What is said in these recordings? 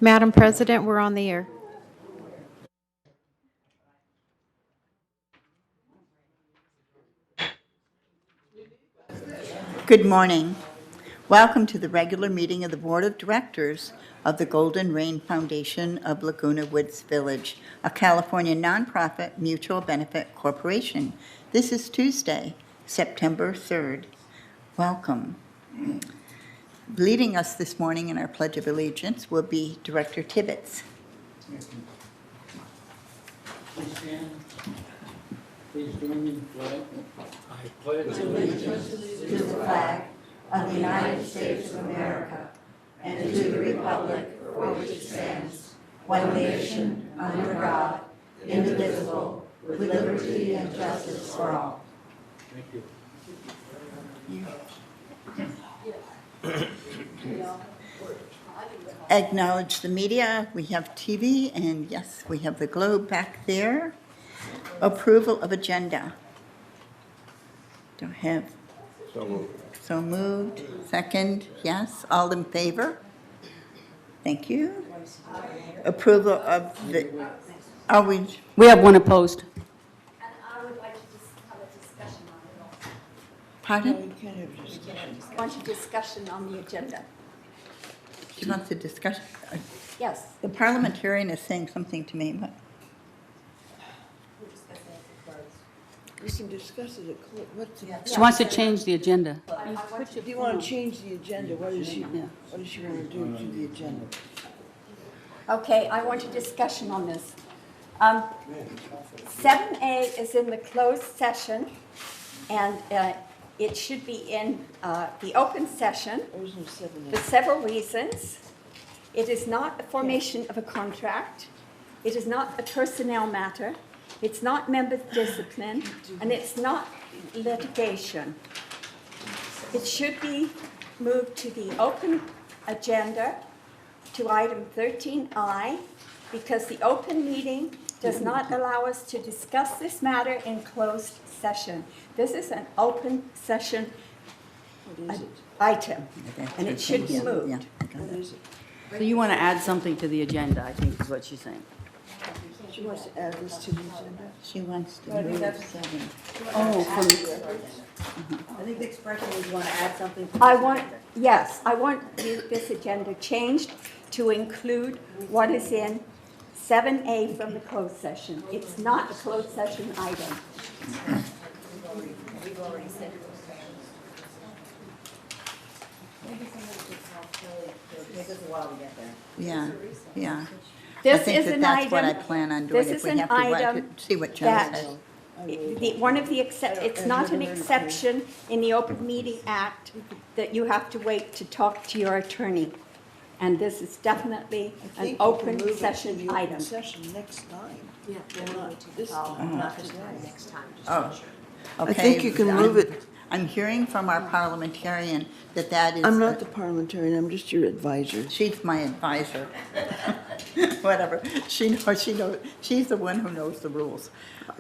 Madam President, we're on the air. Good morning. Welcome to the regular meeting of the Board of Directors of the Golden Rain Foundation of Laguna Woods Village, a California nonprofit mutual benefit corporation. This is Tuesday, September 3rd. Welcome. Leading us this morning in our Pledge of Allegiance will be Director Tibbetts. Please stand. Please join me in the flag. I pledge allegiance To the flag of the United States of America and to the republic for which it stands, one nation, under God, indivisible, with liberty and justice for all. Thank you. Acknowledge the media. We have TV, and yes, we have the globe back there. Approval of agenda. Don't have. So moved. Second, yes. All in favor? Thank you. Approval of the. Are we? We have one opposed. And I would like to just have a discussion on it also. Pardon? I want a discussion on the agenda. She wants a discussion. Yes. The parliamentarian is saying something to me, but. We can discuss it at close. What's the, She wants to change the agenda. if you want to change the agenda, what is she want to do to the agenda? Okay, I want a discussion on this. 7A is in the closed session, and it should be in the open session There was no 7A. for several reasons. It is not a formation of a contract. It is not a personnel matter. It's not member discipline, and it's not litigation. It should be moved to the open agenda to item 13I, because the open meeting does not allow us to discuss this matter in closed session. This is an open session What is it? item, and it should be Yeah, moved. What is it? So you want to add something to the agenda, I think is what she's saying. She wants to add this to the agenda? She wants to I think move that's- 7. Oh, from, I think the expression is you want to add something to I this want, agenda. yes, I want this agenda changed to include what is in 7A from the closed session. It's not a closed session item. We've already said. It'll take us a while to get there. Yeah, yeah. This I think is that an that's what I item, plan on doing. this If is we an have to wait item to see what Jen that says. one of the, it's not an exception in the Open Meeting Act that you have to wait to talk to your attorney. And this is definitely I an think you can open move it to session the open item. session next time. Yeah, Well, not this Oh, time. not this time, next time. just Oh, make sure. okay. I think you can move it. I'm hearing from our parliamentarian that is. I'm not the parliamentarian, I'm just your advisor. She's my advisor. Whatever. She knows, she's the one who knows the rules.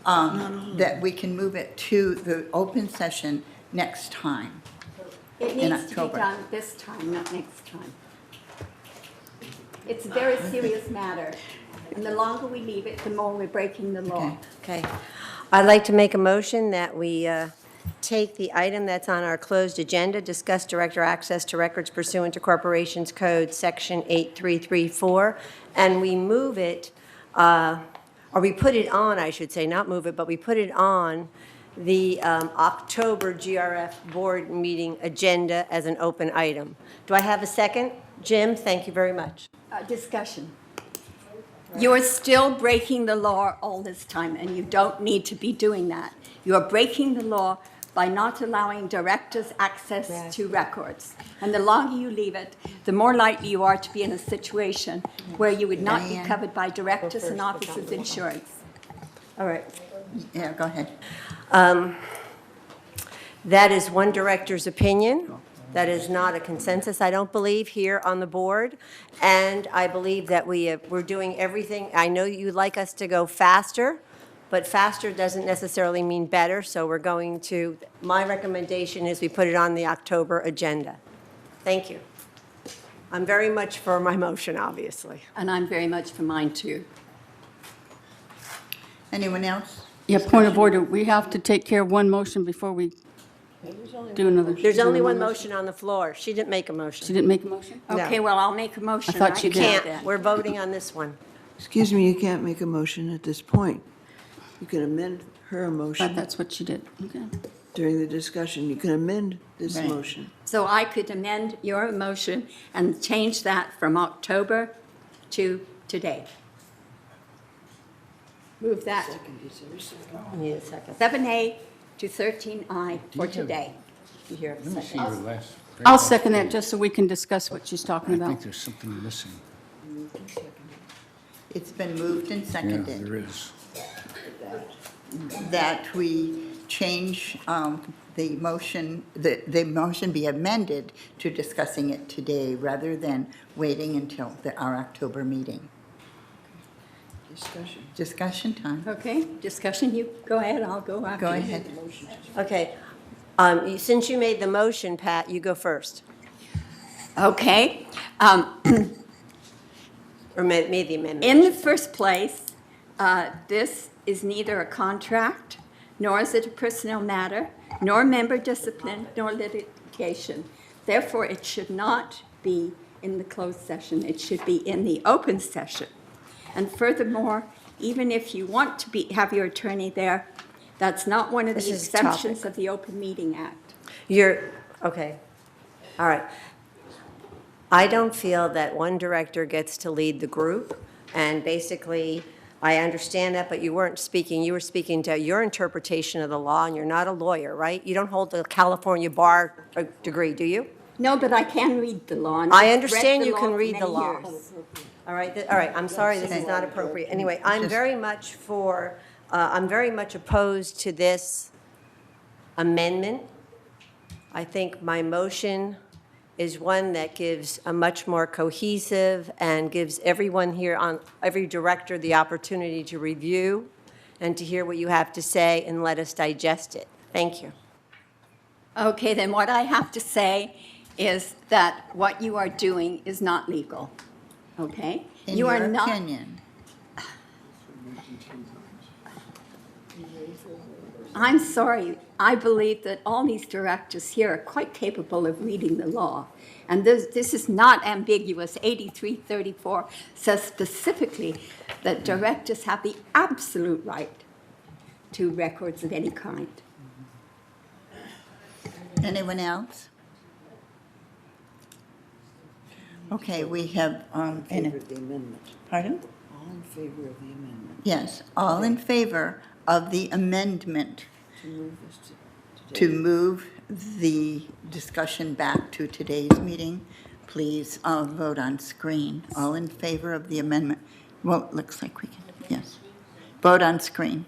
That we can move it to the open session next time. It in needs to be October. done this time, not next time. It's a very serious matter, and the longer we leave it, the more we're breaking the law. Okay. Okay. I'd like to make a motion that we take the item that's on our closed agenda, discuss director access to records pursuant to Corporations Code, Section 8334, and we move it, or we put it on, I should say, not move it, but we put it on the October GRF board meeting agenda as an open item. Do I have a second? Jim, thank you very much. Discussion. You're still breaking the law all this time, and you don't need to be doing that. You are breaking the law by not allowing directors access to records. And the longer you leave it, the more likely you are to be in a situation where you would not be Diane. covered by directors and officers' insurance. All right. Yeah, go ahead. That is one director's opinion. That is not a consensus, I don't believe, here on the board. And I believe that we're doing everything. I know you'd like us to go faster, but faster doesn't necessarily mean better. So we're going to, my recommendation is we put it on the October agenda. Thank you. I'm very much for my motion, obviously. And I'm very much for mine, too. Anyone else? Yeah, point of order, we have to take care of one motion before we do another. There's only one motion on the floor. She didn't make a She motion. didn't make a motion? No. Okay, well, I'll make a motion. I thought she right did. now Can't, then. we're voting on this one. Excuse me, you can't make a motion at this point. You can amend her But motion that's what she did. Okay. during the discussion. You can amend this Right. motion. So I could amend your motion and change that from October to today. Move that Need a second. 7A to 13I for today. You hear Let me see your last. I'll second that, just so we can discuss what she's talking I about. think there's something missing. It's been moved and Yeah, seconded there is. that we change the motion, the motion be amended to discussing it today rather than waiting until our October meeting. Discussion. Discussion time. Okay, discussion, you go ahead, I'll go after Go you. ahead. Okay. Since you made the motion, Pat, you go first. Okay, Or made the amendment. in the first place, this is neither a contract, nor is it a personnel matter, nor member discipline, nor litigation. Therefore, it should not be in the closed session. It should be in the open session. And furthermore, even if you want to have your attorney there, that's not one of the This is exemptions topic. of the Open Meeting Act. Okay. All right. I don't feel that one director gets to lead the group, and basically, I understand that, but you weren't speaking, you were speaking to your interpretation of the law, and you're not a lawyer, right? You don't hold a California bar degree, do you? No, but I can read the law. and I I've read understand the you law can for read the many law. years. All right, I'm sorry, this is not appropriate. Anyway, I'm very much opposed to this amendment. I think my motion is one that gives a much more cohesive and gives everyone here every director the opportunity to review and to hear what you have to say and let us digest it. Thank you. Okay, then what I have to say is that what you are doing is not legal, okay? In You are your not. opinion. I'm sorry, I believe that all these directors here are quite capable of reading the law. And this is not ambiguous. 8334 says specifically that directors have the absolute right to records of any kind. Anyone else? Okay, we have, All in favor of the amendment. pardon? All in favor of the amendment. Yes, all in favor of the amendment To move this to to today. move the discussion back to today's meeting, please vote on screen. All in favor of the amendment? Well, it looks like we can, yes. Vote on screen.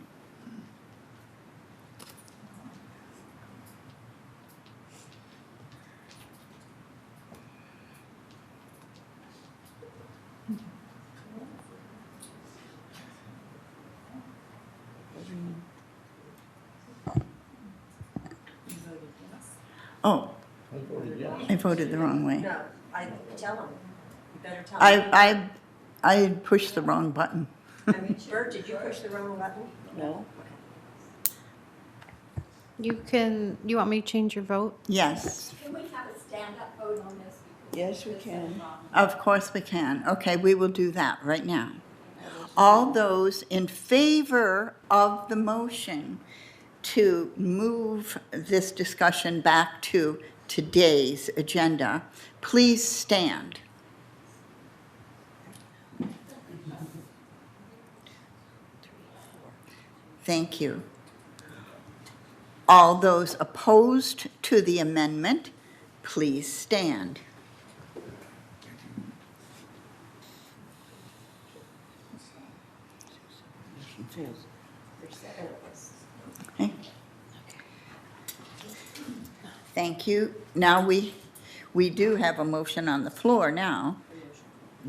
Oh, I voted the wrong way. No, tell them. You better tell them. I pushed the wrong button. Bert, did you push the wrong button? No? You want me to change your vote? Yes, Can we have a stand-up vote on this? Yes, we can. of course we can. Okay, we will do that right now. All those in favor of the motion to move this discussion back to today's agenda, please stand. Thank you. All those opposed to the amendment, please stand. Okay. Thank you. Now, we do have a motion on the floor now.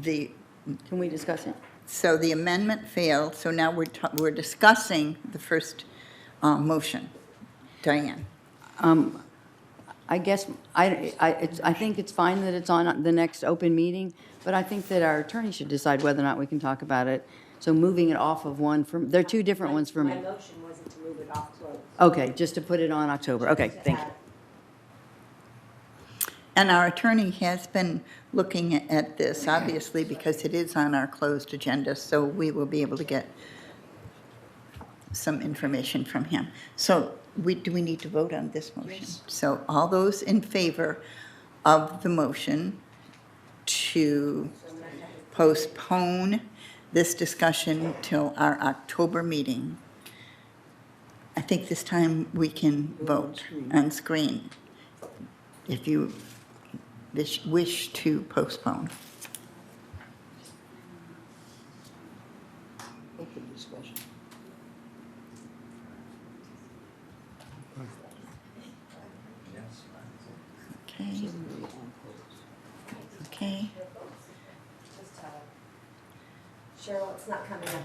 Can we discuss it? So the amendment failed, so now we're discussing the first motion. Diane? I guess, I think it's fine that it's on the next open meeting, but I think that our attorney should decide whether or not we can talk about it. So moving it off of one from, they're two different ones for me. My motion wasn't to move it off closed. Okay, just to put it on October. Okay, thank you. And our attorney has been looking at this, obviously, because it is on our closed agenda, so we will be able to get some information from him. So do we need to vote on this motion? Yes. So all those in favor of the motion to postpone this discussion till our October meeting, I think this time we can vote on screen if you wish to postpone. Open discussion. Okay. Okay. Cheryl, it's not coming up.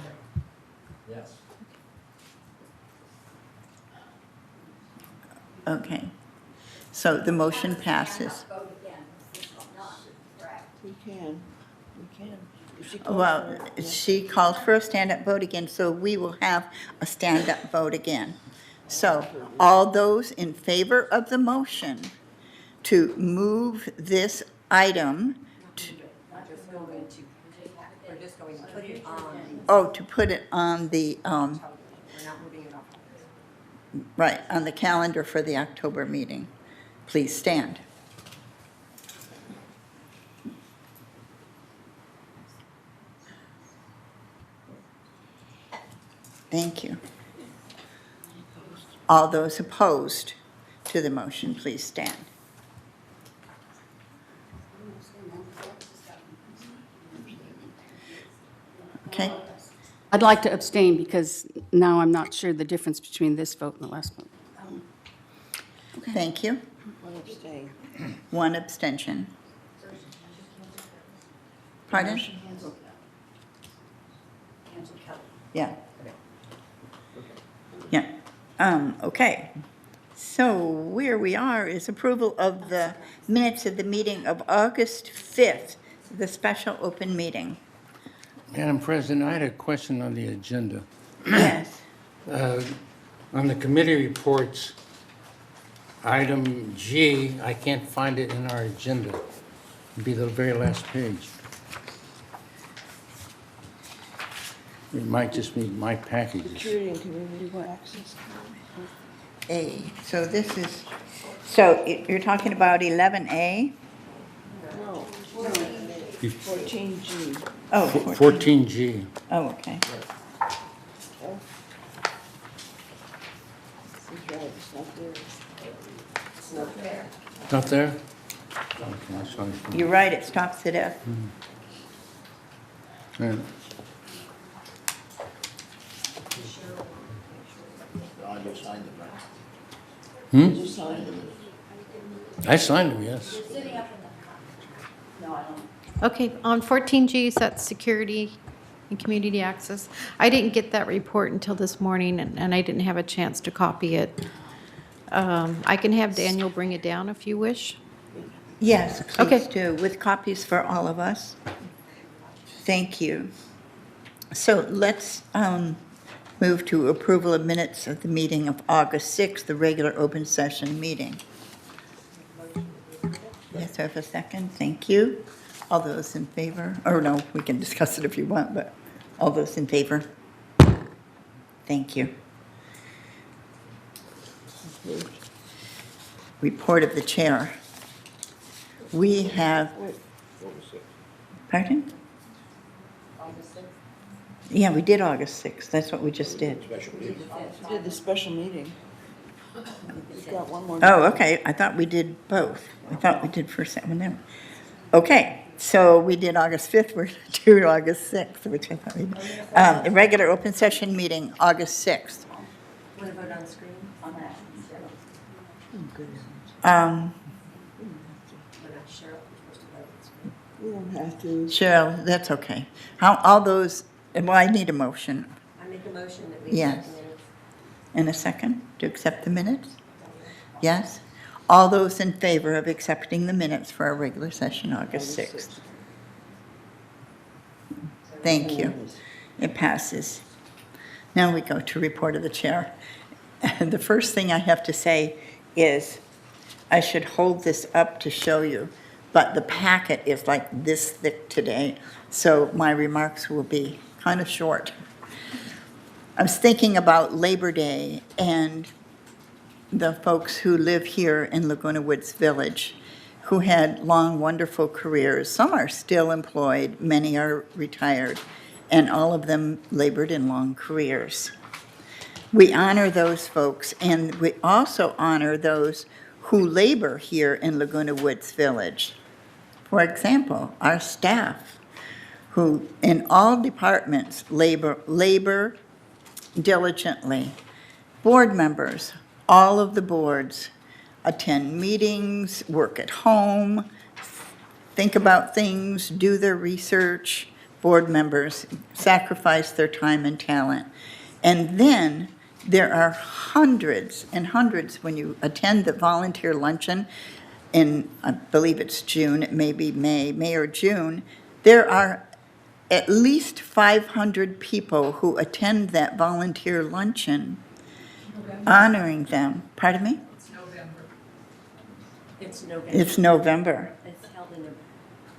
Yes. Okay. So the motion passes. We can. If she calls Well, for it, yeah. she called for a stand-up vote again, so we will have a stand-up vote again. So all those in favor of the motion to move this item, We're just going to put it on, to put it on the, we're not moving it off. right, on the calendar for the October meeting, please stand. Thank you. All those opposed to the motion, please stand. Okay, I'd like to abstain because now I'm not sure the difference between this vote and the last vote. thank you. One abstain. One abstention. Pardon? Yeah. Yeah. Okay. So where we are is approval of the minutes of the meeting of August 5th, the special open meeting. Madam President, I had a question on the agenda. Yes. On the committee reports, item G, I can't find it in our agenda. It'd be the very last page. It might just be my packages. Security and community access. A, so this is, so you're talking about 11A? No. 14G. Oh, 14G. Oh, okay. He's right, it's not there. It's not there. Not there? Okay, that's fine. You're right, it stops at F. Yeah. Did you sign it? I signed them, yes. Okay, on 14G, that's security and community access. I didn't get that report until this morning, and I didn't have a chance to copy it. I can have Daniel bring it down if you wish. Yes, Okay. please do, with copies for all of us. Thank you. So let's move to approval of minutes of the meeting of August 6th, the regular open session meeting. Yes, I have a second. Thank you. All those in favor? Or no, we can discuss it if you want, but all those in favor? Thank you. Report of the chair. We have, pardon? Yeah, we did August 6th. That's what we just did. We did the special meeting. We've got one more. Oh, okay. I thought we did both. I thought we did first and then. Okay, so we did August 5th. We're going to do August 6th, which I thought we did. The regular open session meeting, August 6th. Want to vote on screen on that? We don't have to. Cheryl, that's okay. All those, well, I need a motion. I make a motion that we Yes. accept the minutes. In a second, to accept the minutes? Yes? All those in favor of accepting the minutes for our regular session, August 6th? Thank you. It passes. Now we go to report of the chair. And the first thing I have to say is, I should hold this up to show you, but the packet is like this thick today, so my remarks will be kind of short. I was thinking about Labor Day and the folks who live here in Laguna Woods Village, who had long, wonderful careers. Some are still employed, many are retired, and all of them labored in long careers. We honor those folks, and we also honor those who labor here in Laguna Woods Village. For example, our staff, who in all departments labor diligently. Board members, all of the boards, attend meetings, work at home, think about things, do their research. Board members sacrifice their time and talent. And then there are hundreds and hundreds when you attend the volunteer luncheon in, I believe it's June, it may be May or June. There are at least 500 people who attend that volunteer luncheon, honoring them. Pardon me? It's November. It's November. It's November. It's held in November.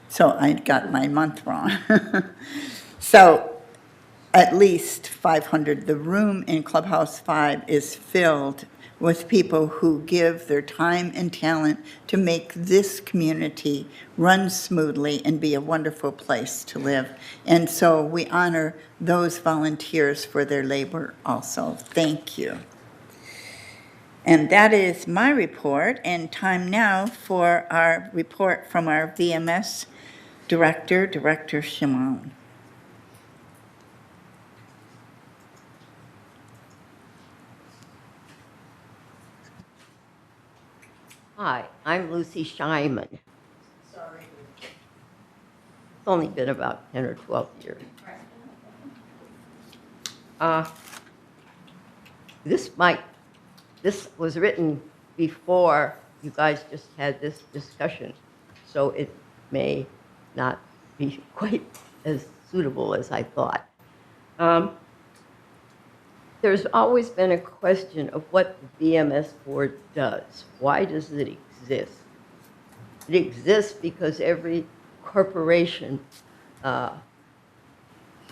So I got my month wrong. So at least 500. The room in Clubhouse 5 is filled with people who give their time and talent to make this community run smoothly and be a wonderful place to live. And so we honor those volunteers for their labor also. Thank you. And that is my report, and time now for our report from our VMS Director, Director Shimon. Hi, I'm Lucy Scheinman. Sorry. It's only been about 10 or 12 years. This was written before you guys just had this discussion, so it may not be quite as suitable as I thought. There's always been a question of what the VMS board does. Why does it exist? It exists because every corporation,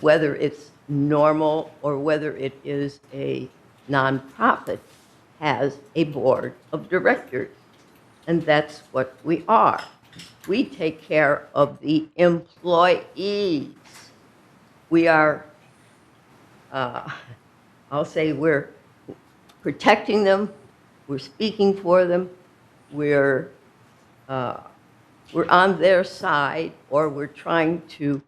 whether it's normal or whether it is a nonprofit, has a board of directors. And that's what we are. We take care of the employees. We are, I'll say we're protecting them, we're speaking for them, we're on their side, or we're trying to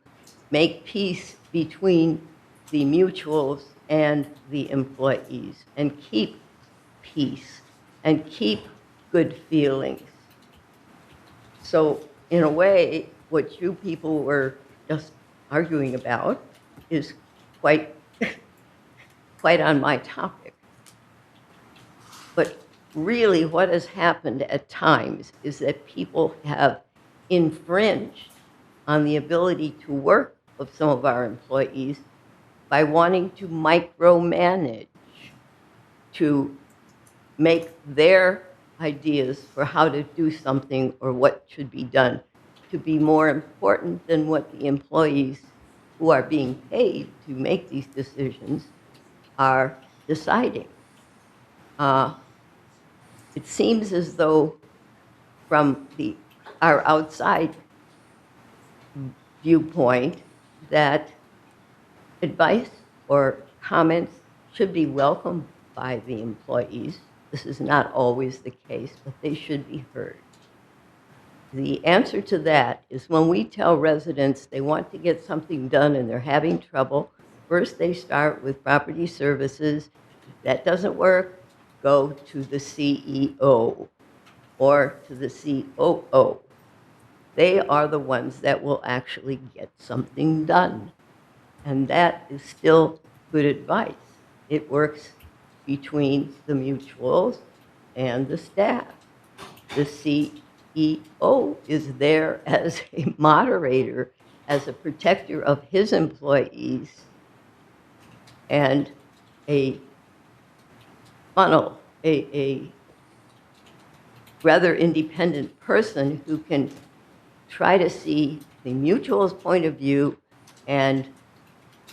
make peace between the mutuals and the employees and keep peace and keep good feelings. So in a way, what you people were just arguing about is quite on my topic. But really what has happened at times is that people have infringed on the ability to work of some of our employees by wanting to micromanage, to make their ideas for how to do something or what should be done to be more important than what the employees who are being paid to make these decisions are deciding. It seems as though from our outside viewpoint that advice or comments should be welcomed by the employees. This is not always the case, but they should be heard. The answer to that is when we tell residents they want to get something done and they're having trouble, first they start with property services. If that doesn't work, go to the CEO or to the COO. They are the ones that will actually get something done. And that is still good advice. It works between the mutuals and the staff. The CEO is there as a moderator, as a protector of his employees, and a funnel, a rather independent person who can try to see the mutual's point of view and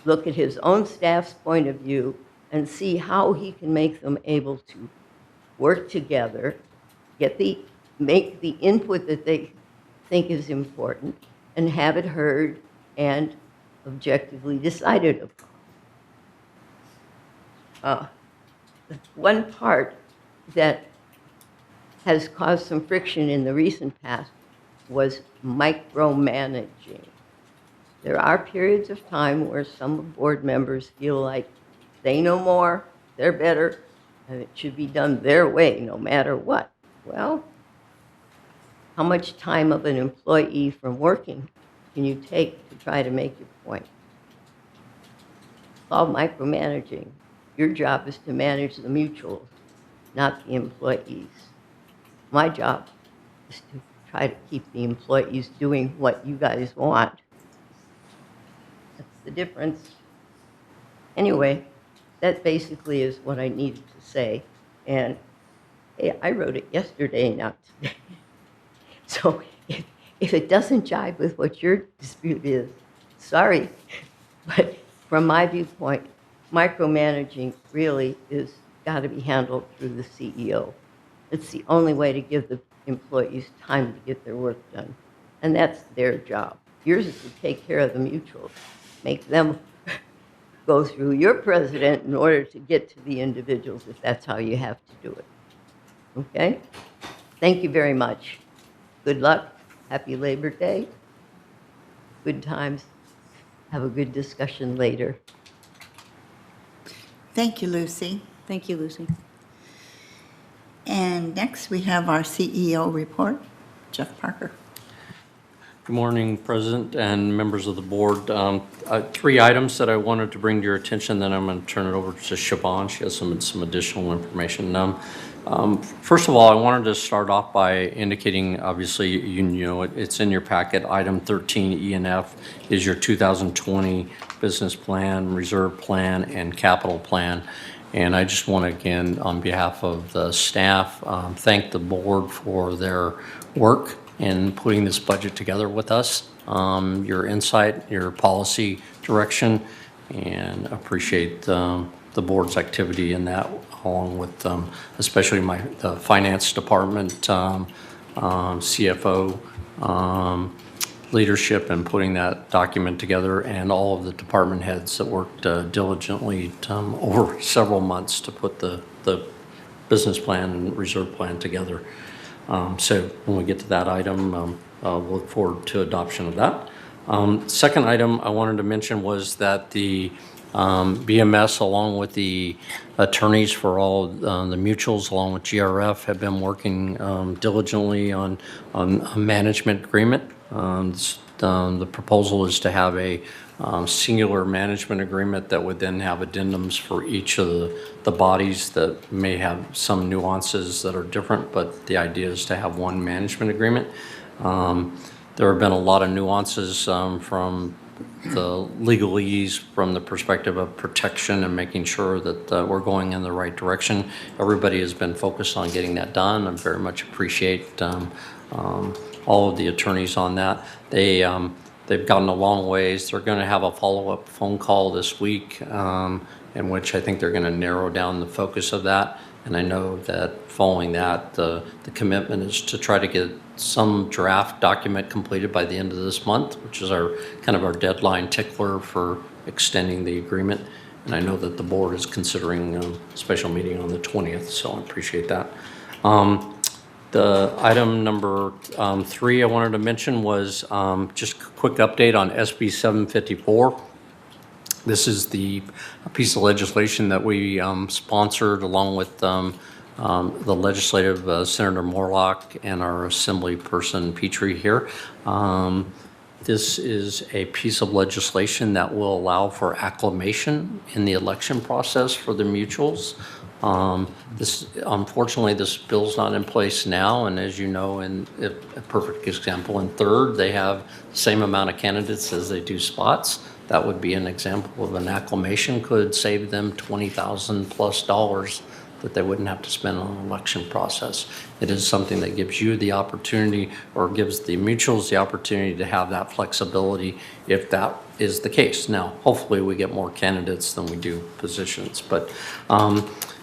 look at his own staff's point of view and see how he can make them able to work together, make the input that they think is important, and have it heard and objectively decided upon. One part that has caused some friction in the recent past was micromanaging. There are periods of time where some board members feel like they know more, they're better, and it should be done their way no matter what. Well, how much time of an employee from working can you take to try to make your point? It's all micromanaging. Your job is to manage the mutuals, not the employees. My job is to try to keep the employees doing what you guys want. That's the difference. Anyway, that basically is what I needed to say. And hey, I wrote it yesterday, not today. So if it doesn't jive with what your dispute is, sorry. But from my viewpoint, micromanaging really is got to be handled through the CEO. It's the only way to give the employees time to get their work done. And that's their job. Yours is to take care of the mutuals, make them go through your president in order to get to the individuals if that's how you have to do it. Okay? Thank you very much. Good luck. Happy Labor Day. Good times. Have a good discussion later. Thank you, Lucy. Thank you, Lucy. And next, we have our CEO report, Jeff Parker. Good morning, President and members of the board. 3 items that I wanted to bring to your attention, then I'm going to turn it over to Siobhan. She has some additional information. First of all, I wanted to start off by indicating, obviously, you know it's in your packet. Item 13, E and F, is your 2020 business plan, reserve plan, and capital plan. And I just want to, again, on behalf of the staff, thank the board for their work in putting this budget together with us, your insight, your policy direction, and appreciate the board's activity in that, along with especially the finance department, CFO leadership in putting that document together, and all of the department heads that worked diligently over several months to put the business plan and reserve plan together. So when we get to that item, we'll look forward to adoption of that. Second item I wanted to mention was that the BMS, along with the attorneys for all the mutuals, along with GRF, have been working diligently on a management agreement. The proposal is to have a singular management agreement that would then have addendums for each of the bodies that may have some nuances that are different, but the idea is to have one management agreement. There have been a lot of nuances from the legalese from the perspective of protection and making sure that we're going in the right direction. Everybody has been focused on getting that done. I very much appreciate all of the attorneys on that. They've gotten a long ways. They're going to have a follow-up phone call this week in which I think they're going to narrow down the focus of that. And I know that following that, the commitment is to try to get some draft document completed by the end of this month, which is our deadline tickler for extending the agreement. And I know that the board is considering a special meeting on the 20th, so I appreciate that. The item number 3 I wanted to mention was just a quick update on SB 754. This is the piece of legislation that we sponsored along with the legislative Senator Morlock and our assembly person Petrie here. This is a piece of legislation that will allow for acclamation in the election process for the mutuals. Unfortunately, this bill's not in place now, and as you know, a perfect example, in third, they have the same amount of candidates as they do spots. That would be an example of an acclamation, could save them $20,000+ that they wouldn't have to spend on an election process. It is something that gives you the opportunity, or gives the mutuals the opportunity to have that flexibility if that is the case. Now, hopefully we get more candidates than we do positions, but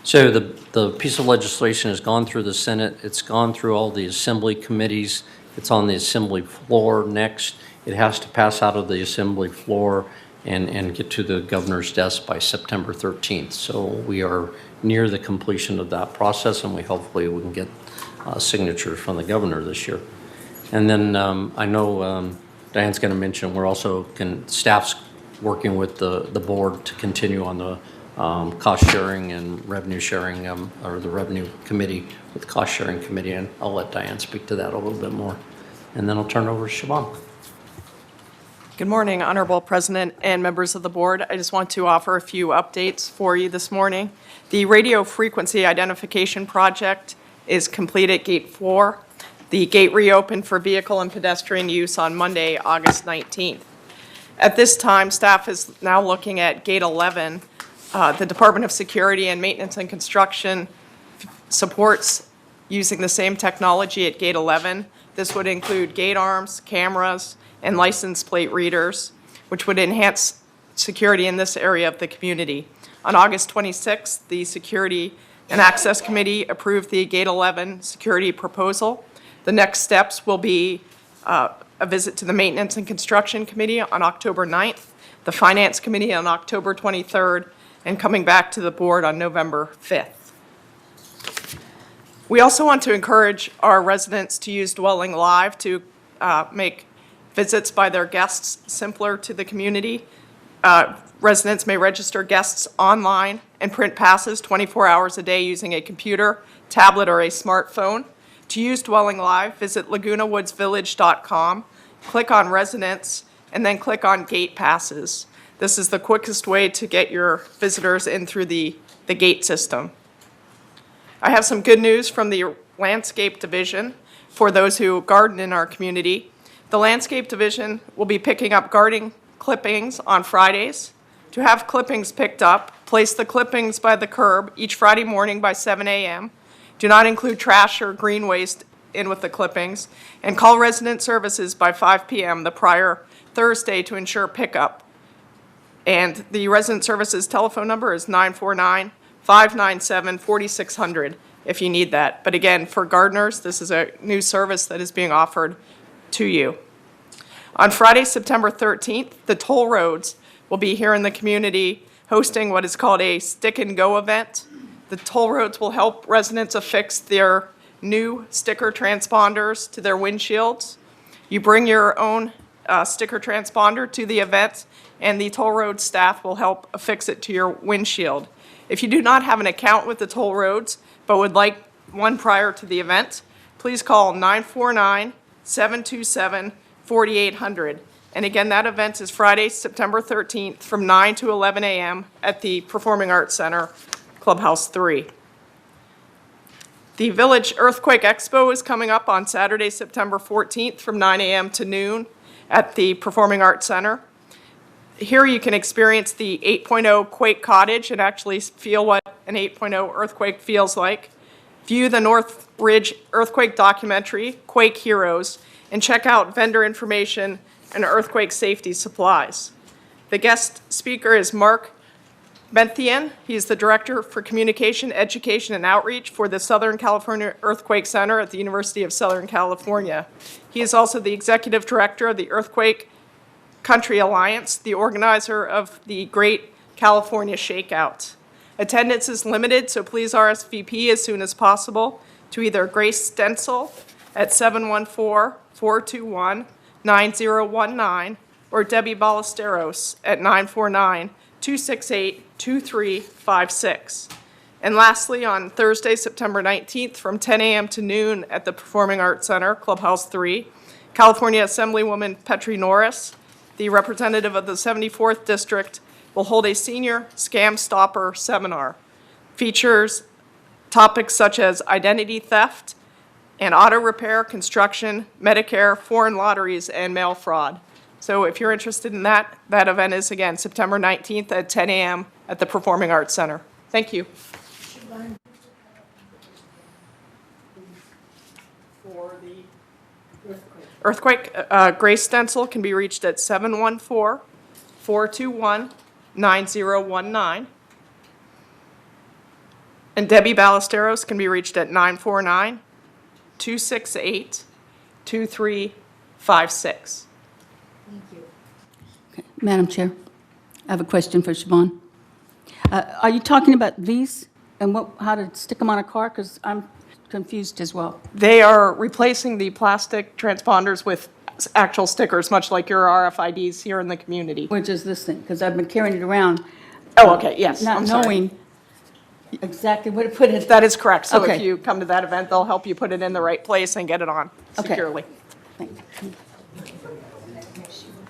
so the piece of legislation has gone through the Senate, it's gone through all the assembly committees, it's on the assembly floor next. It has to pass out of the assembly floor and get to the governor's desk by September 13th. So we are near the completion of that process, and hopefully we can get signatures from the governor this year. And then I know Diane's going to mention, we're also, staff's working with the board to continue on the cost sharing and revenue sharing, or the revenue committee with cost sharing committee, and I'll let Diane speak to that a little bit more. And then I'll turn it over to Siobhan. Good morning, Honorable President and members of the board. I just want to offer a few updates for you this morning. The radio frequency identification project is complete at Gate 4. The gate reopened for vehicle and pedestrian use on Monday, August 19th. At this time, staff is now looking at Gate 11. The Department of Security and Maintenance and Construction supports using the same technology at Gate 11. This would include gate arms, cameras, and license plate readers, which would enhance security in this area of the community. On August 26th, the Security and Access Committee approved the Gate 11 security proposal. The next steps will be a visit to the Maintenance and Construction Committee on October 9th, the Finance Committee on October 23rd, and coming back to the board on November 5th. We also want to encourage our residents to use Dwelling Live to make visits by their guests simpler to the community. Residents may register guests online and print passes 24 hours a day using a computer, tablet, or a smartphone. To use Dwelling Live, visit lagunawoodsvillage.com, click on Residents, and then click on Gate Passes. This is the quickest way to get your visitors in through the gate system. I have some good news from the Landscape Division for those who garden in our community. The Landscape Division will be picking up gardening clippings on Fridays. To have clippings picked up, place the clippings by the curb each Friday morning by 7 a.m. Do not include trash or green waste in with the clippings, and call resident services by 5 p.m. the prior Thursday to ensure pickup. And the resident services telephone number is 949-597-4600 if you need that. But again, for gardeners, this is a new service that is being offered to you. On Friday, September 13th, the toll roads will be here in the community hosting what is called a Stick and Go event. The toll roads will help residents affix their new sticker transponders to their windshields. You bring your own sticker transponder to the event, and the toll road staff will help affix it to your windshield. If you do not have an account with the toll roads but would like one prior to the event, please call 949-727-4800. And again, that event is Friday, September 13th from 9 to 11 a.m. at the Performing Arts Center, Clubhouse 3. The Village Earthquake Expo is coming up on Saturday, September 14th from 9 a.m. to noon at the Performing Arts Center. Here you can experience the 8.0 Quake Cottage and actually feel what an 8.0 earthquake feels like. View the North Ridge earthquake documentary, Quake Heroes, and check out vendor information and earthquake safety supplies. The guest speaker is Mark Benthian. He's the Director for Communication, Education, and Outreach for the Southern California Earthquake Center at the University of Southern California. He is also the Executive Director of the Earthquake Country Alliance, the organizer of the Great California Shakeout. Attendance is limited, so please RSVP as soon as possible to either Grace Stencil at 714-421-9019 or Debbie Ballesteros at 949-268-2356. And lastly, on Thursday, September 19th from 10 a.m. to noon at the Performing Arts Center, Clubhouse 3, California Assemblywoman Petri Norris, the representative of the 74th District, will hold a senior scam stopper seminar. features topics such as identity theft and auto repair, construction, Medicare, foreign lotteries, and mail fraud. So if you're interested in that, that event is, again, September 19th at 10 a.m. at the Performing Arts Center. Thank you. For the earthquake, Grace Stencil can be reached at 714-421-9019. And Debbie Ballesteros can be reached at 949-268-2356. Madam Chair, I have a question for Siobhan. Are you talking about these and how to stick them on a car? Because I'm confused as well. They are replacing the plastic transponders with actual stickers, much like your RFIDs here in the community. Which is this thing? Because I've been carrying it around. Oh, okay, yes, Not I'm sorry. knowing exactly where to put it. That is correct. So if Okay. you come to that event, they'll help you put it in the right place and get it on Okay. securely.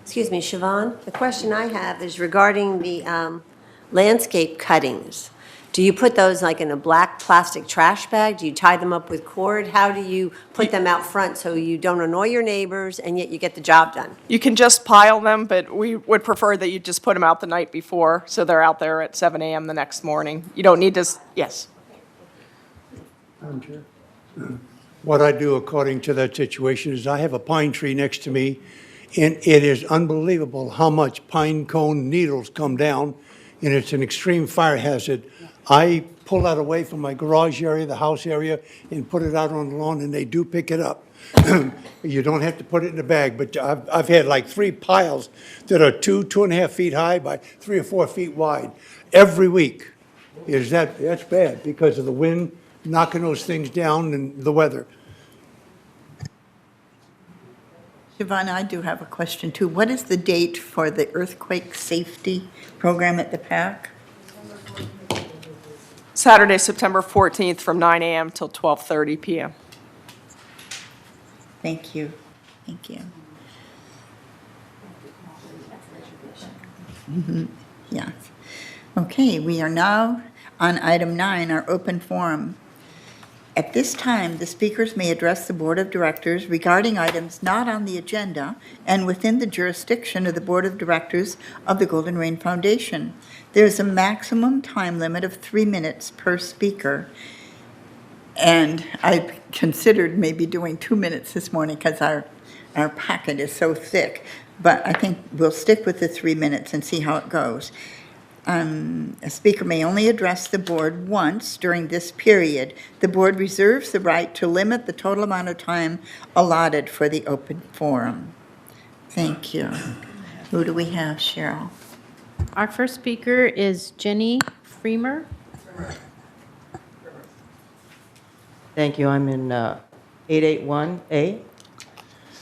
Excuse me, Siobhan, the question I have is regarding the landscape cuttings. Do you put those like in a black plastic trash bag? Do you tie them up with cord? How do you put them out front so you don't annoy your neighbors and yet you get the job done? You can just pile them, but we would prefer that you just put them out the night before, so they're out there at 7 a.m. the next morning. You don't need to, yes. Madam Chair? What I do according to that situation is I have a pine tree next to me, and it is unbelievable how much pine cone needles come down, and it's an extreme fire hazard. I pull that away from my garage area, the house area, and put it out on the lawn, and they do pick it up. You don't have to put it in a bag, but I've had like 3 piles that are 2.5 feet high by 3 or 4 feet wide every week. That's bad because of the wind knocking those things down and the weather. Siobhan, I do have a question too. What is the date for the earthquake safety program at the park? Saturday, September 14th from 9 a.m. till 12:30 p.m. Thank you. Thank you. Yes. Okay, we are now on item 9, our open forum. At this time, the speakers may address the Board of Directors regarding items not on the agenda and within the jurisdiction of the Board of Directors of the Golden Rain Foundation. There is a maximum time limit of 3 minutes per speaker. And I considered maybe doing 2 minutes this morning because our packet is so thick. But I think we'll stick with the 3 minutes and see how it goes. A speaker may only address the board once during this period. The board reserves the right to limit the total amount of time allotted for the open forum. Thank you. Who do we have, Cheryl? Our first speaker is Jenny Freemer. Thank you. I'm in 881A.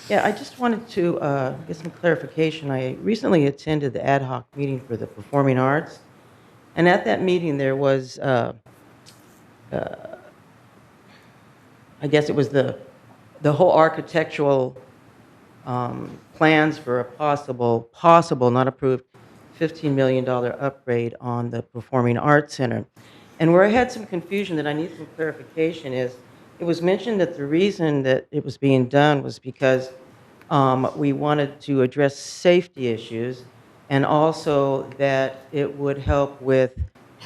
Yeah, I just wanted to get some clarification. I recently attended the ad hoc meeting for the performing arts, and at that meeting there was, I guess it was the whole architectural plans for a possible, not approved, $15 million upgrade on the Performing Arts Center. And where I had some confusion that I need some clarification is, it was mentioned that the reason that it was being done was because we wanted to address safety issues, and also that it would help with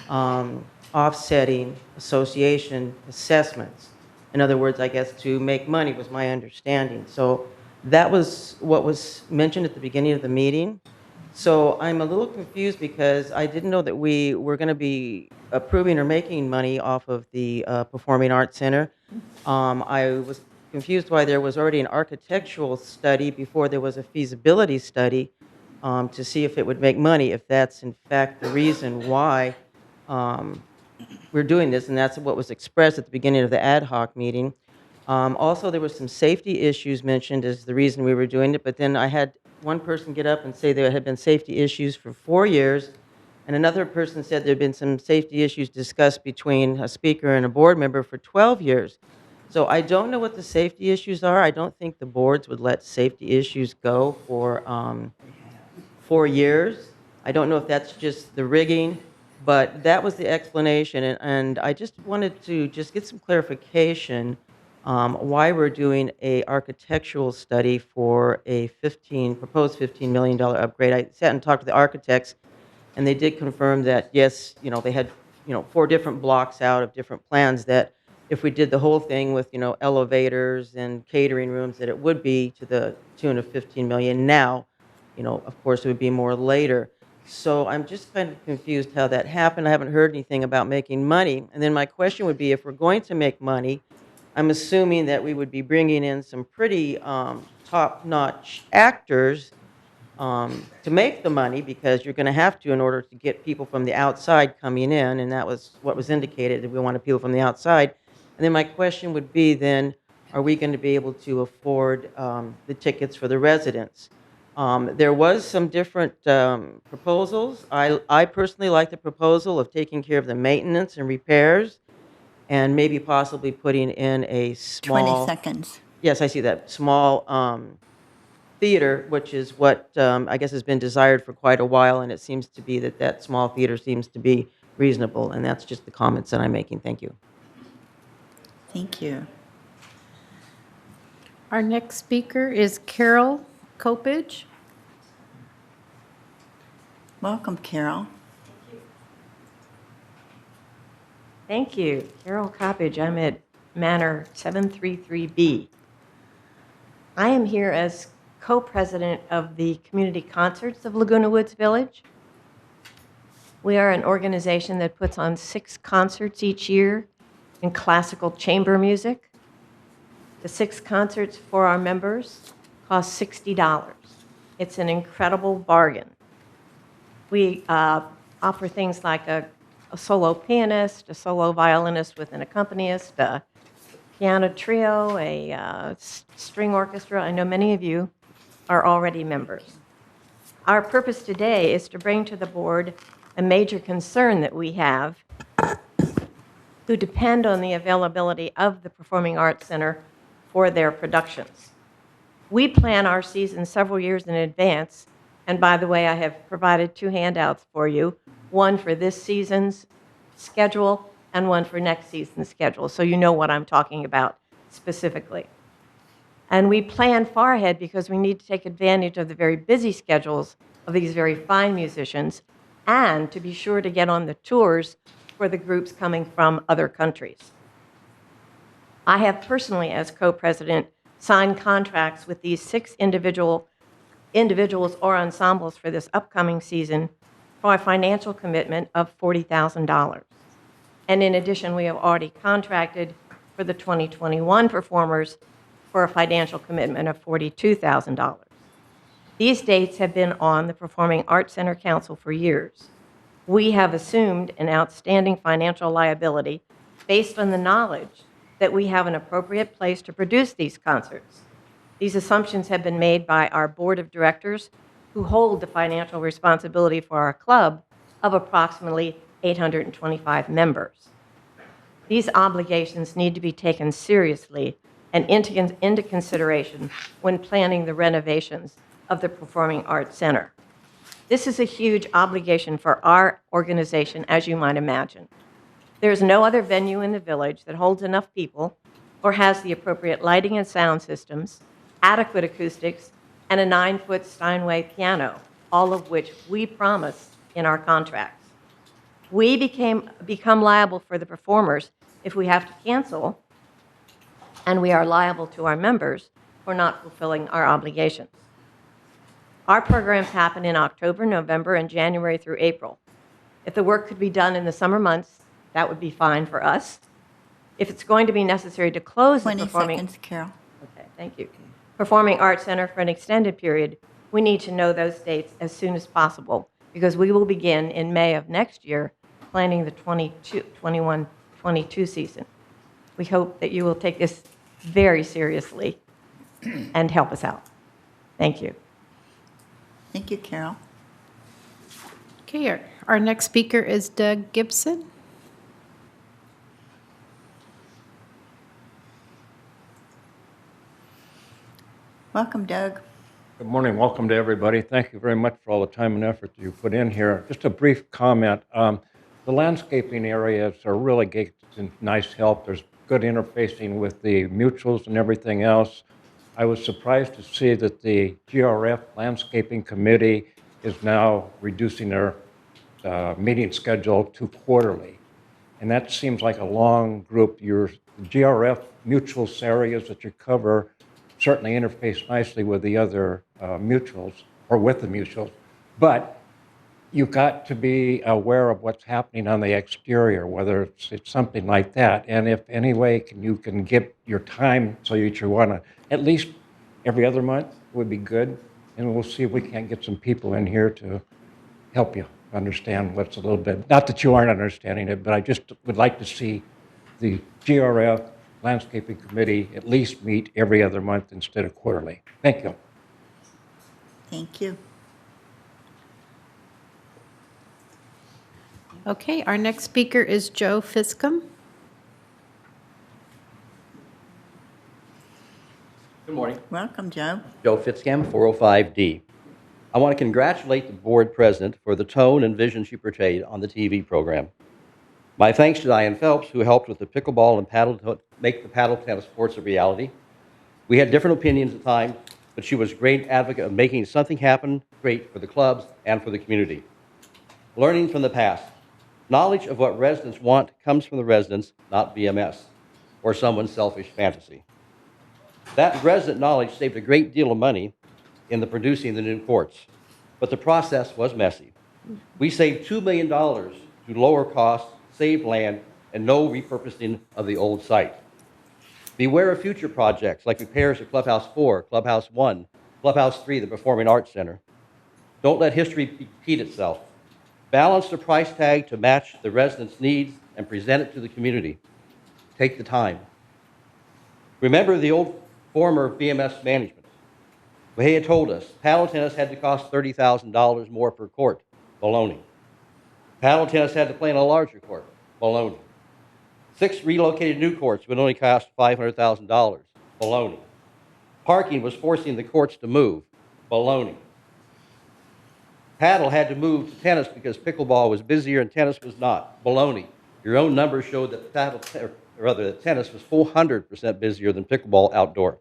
offsetting association assessments. In other words, I guess to make money was my understanding. So that was what was mentioned at the beginning of the meeting. So I'm a little confused because I didn't know that we were going to be approving or making money off of the Performing Arts Center. I was confused why there was already an architectural study before there was a feasibility study to see if it would make money, if that's in fact the reason why we're doing this, and that's what was expressed at the beginning of the ad hoc meeting. Also, there were some safety issues mentioned as the reason we were doing it, but then I had one person get up and say there had been safety issues for 4 years, and another person said there had been some safety issues discussed between a speaker and a board member for 12 years. So I don't know what the safety issues are. I don't think the boards would let safety issues go for 4 years. I don't know if that's just the rigging But that was the explanation, and I just wanted to just get some clarification why we're doing a architectural study for a proposed $15 million upgrade. I sat and talked to the architects, and they did confirm that, yes, they had, 4 different blocks out of different plans, that if we did the whole thing with, elevators and catering rooms, that it would be to the tune of 15 million. Now, of course, it would be more later. So I'm just kind of confused how that happened. I haven't heard anything about making money. And then my question would be, if we're going to make money, I'm assuming that we would be bringing in some pretty top-notch actors to make the money, because you're going to have to in order to get people from the outside coming in, and that was what was indicated, that we wanted people from the outside. And then my question would be then, are we going to be able to afford the tickets for the residents? There was some different proposals. I personally like the proposal of taking care of the maintenance and repairs, and maybe possibly putting in a 20 small, seconds. yes, I see that, small theater, which is what I guess has been desired for quite a while, and it seems to be that that small theater seems to be reasonable, and that's just the comments that I'm making. Thank you. Thank you. Our next speaker is Carol Copage. Welcome, Carol. Thank you. Carol Coppage. I'm at Manor 733B. I am here as co-president of the Community Concerts of Laguna Woods Village. We are an organization that puts on 6 concerts each year in classical chamber music. The 6 concerts for our members cost $60. It's an incredible bargain. We offer things like a solo pianist, a solo violinist with an accompanist, a piano trio, a string orchestra. I know many of you are already members. Our purpose today is to bring to the board a major concern that we have who depend on the availability of the Performing Arts Center for their productions. We plan our season several years in advance, and by the way, I have provided 2 handouts for you, one for this season's schedule and one for next season's schedule, so you know what I'm talking about specifically. And we plan far ahead because we need to take advantage of the very busy schedules of these very fine musicians, and to be sure to get on the tours for the groups coming from other countries. I have personally, as co-president, signed contracts with these 6 individuals or ensembles for this upcoming season for a financial commitment of $40,000. And in addition, we have already contracted for the 2021 performers for a financial commitment of $42,000. These dates have been on the Performing Arts Center Council for years. We have assumed an outstanding financial liability based on the knowledge that we have an appropriate place to produce these concerts. These assumptions have been made by our board of directors, who hold the financial responsibility for our club of approximately 825 members. These obligations need to be taken seriously and into consideration when planning the renovations of the Performing Arts Center. This is a huge obligation for our organization, as you might imagine. There is no other venue in the village that holds enough people or has the appropriate lighting and sound systems, adequate acoustics, and a 9-foot Steinway piano, all of which we promised in our contracts. We become liable for the performers if we have to cancel, and we are liable to our members for not fulfilling our obligations. Our programs happen in October, November, and January through April. If the work could be done in the summer months, that would be fine for us. If it's going to be necessary to close the 20 seconds, Carol. Okay, thank you. Performing Arts Center for an extended period, we need to know those dates as soon as possible, because we will begin in May of next year planning the 21-22 season. We hope that you will take this very seriously and help us out. Thank you. Thank you, Carol. Okay, our next speaker is Doug Gibson. Welcome, Doug. Good morning. Welcome to everybody. Thank you very much for all the time and effort that you put in here. Just a brief comment. the landscaping areas are really getting nice help. There's good interfacing with the mutuals and everything else. I was surprised to see that the GRF Landscaping Committee is now reducing their meeting schedule to quarterly. And that seems like a long group. Your GRF mutuals areas that you cover certainly interface nicely with the other mutuals, or with the mutuals. But you've got to be aware of what's happening on the exterior, whether it's something like that. And if any way you can get your time so that you want to, at least every other month would be good. And we'll see if we can't get some people in here to help you understand what's a little bit, not that you aren't understanding it, but I just would like to see the GRF Landscaping Committee at least meet every other month instead of quarterly. Thank you. Thank you. Okay, our next speaker is Joe Fiscom. Good morning. Welcome, Joe. Joe Fitzcam, 405D. I want to congratulate the board president for the tone and vision she portrayed on the TV program. My thanks to Diane Phelps, who helped with the pickleball and paddle make the paddle tennis sports a reality. We had different opinions at times, but she was a great advocate of making something happen great for the clubs and for the community. Learning from the past. Knowledge of what residents want comes from the residents, not VMS, or someone's selfish fantasy. That resident knowledge saved a great deal of money in the producing the new courts, but the process was messy. We saved $2 million to lower costs, save land, and no repurposing of the old site. Beware of future projects like repairs to Clubhouse 4, Clubhouse 1, Clubhouse 3, the Performing Arts Center. Don't let history repeat itself. Balance the price tag to match the residents' needs and present it to the community. Take the time. Remember the old former VMS management. They had told us paddle tennis had to cost $30,000 more per court. Baloney. Paddle tennis had to play in a larger court. Baloney. 6 relocated new courts would only cost $500,000. Baloney. Parking was forcing the courts to move. Baloney. Paddle had to move to tennis because pickleball was busier and tennis was not. Baloney. Your own numbers showed that that tennis was 400% busier than pickleball outdoor.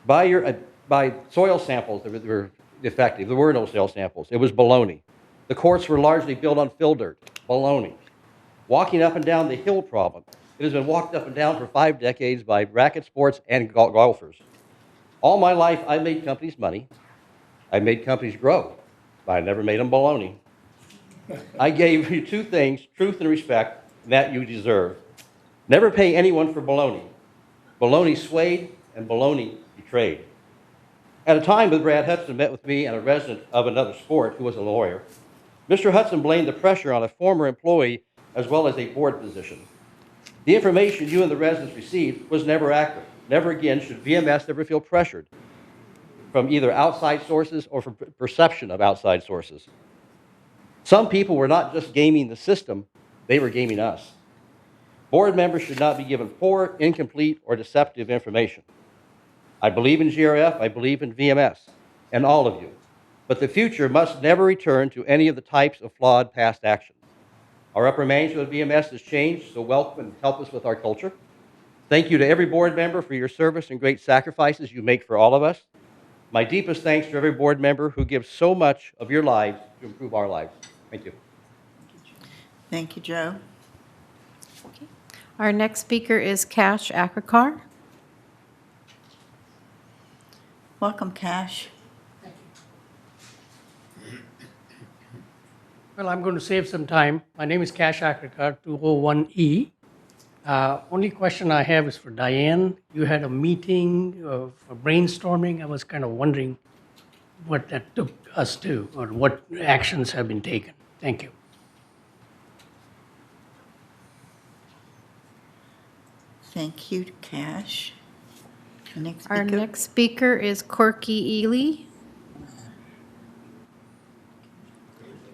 By soil samples that were effective, there were no soil samples. It was baloney. The courts were largely built on fill dirt. Baloney. Walking up and down the hill problem. It has been walked up and down for 5 decades by racket sports and golfers. All my life, I made companies money. I made companies grow, but I never made them baloney. I gave you 2 things, truth and respect, that you deserve. Never pay anyone for baloney. Baloney swayed and baloney betrayed. At a time when Brad Hudson met with me and a resident of another sport who was a lawyer, Mr. Hudson blamed the pressure on a former employee as well as a board position. The information you and the residents received was never accurate. Never again should VMS ever feel pressured from either outside sources or from perception of outside sources. Some people were not just gaming the system, they were gaming us. Board members should not be given poor, incomplete, or deceptive information. I believe in GRF, I believe in VMS, and all of you. But the future must never return to any of the types of flawed past actions. Our upper management of VMS has changed, so welcome and help us with our culture. Thank you to every board member for your service and great sacrifices you make for all of us. My deepest thanks to every board member who gives so much of your lives to improve our lives. Thank you. Thank you, Joe. Our next speaker is Cash Akrakar. Welcome, Cash. Well, I'm going to save some time. My name is Cash Akrakar, 201E. Only question I have is for Diane. You had a meeting for brainstorming. I was kind of wondering what that took us to, or what actions have been taken. Thank you. Thank you, Cash. Our next speaker is Corky Ely.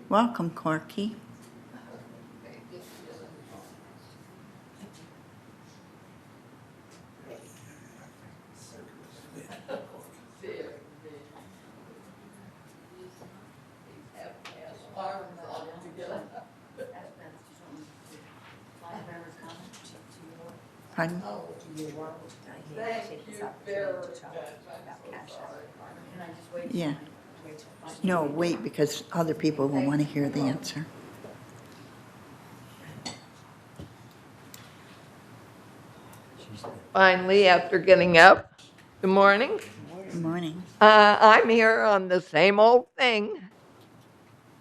Welcome, Corky. Pardon? Yeah. No, wait, because other people will want to hear the answer. Finally, after getting up, good morning. Good morning. I'm here on the same old thing.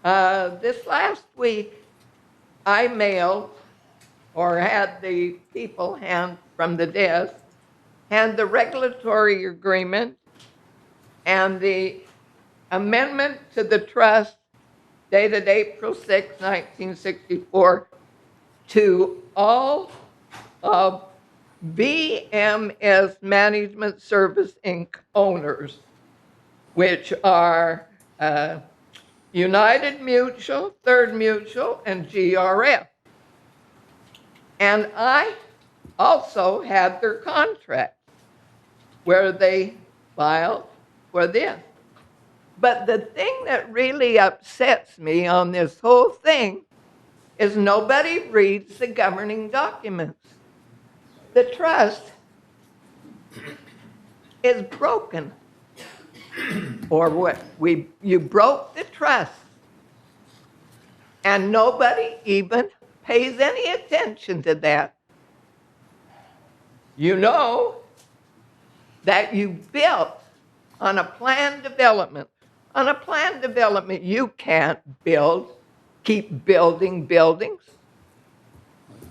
This last week, I mailed or had the people hand from the desk hand the regulatory agreement and the amendment to the trust dated April 6, 1964, to all of VMS Management Service Inc. owners, which are United Mutual, Third Mutual, and GRF. And I also had their contract where they filed for this. But the thing that really upsets me on this whole thing is nobody reads the governing documents. The trust is broken. Or what? You broke the trust. And nobody even pays any attention to that. You know that you built on a planned development. On a planned development, you can't keep building buildings.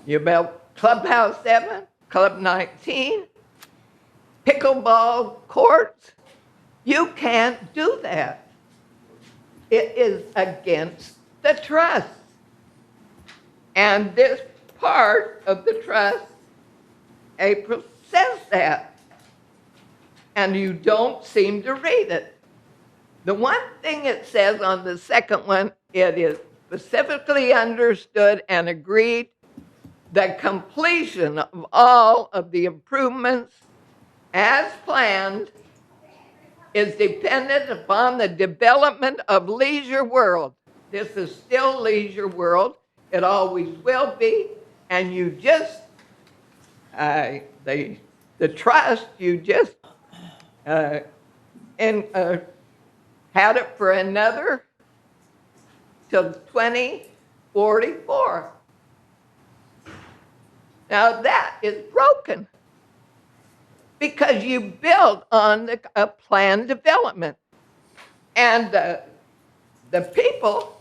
You built Clubhouse 7, Club 19, pickleball courts. You can't do that. It is against the trust. And this part of the trust, April says that. And you don't seem to read it. The one thing it says on the second one, it is specifically understood and agreed that completion of all of the improvements as planned is dependent upon the development of Leisure World. This is still Leisure World. It always will be. And you just, the trust, you just had it for another till 2044. Now that is broken because you built on a planned development. And the people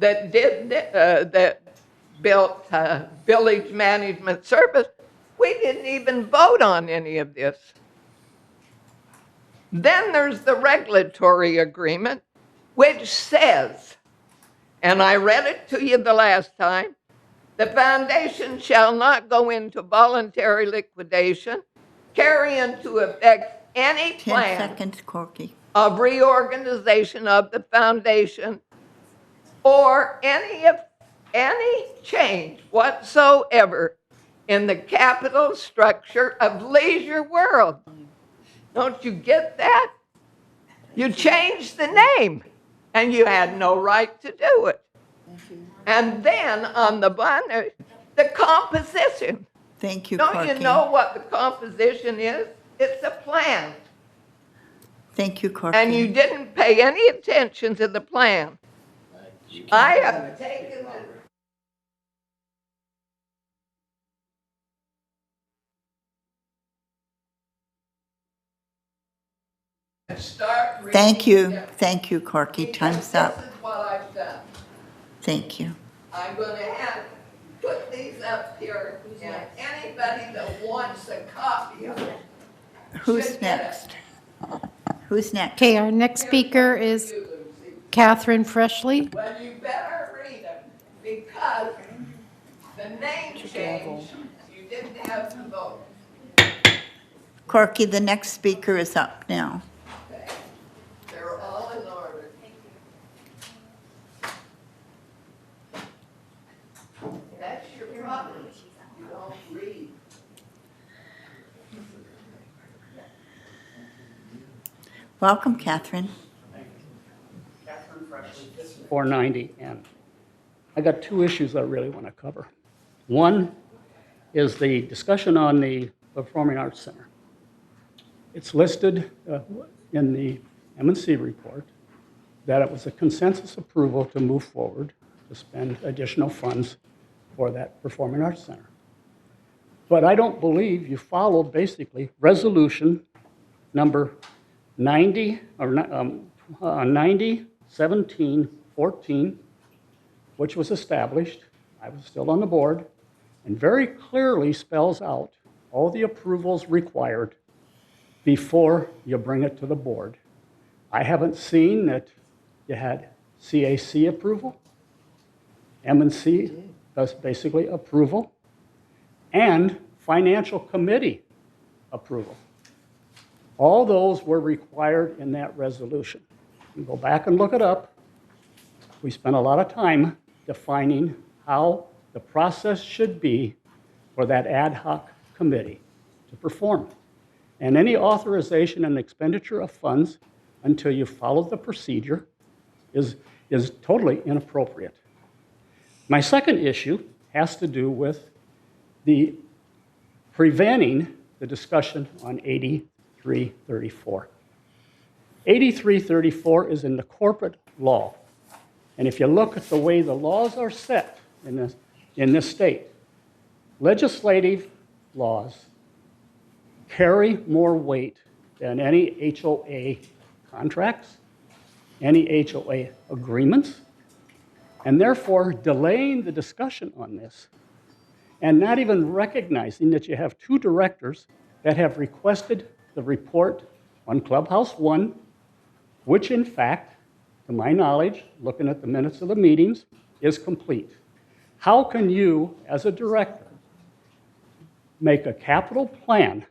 that that built Village Management Service, we didn't even vote on any of this. Then there's the regulatory agreement, which says, and I read it to you the last time, the foundation shall not go into voluntary liquidation, carry into effect any 10 plan seconds, Corky. of reorganization of the foundation or any change whatsoever in the capital structure of Leisure World. Don't you get that? You changed the name and you had no right to do it. And then on the bond, the composition. Thank you, Don't Corky. you know what the composition is? It's a plan. Thank you, Corky. And you didn't pay any attention to the plan. I have taken it. Start reading. Thank you, Corky. Time's up. This is what I've done. Thank you. I'm going to put these up here, and anybody that wants a copy of it. Who's next? Who's next? Okay, our next speaker is Catherine Freshley. Well, you better read them, because the name change, you didn't have to vote. Corky, the next speaker is up now. Okay. They're all in order. That's your problem. You don't read. Welcome, Catherine. Catherine Freshley, this is 490, and I got two issues I really want to cover. One, is the discussion on the Performing Arts Center. It's listed in the M&C report that it was a consensus approval to move forward to spend additional funds for that Performing Arts Center. But I don't believe you followed basically resolution number 90/17/14, which was established. I was still on the board, and very clearly spells out all the approvals required before you bring it to the board. I haven't seen that you had CAC approval, M&C, that's basically approval, and financial committee approval. All those were required in that resolution. You go back and look it up. We spent a lot of time defining how the process should be for that ad hoc committee to perform. And any authorization and expenditure of funds until you follow the procedure is totally inappropriate. My second issue has to do with the preventing the discussion on 8334. 8334 is in the corporate law. And if you look at the way the laws are set in this state, legislative laws carry more weight than any HOA contracts, any HOA agreements, and therefore delaying the discussion on this and not even recognizing that you have two directors that have requested the report on Clubhouse 1, which in fact, to my knowledge, looking at the minutes of the meetings, is complete. How can you, as a director, make a capital plan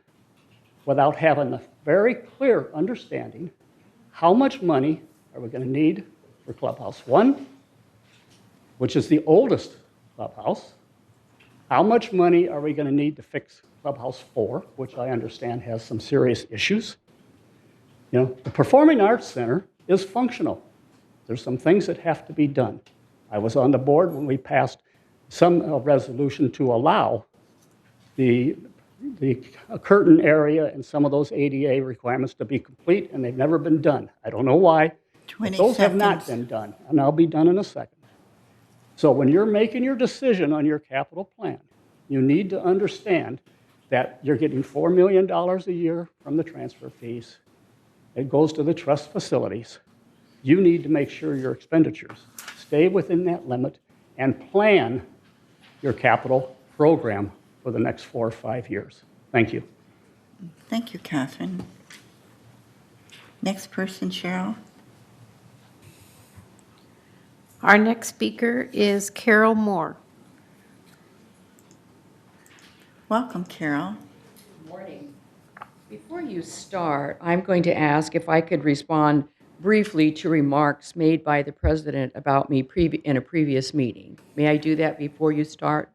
without having a very clear understanding how much money are we going to need for Clubhouse 1, which is the oldest clubhouse? How much money are we going to need to fix Clubhouse 4, which I understand has some serious issues? You know, the Performing Arts Center is functional. There's some things that have to be done. I was on the board when we passed some resolution to allow the curtain area and some of those ADA requirements to be complete, and they've never been done. I don't know why. 20 Those have not seconds. been done, and I'll be done in a second. So when you're making your decision on your capital plan, you need to understand that you're getting $4 million a year from the transfer fees. It goes to the trust facilities. You need to make sure your expenditures stay within that limit and plan your capital program for the next 4 or 5 years. Thank you. Thank you, Catherine. Next person, Cheryl. Our next speaker is Carol Moore. Welcome, Carol. Good morning. Before you start, I'm going to ask if I could respond briefly to remarks made by the president about me in a previous meeting. May I do that before you start?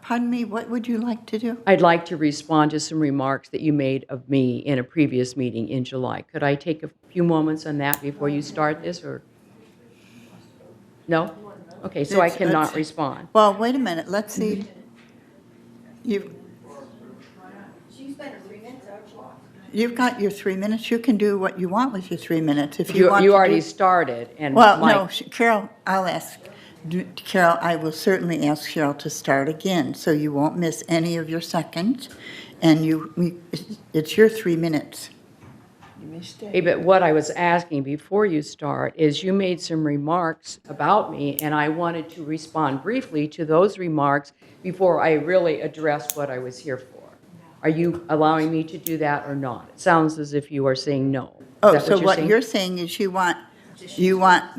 Pardon me, what would you like to do? I'd like to respond to some remarks that you made of me in a previous meeting in July. Could I take a few moments on that before you start this, or? No? Okay, so I cannot respond. Well, wait a minute, let's see. You've got your 3 minutes. You can do what you want with your 3 minutes. If you want You to already do- started, and Well, my- no, Carol, I'll ask. Carol, I will certainly ask Cheryl to start again, so you won't miss any of your seconds. And it's your 3 minutes. You may stay. Hey, but what I was asking before you start is you made some remarks about me, and I wanted to respond briefly to those remarks before I really addressed what I was here for. Are you allowing me to do that or not? It sounds as if you are saying no. Is Oh, that so what saying? you're saying is you want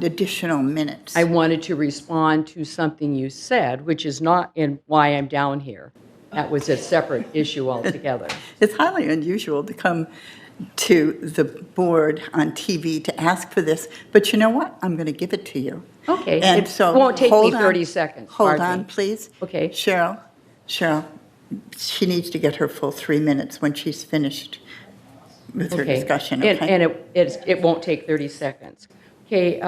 additional minutes. I wanted to respond to something you said, which is not in why I'm down here. That was a separate issue altogether. It's highly unusual to come to the board on TV to ask for this, but you know what? I'm going to give it to you. Okay, And it so won't take me hold on. 30 seconds. Hold Pardon on, me. please. Okay. Cheryl, she needs to get her full 3 minutes when she's finished with her Okay. discussion, And- okay? And it won't take 30 seconds. Okay,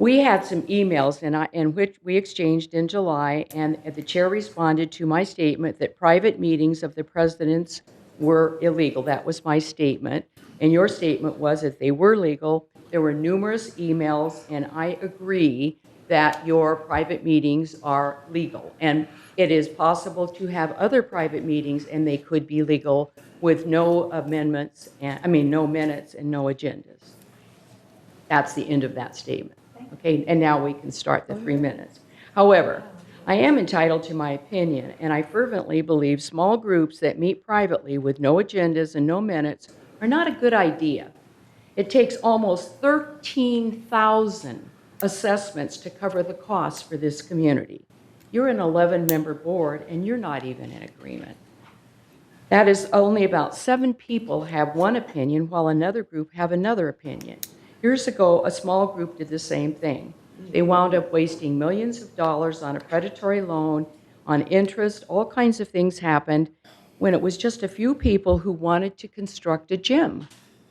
We had some emails in which we exchanged in July, and the chair responded to my statement that private meetings of the presidents were illegal. That was my statement. And your statement was that they were legal. There were numerous emails, and I agree that your private meetings are legal. And it is possible to have other private meetings, and they could be legal with no amendments, no minutes and no agendas. That's the end of that statement. Okay, and now we can start the 3 minutes. However, I am entitled to my opinion, and I fervently believe small groups that meet privately with no agendas and no minutes are not a good idea. It takes almost 13,000 assessments to cover the costs for this community. You're an 11-member board, and you're not even in agreement. That is, only about 7 people have one opinion, while another group have another opinion. Years ago, a small group did the same thing. They wound up wasting millions of dollars on a predatory loan, on interest, all kinds of things happened when it was just a few people who wanted to construct a gym.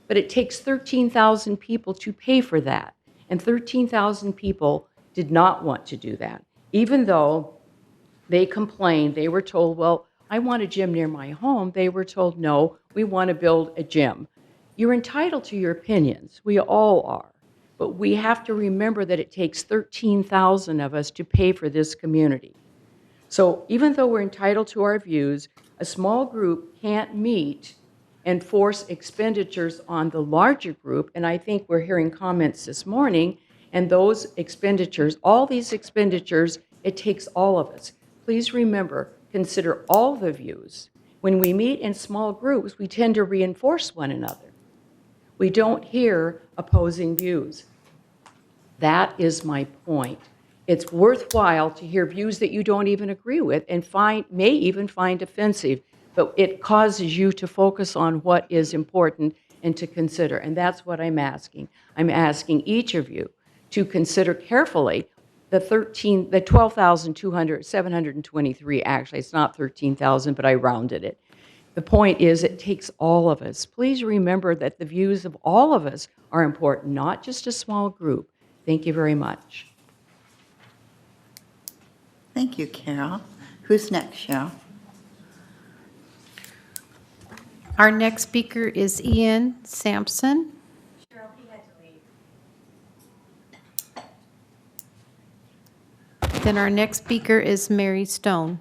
But it takes 13,000 people to pay for that, and 13,000 people did not want to do that. Even though they complained, they were told, well, I want a gym near my home. They were told, no, we want to build a gym. You're entitled to your opinions. We all are. But we have to remember that it takes 13,000 of us to pay for this community. So even though we're entitled to our views, a small group can't meet and force expenditures on the larger group. And I think we're hearing comments this morning, and those expenditures, all these expenditures, it takes all of us. Please remember, consider all the views. When we meet in small groups, we tend to reinforce one another. We don't hear opposing views. That is my point. It's worthwhile to hear views that you don't even agree with and may even find offensive, but it causes you to focus on what is important and to consider. And that's what I'm asking. I'm asking each of you to consider carefully the 12,723, actually, it's not 13,000, but I rounded it. The point is, it takes all of us. Please remember that the views of all of us are important, not just a small group. Thank you very much. Thank you, Carol. Who's next, Cheryl? Our next speaker is Ian Sampson. Then our next speaker is Mary Stone.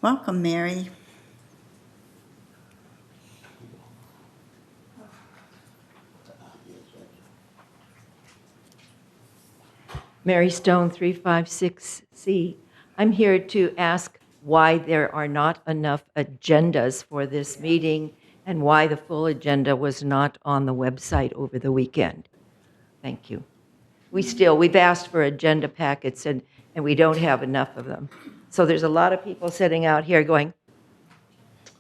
Welcome, Mary. Mary Stone, 356C. I'm here to ask why there are not enough agendas for this meeting and why the full agenda was not on the website over the weekend. Thank you. We've asked for agenda packets and we don't have enough of them. So there's a lot of people sitting out here going,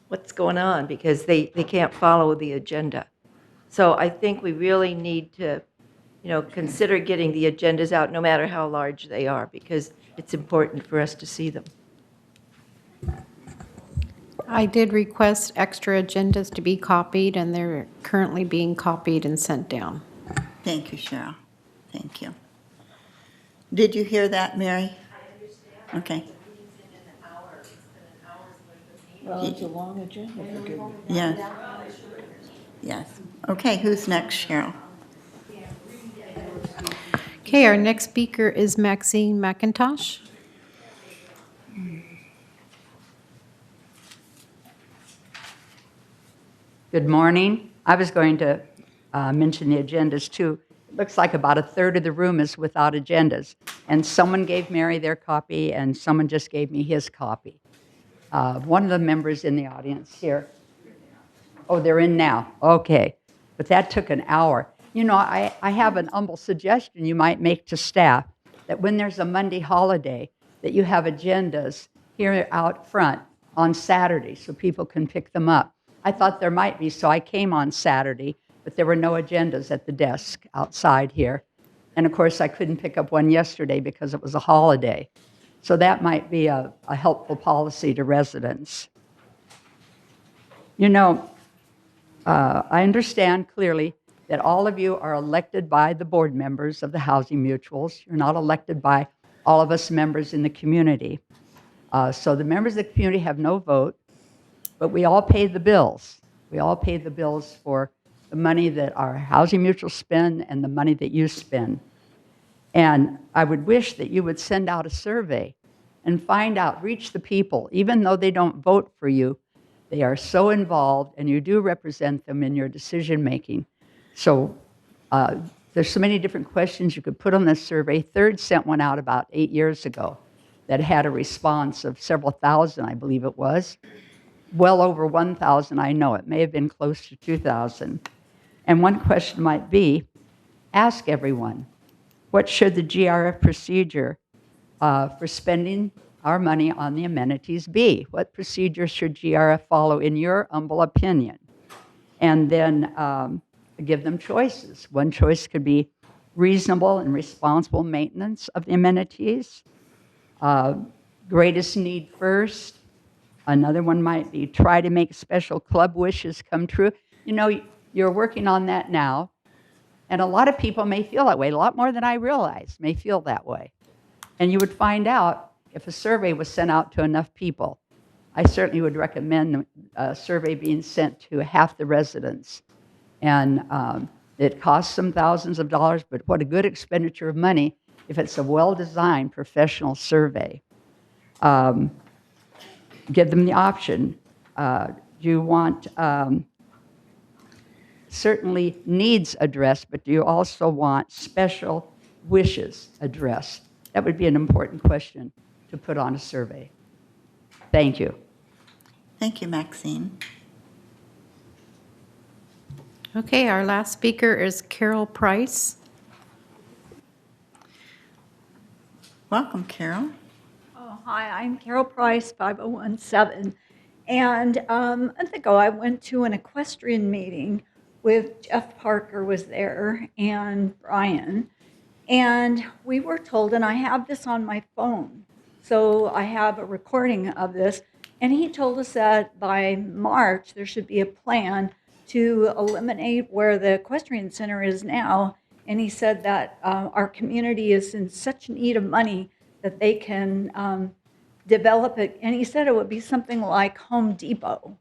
what's going on? Because they can't follow the agenda. So I think we really need to consider getting the agendas out no matter how large they are, because it's important for us to see them. I did request extra agendas to be copied, and they're currently being copied and sent down. Thank you, Cheryl. Thank you. Did you hear that, Mary? I understand. Okay. Well, it's a long agenda, for goodness. Yes. Yes. Okay, who's next, Cheryl? Okay, our next speaker is Maxine McIntosh. Good morning. I was going to mention the agendas too. It looks like about a third of the room is without agendas. And someone gave Mary their copy and someone just gave me his copy. One of the members in the audience here. Oh, they're in now. Okay. But that took an hour. I have an humble suggestion you might make to staff, that when there's a Monday holiday, that you have agendas here out front on Saturday so people can pick them up. I thought there might be, so I came on Saturday, but there were no agendas at the desk outside here. And of course, I couldn't pick up one yesterday because it was a holiday. So that might be a helpful policy to residents. I understand clearly that all of you are elected by the board members of the housing mutuals. You're not elected by all of us members in the community. So the members of the community have no vote, but we all pay the bills. We all pay the bills for the money that our housing mutuals spend and the money that you spend. And I would wish that you would send out a survey and find out, reach the people, even though they don't vote for you, they are so involved and you do represent them in your decision making. So there's so many different questions you could put on this survey. Third sent one out about 8 years ago that had a response of several thousand, I believe it was. Well over 1,000, I know. It may have been close to 2,000. And one question might be, ask everyone, what should the GRF procedure for spending our money on the amenities be? What procedure should GRF follow in your humble opinion? And then give them choices. One choice could be reasonable and responsible maintenance of the amenities, greatest need first. Another one might be try to make special club wishes come true. You know, you're working on that now, and a lot of people may feel that way. A lot more than I realize may feel that way. And you would find out if a survey was sent out to enough people. I certainly would recommend a survey being sent to half the residents. And it costs some thousands of dollars, but what a good expenditure of money if it's a well-designed professional survey. Give them the option. Do you want certainly needs addressed, but do you also want special wishes addressed? That would be an important question to put on a survey. Thank you. Thank you, Maxine. Okay, our last speaker is Carol Price. Welcome, Carol. Oh, hi, I'm Carol Price, 5017. And a month ago, I went to an equestrian meeting with Jeff Parker was there and Brian. And we were told, and I have this on my phone, so I have a recording of this, and he told us that by March, there should be a plan to eliminate where the equestrian center is now. And he said that our community is in such need of money that they can develop it. And he said it would be something like Home Depot,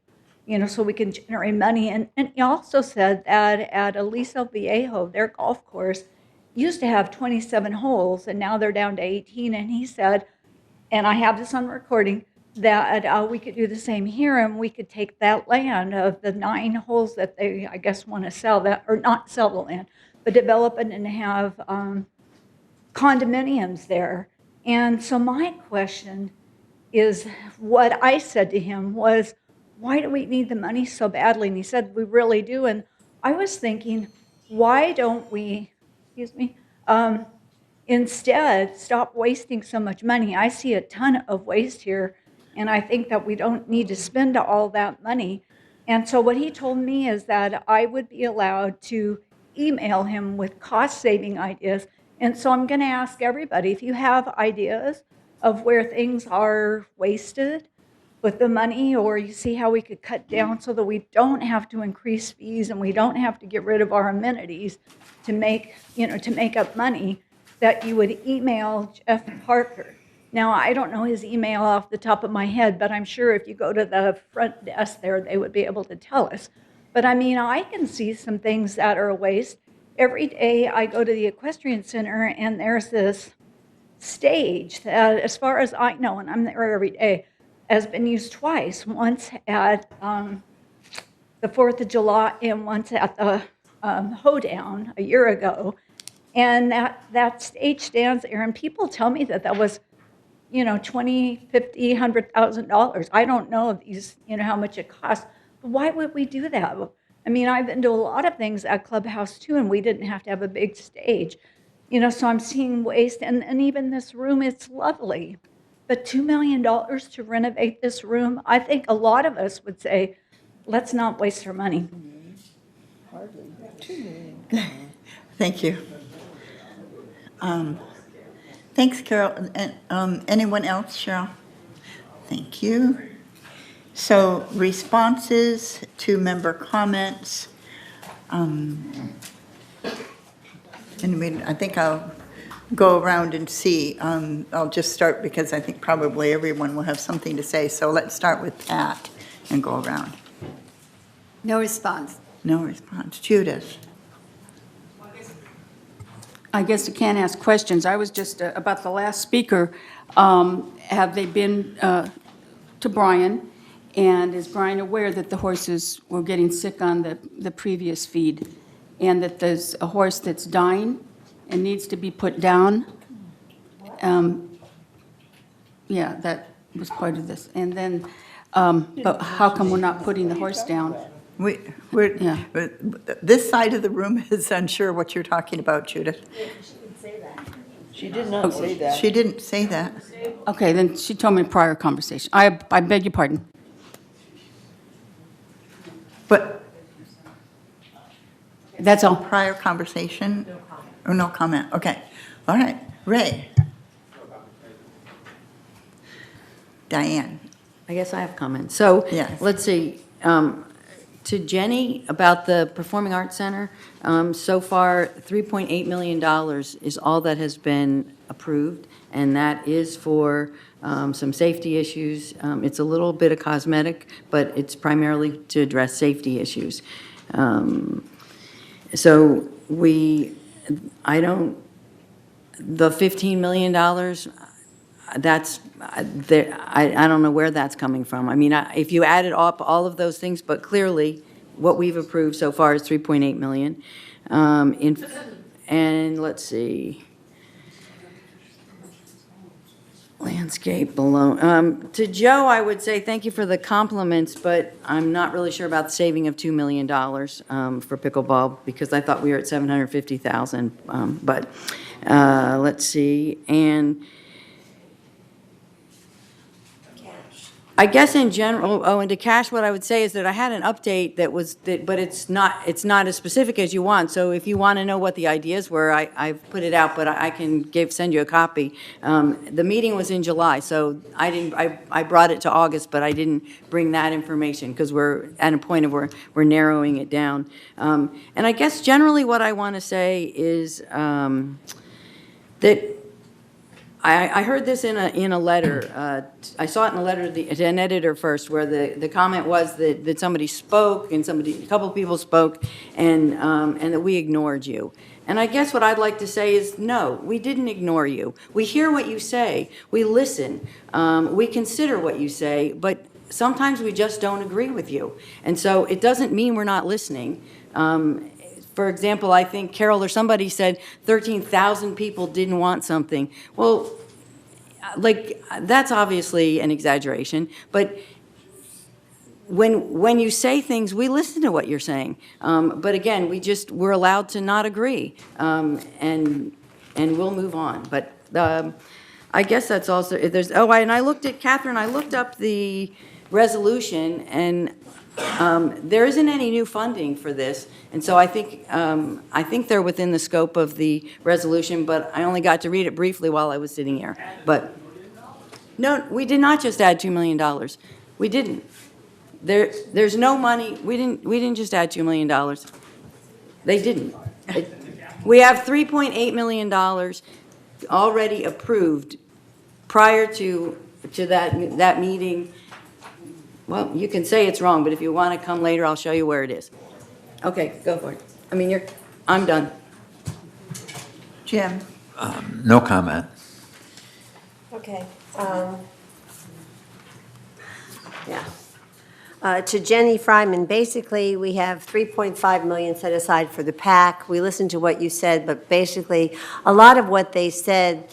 you know, so we can generate money. And he also said that at Aliso Viejo, their golf course, used to have 27 holes, and now they're down to 18. And he said, and I have this on recording, that we could do the same here, and we could take that land of the 9 holes that they, I guess, want to sell, that, or not sell the land, but develop it and have condominiums there. And so my question is, what I said to him was, why do we need the money so badly? And he said, we really do. And I was thinking, why don't we, excuse me, instead stop wasting so much money? I see a ton of waste here, and I think that we don't need to spend all that money. And so what he told me is that I would be allowed to email him with cost-saving ideas. And so I'm going to ask everybody, if you have ideas of where things are wasted with the money, or you see how we could cut down so that we don't have to increase fees and we don't have to get rid of our amenities to make, you know, to make up money, that you would email Jeff Parker. Now, I don't know his email off the top of my head, but I'm sure if you go to the front desk there, they would be able to tell us. But I mean, I can see some things that are a waste. Every day I go to the equestrian center and there's this stage that, as far as I know, and I'm there every day, has been used twice, once at the 4th of July and once at the hoedown a year ago. And that stage stands there, and people tell me that that was, you know, $20,000, $50,000, $100,000. I don't know if these, you know, how much it costs. But why would we do that? I mean, I've been to a lot of things at Clubhouse too, and we didn't have to have a big stage. You know, so I'm seeing waste, and even this room, it's lovely. But $2 million to renovate this room, I think a lot of us would say, let's not waste our money. Hardly. $2 million. Thank you. Thanks, Carol. And anyone else, Cheryl? Thank you. So responses to member comments. And I think I'll go around and see. I'll just start because I think probably everyone will have something to say. So let's start with Pat and go around. No response. No response. Judith? I guess I can't ask questions. I was just about the last speaker. Have they been to Brian? And is Brian aware that the horses were getting sick on the previous feed? And that there's a horse that's dying and needs to be put down? Yeah, that was part of this. And then, but how come we're not putting the horse down? This side of the room is unsure what you're talking about, Judith. She did not say that. She didn't say that. Okay, then she told me prior conversation. I beg your pardon. But that's all. Prior conversation? No comment. Or no comment, okay. All right, Ray. Diane. I guess I have comments. So, Yes. let's see, to Jenny about the Performing Arts Center, so far, $3.8 million is all that has been approved, and that is for some safety issues. It's a little bit of cosmetic, but it's primarily to address safety issues. So the $15 million, that's, I don't know where that's coming from. I mean, if you added up all of those things, but clearly, what we've approved so far is $3.8 million. And let's see. Landscape below. To Joe, I would say thank you for the compliments, but I'm not really sure about the saving of $2 million for pickleball, because I thought we were at $750,000. But let's see. And I guess in general, and to Cash, what I would say is that I had an update but it's not as specific as you want. So if you want to know what the ideas were, I've put it out, but I can send you a copy. The meeting was in July, so I brought it to August, but I didn't bring that information because we're at a point of we're narrowing it down. And I guess generally what I want to say is that I heard this in a letter. I saw it in a letter to an editor first, where the comment was that somebody spoke and a couple of people spoke, and that we ignored you. And I guess what I'd like to say is, no, we didn't ignore you. We hear what you say. We listen. We consider what you say, but sometimes we just don't agree with you. And so it doesn't mean we're not listening. For example, I think Carol or somebody said 13,000 people didn't want something. Well, that's obviously an exaggeration, but when you say things, we listen to what you're saying. But again, we're allowed to not agree, and we'll move on. But I guess that's also, and I looked at, Catherine, I looked up the resolution, and there isn't any new funding for this, and so I think they're within the scope of the resolution, but I only got to read it briefly while I was sitting here. But no, we did not just add $2 million. We didn't. There's no money. We didn't just add $2 million. They didn't. We have $3.8 million already approved prior to that meeting. Well, you can say it's wrong, but if you want to come later, I'll show you where it is. Okay, go for it. I mean, I'm done. Jim? No comment. Okay. To Jenny Fryman, basically, we have $3.5 million set aside for the PAC. We listened to what you said, but basically, a lot of what they said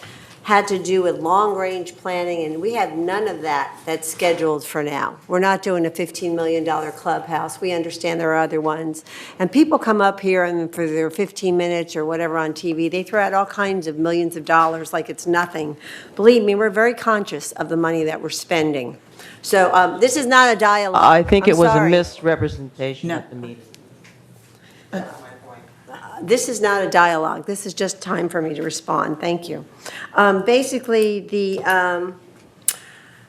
had to do with long-range planning, and we have none of that that's scheduled for now. We're not doing a $15 million clubhouse. We understand there are other ones. And people come up here, and for their 15 minutes or whatever on TV, they throw out all kinds of millions of dollars like it's nothing. Believe me, we're very conscious of the money that we're spending. So this is not a dialogue. I think it was sorry. a misrepresentation at the meeting. This is not a dialogue. This is just time for me to respond. Thank you. Basically,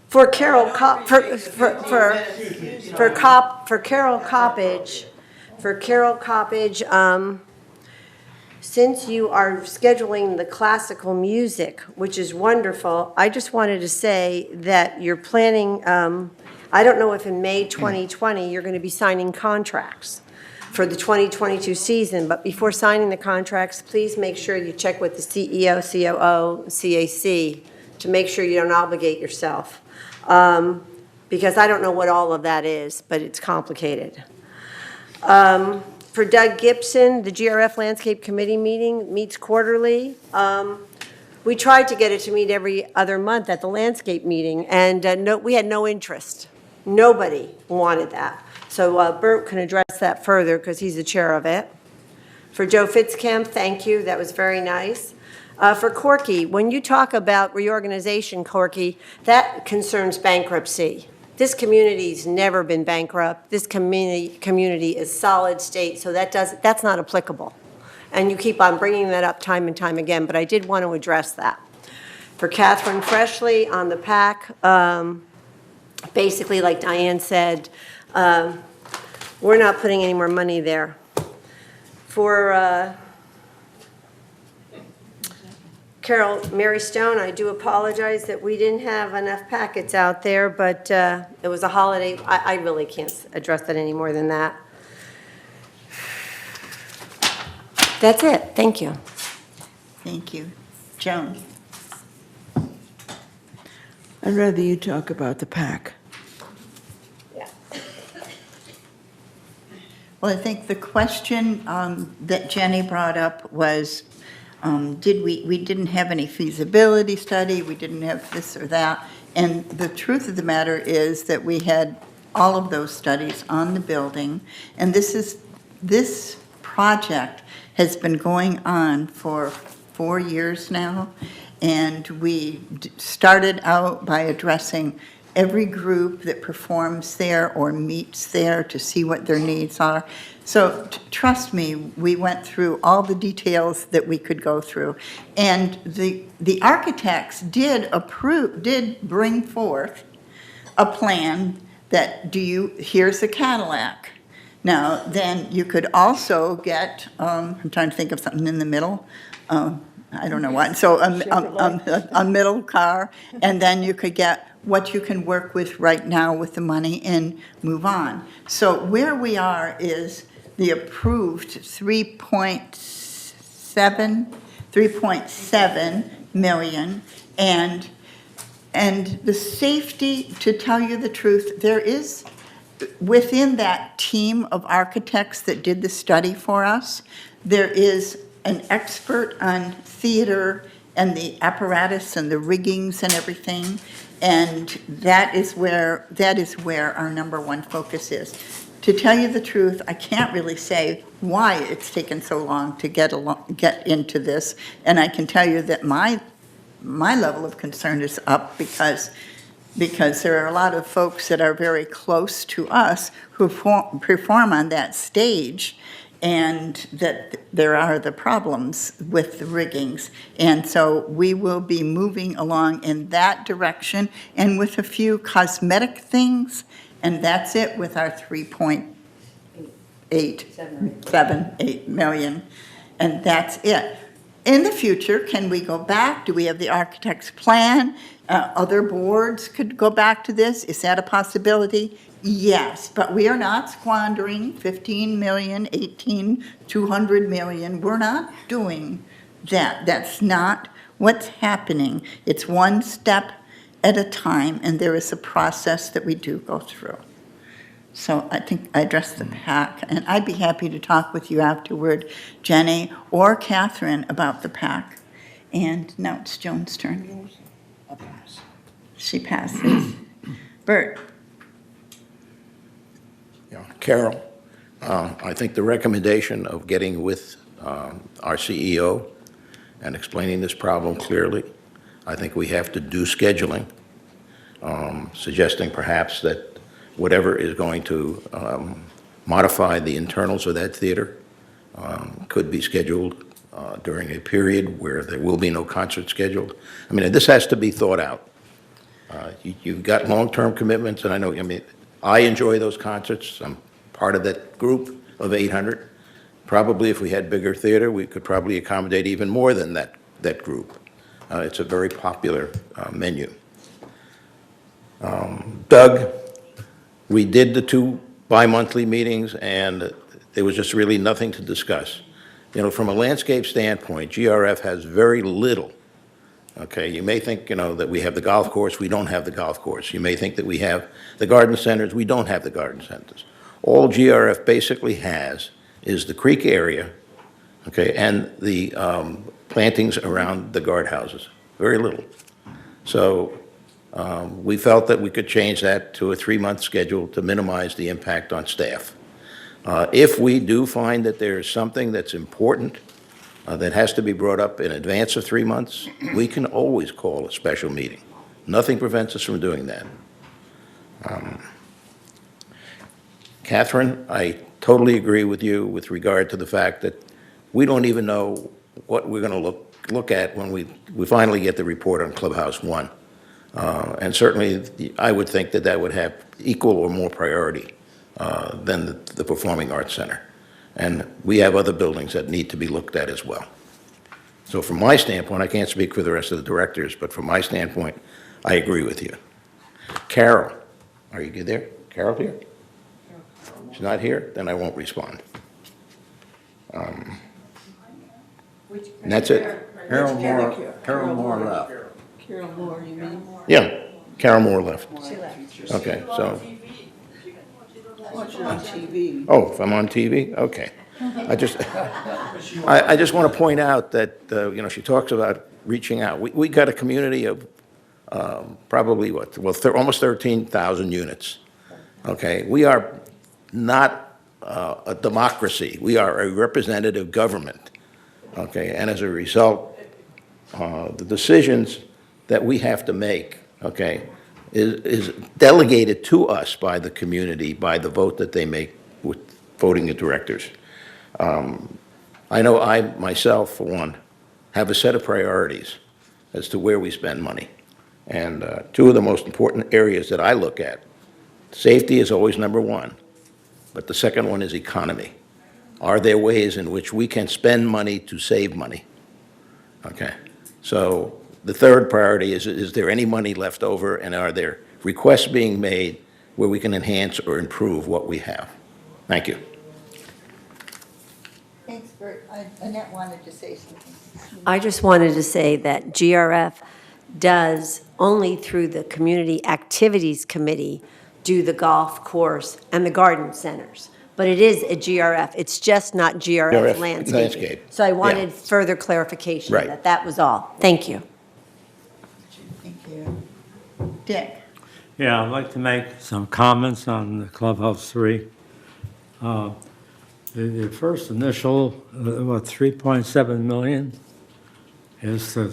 for Carol Coppage, since you are scheduling the classical music, which is wonderful, I just wanted to say that you're planning, I don't know if in May 2020, you're going to be signing contracts for the 2022 season, but before signing the contracts, please make sure you check with the CEO, COO, CAC to make sure you don't obligate yourself. Because I don't know what all of that is, but it's complicated. For Doug Gibson, the GRF Landscape Committee meeting meets quarterly. We tried to get it to meet every other month at the landscape meeting, and we had no interest. Nobody wanted that. So Bert can address that further because he's the chair of it. For Joe Fitzcamp, thank you. That was very nice. For Corky, when you talk about reorganization, Corky, that concerns bankruptcy. This community's never been bankrupt. This community is solid state, so that's not applicable. And you keep on bringing that up time and time again, but I did want to address that. For Catherine Freshley on the PAC, basically, like Diane said, we're not putting any more money there. For Carol, Mary Stone, I do apologize that we didn't have enough packets out there, but it was a holiday. I really can't address that any more than that. That's it. Thank you. Thank you. Joan? I'd rather you talk about the PAC. Well, I think the question that Jenny brought up was, we didn't have any feasibility study, we didn't have this or that. And the truth of the matter is that we had all of those studies on the building. And this project has been going on for 4 years now. And we started out by addressing every group that performs there or meets there to see what their needs are. So trust me, we went through all the details that we could go through. And the architects did bring forth a plan that here's a Cadillac. Now, then you could also get, I'm trying to think of something in the middle. I don't know what. So a middle car, and then you could get what you can work with right now with the money and move on. So where we are is the approved 3.7 million, and the safety, to tell you the truth, there is within that team of architects that did the study for us, there is an expert on theater and the apparatus and the riggings and everything, and that is where our number one focus is. To tell you the truth, I can't really say why it's taken so long to get into this, and I can tell you that my level of concern is up because there are a lot of folks that are very close to us who perform on that stage, and that there are the problems with the riggings. And so we will be moving along in that direction and with a few cosmetic things, and that's it with our 3.8 million, and that's it. In the future, can we go back? Do we have the architect's plan? Other boards could go back to this. Is that a possibility? Yes, but we are not squandering 15 million, 18, 200 million. We're not doing that. That's not what's happening. It's one step at a time, and there is a process that we do go through. So I think I addressed the PAC, and I'd be happy to talk with you afterward, Jenny or Catherine, about the PAC. And now it's Joan's turn. She passes. Bert. Yeah, Carol, I think the recommendation of getting with our CEO and explaining this problem clearly, I think we have to do scheduling, suggesting perhaps that whatever is going to modify the internals of that theater could be scheduled during a period where there will be no concert scheduled. I mean, this has to be thought out. You've got long-term commitments, and I enjoy those concerts. I'm part of that group of 800, Probably if we had bigger theater, we could probably accommodate even more than that group. It's a very popular menu. Doug, we did the 2 bi-monthly meetings, and there was just really nothing to discuss. You know, from a landscape standpoint, GRF has very little. Okay, you may think, you know, that we have the golf course, we don't have the golf course. You may think that we have the garden centers, we don't have the garden centers. All GRF basically has is the creek area, okay, and the plantings around the guardhouses. Very little. So we felt that we could change that to a 3-month schedule to minimize the impact on staff. If we do find that there's something that's important that has to be brought up in advance of 3 months, we can always call a special meeting. Nothing prevents us from doing that. Catherine, I totally agree with you with regard to the fact that we don't even know what we're going to look at when we finally get the report on Clubhouse 1. And certainly, I would think that that would have equal or more priority than the Performing Arts Center. And we have other buildings that need to be looked at as well. So from my standpoint, I can't speak for the rest of the directors, but from my standpoint, I agree with you. Carol, are you there? Carol here? She's not here? Then I won't respond. And that's it. Carol Moore left. Carol Moore, you mean? Yeah, Carol Moore left. She left. Okay, so, Watching on TV. oh, if I'm on TV? Okay. I just want to point out that, you know, she talks about reaching out. We got a community of probably, almost 13,000 units. Okay, we are not a democracy. We are a representative government. Okay, and as a result, the decisions that we have to make, okay, is delegated to us by the community, by the vote that they make with voting the directors. I know I, myself, for one, have a set of priorities as to where we spend money. And 2 of the most important areas that I look at, safety is always number 1, but the second one is economy. Are there ways in which we can spend money to save money? Okay, so the third priority is there any money left over, and are there requests being made where we can enhance or improve what we have? Thank you. Thanks, Bert. Annette wanted to say something. I just wanted to say that GRF does, only through the Community Activities Committee, do the golf course and the garden centers. But it is a GRF. It's just not GRF landscape. So I wanted further clarification that that was all. Thank you. Thank you. Dick? Yeah, I'd like to make some comments on the Clubhouse 3. The first initial, 3.7 million, is to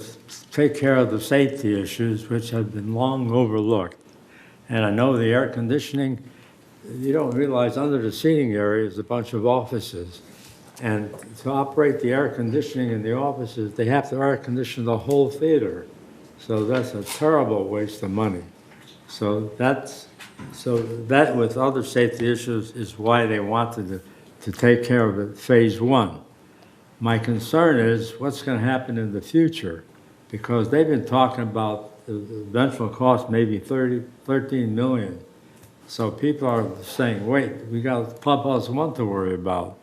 take care of the safety issues, which have been long overlooked. And I know the air conditioning, you don't realize under the seating area is a bunch of offices. And to operate the air conditioning in the offices, they have to air condition the whole theater. So that's a terrible waste of money. So that with other safety issues is why they wanted to take care of it, phase 1. My concern is what's going to happen in the future, because they've been talking about the eventual cost maybe 13 million. So people are saying, wait, we got Clubhouse 1 to worry about.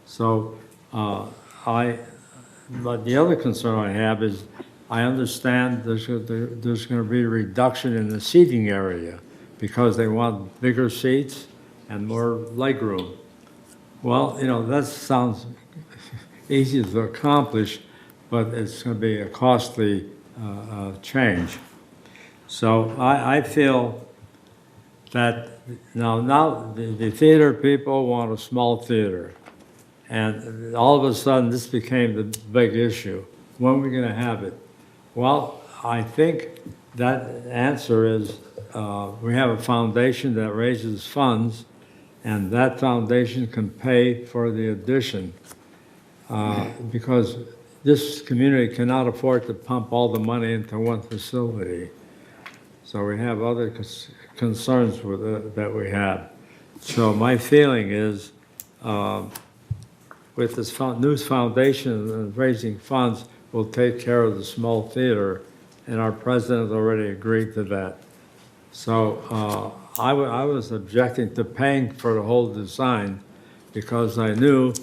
So but the other concern I have is I understand there's going to be a reduction in the seating area because they want bigger seats and more legroom. Well, you know, that sounds easy to accomplish, but it's going to be a costly change. So I feel that now the theater people want a small theater. And all of a sudden, this became the big issue. When are we going to have it? Well, I think that answer is we have a foundation that raises funds, and that foundation can pay for the addition because this community cannot afford to pump all the money into one facility. So we have other concerns with that we have. So my feeling is with this new foundation and raising funds, will take care of the small theater, and our president already agreed to that. So I was objecting to paying for the whole design because I knew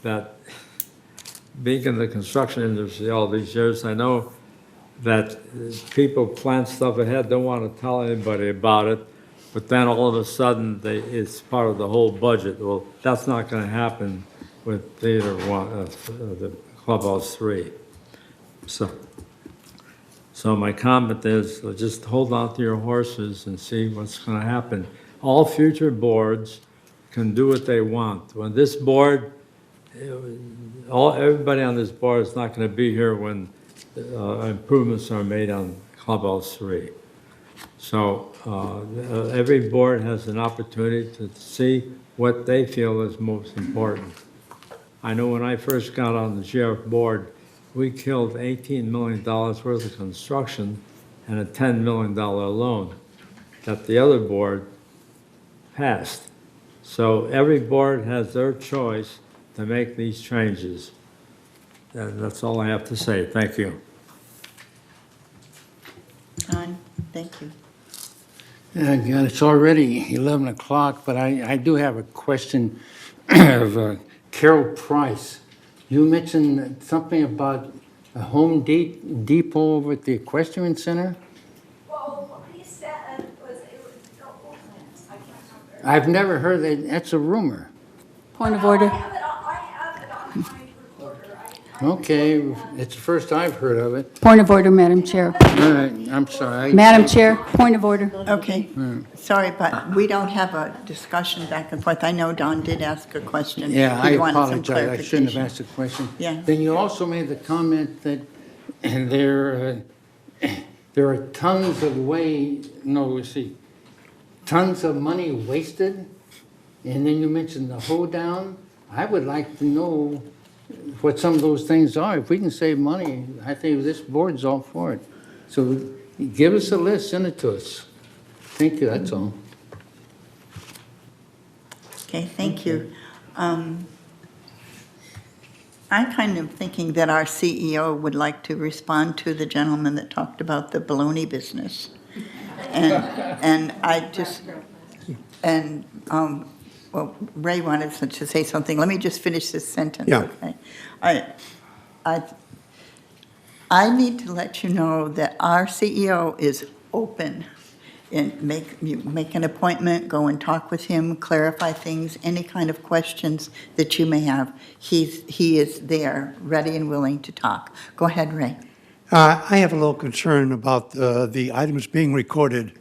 that being in the construction industry all these years, I know that people plan stuff ahead, don't want to tell anybody about it, but then all of a sudden it's part of the whole budget. Well, that's not going to happen with Theater 1, the Clubhouse 3. So my comment is, just hold on to your horses and see what's going to happen. All future boards can do what they want. When this board, everybody on this board is not going to be here when improvements are made on Clubhouse 3. So every board has an opportunity to see what they feel is most important. I know when I first got on the GRF board, we killed $18 million worth of construction and a $10 million loan that the other board passed. So every board has their choice to make these changes. And that's all I have to say. Thank you. John, thank you. God, it's already 11 o'clock, but I do have a question of Carol Price. You mentioned something about a Home Depot over at the Equestrian Center? Well, what he said was, I can't remember. I've never heard that. That's a rumor. Point of order. I have it on my recorder. Okay, it's the first I've heard of it. Point of order, Madam Chair. All right, I'm sorry. Madam Chair, point of order. Okay, sorry, but we don't have a discussion back and forth. I know Don did ask a question. Yeah, I He wanted some apologize. I shouldn't have clarification. asked the question. Yeah. Then you also made the comment that there are tons of money wasted, and then you mentioned the hoedown. I would like to know what some of those things are. If we can save money, I think this board's all for it. So give us a list, send it to us. Thank you, that's all. Okay, thank you. I'm kind of thinking that our CEO would like to respond to the gentleman that talked about the baloney business. Well, Ray wanted to say something. Let me just finish this sentence, Yeah. okay? I need to let you know that our CEO is open, and make an appointment, go and talk with him, clarify things, any kind of questions that you may have. He is there, ready and willing to talk. Go ahead, Ray. I have a little concern about the items being recorded.